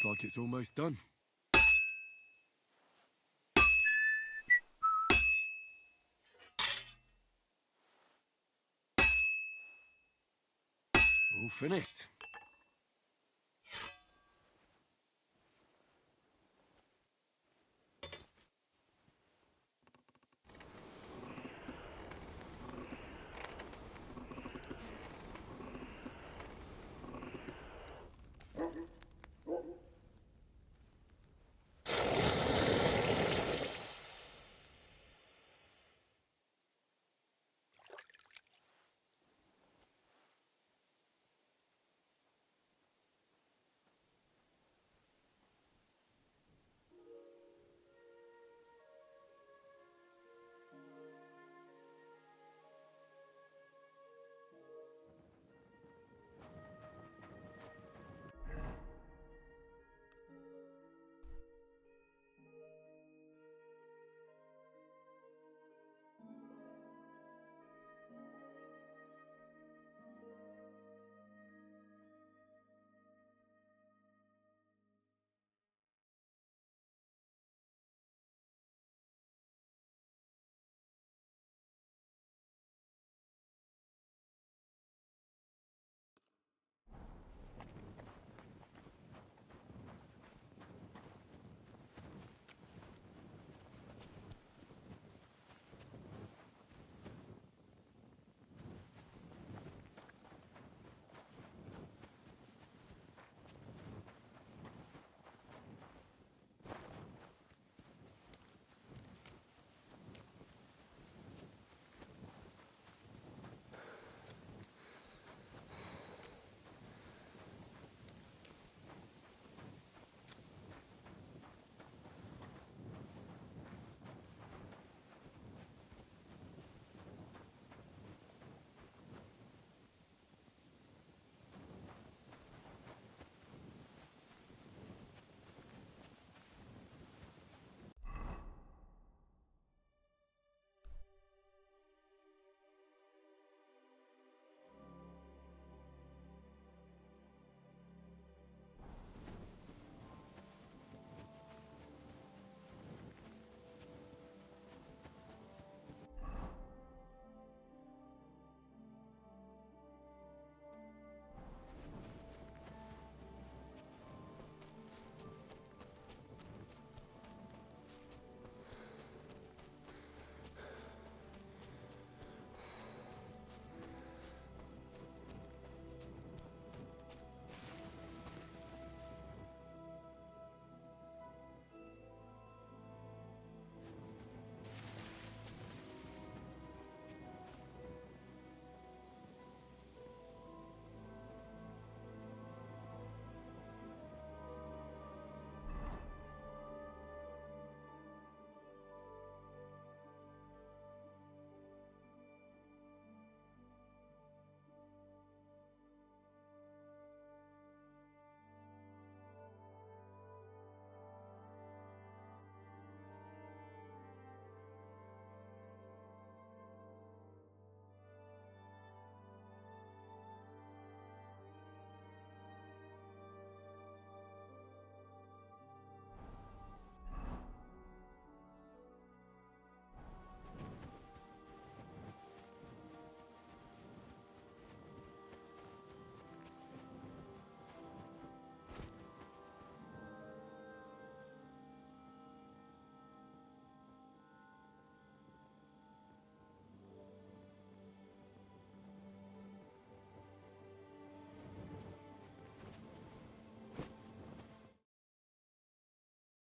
Looks like it's almost done. All finished.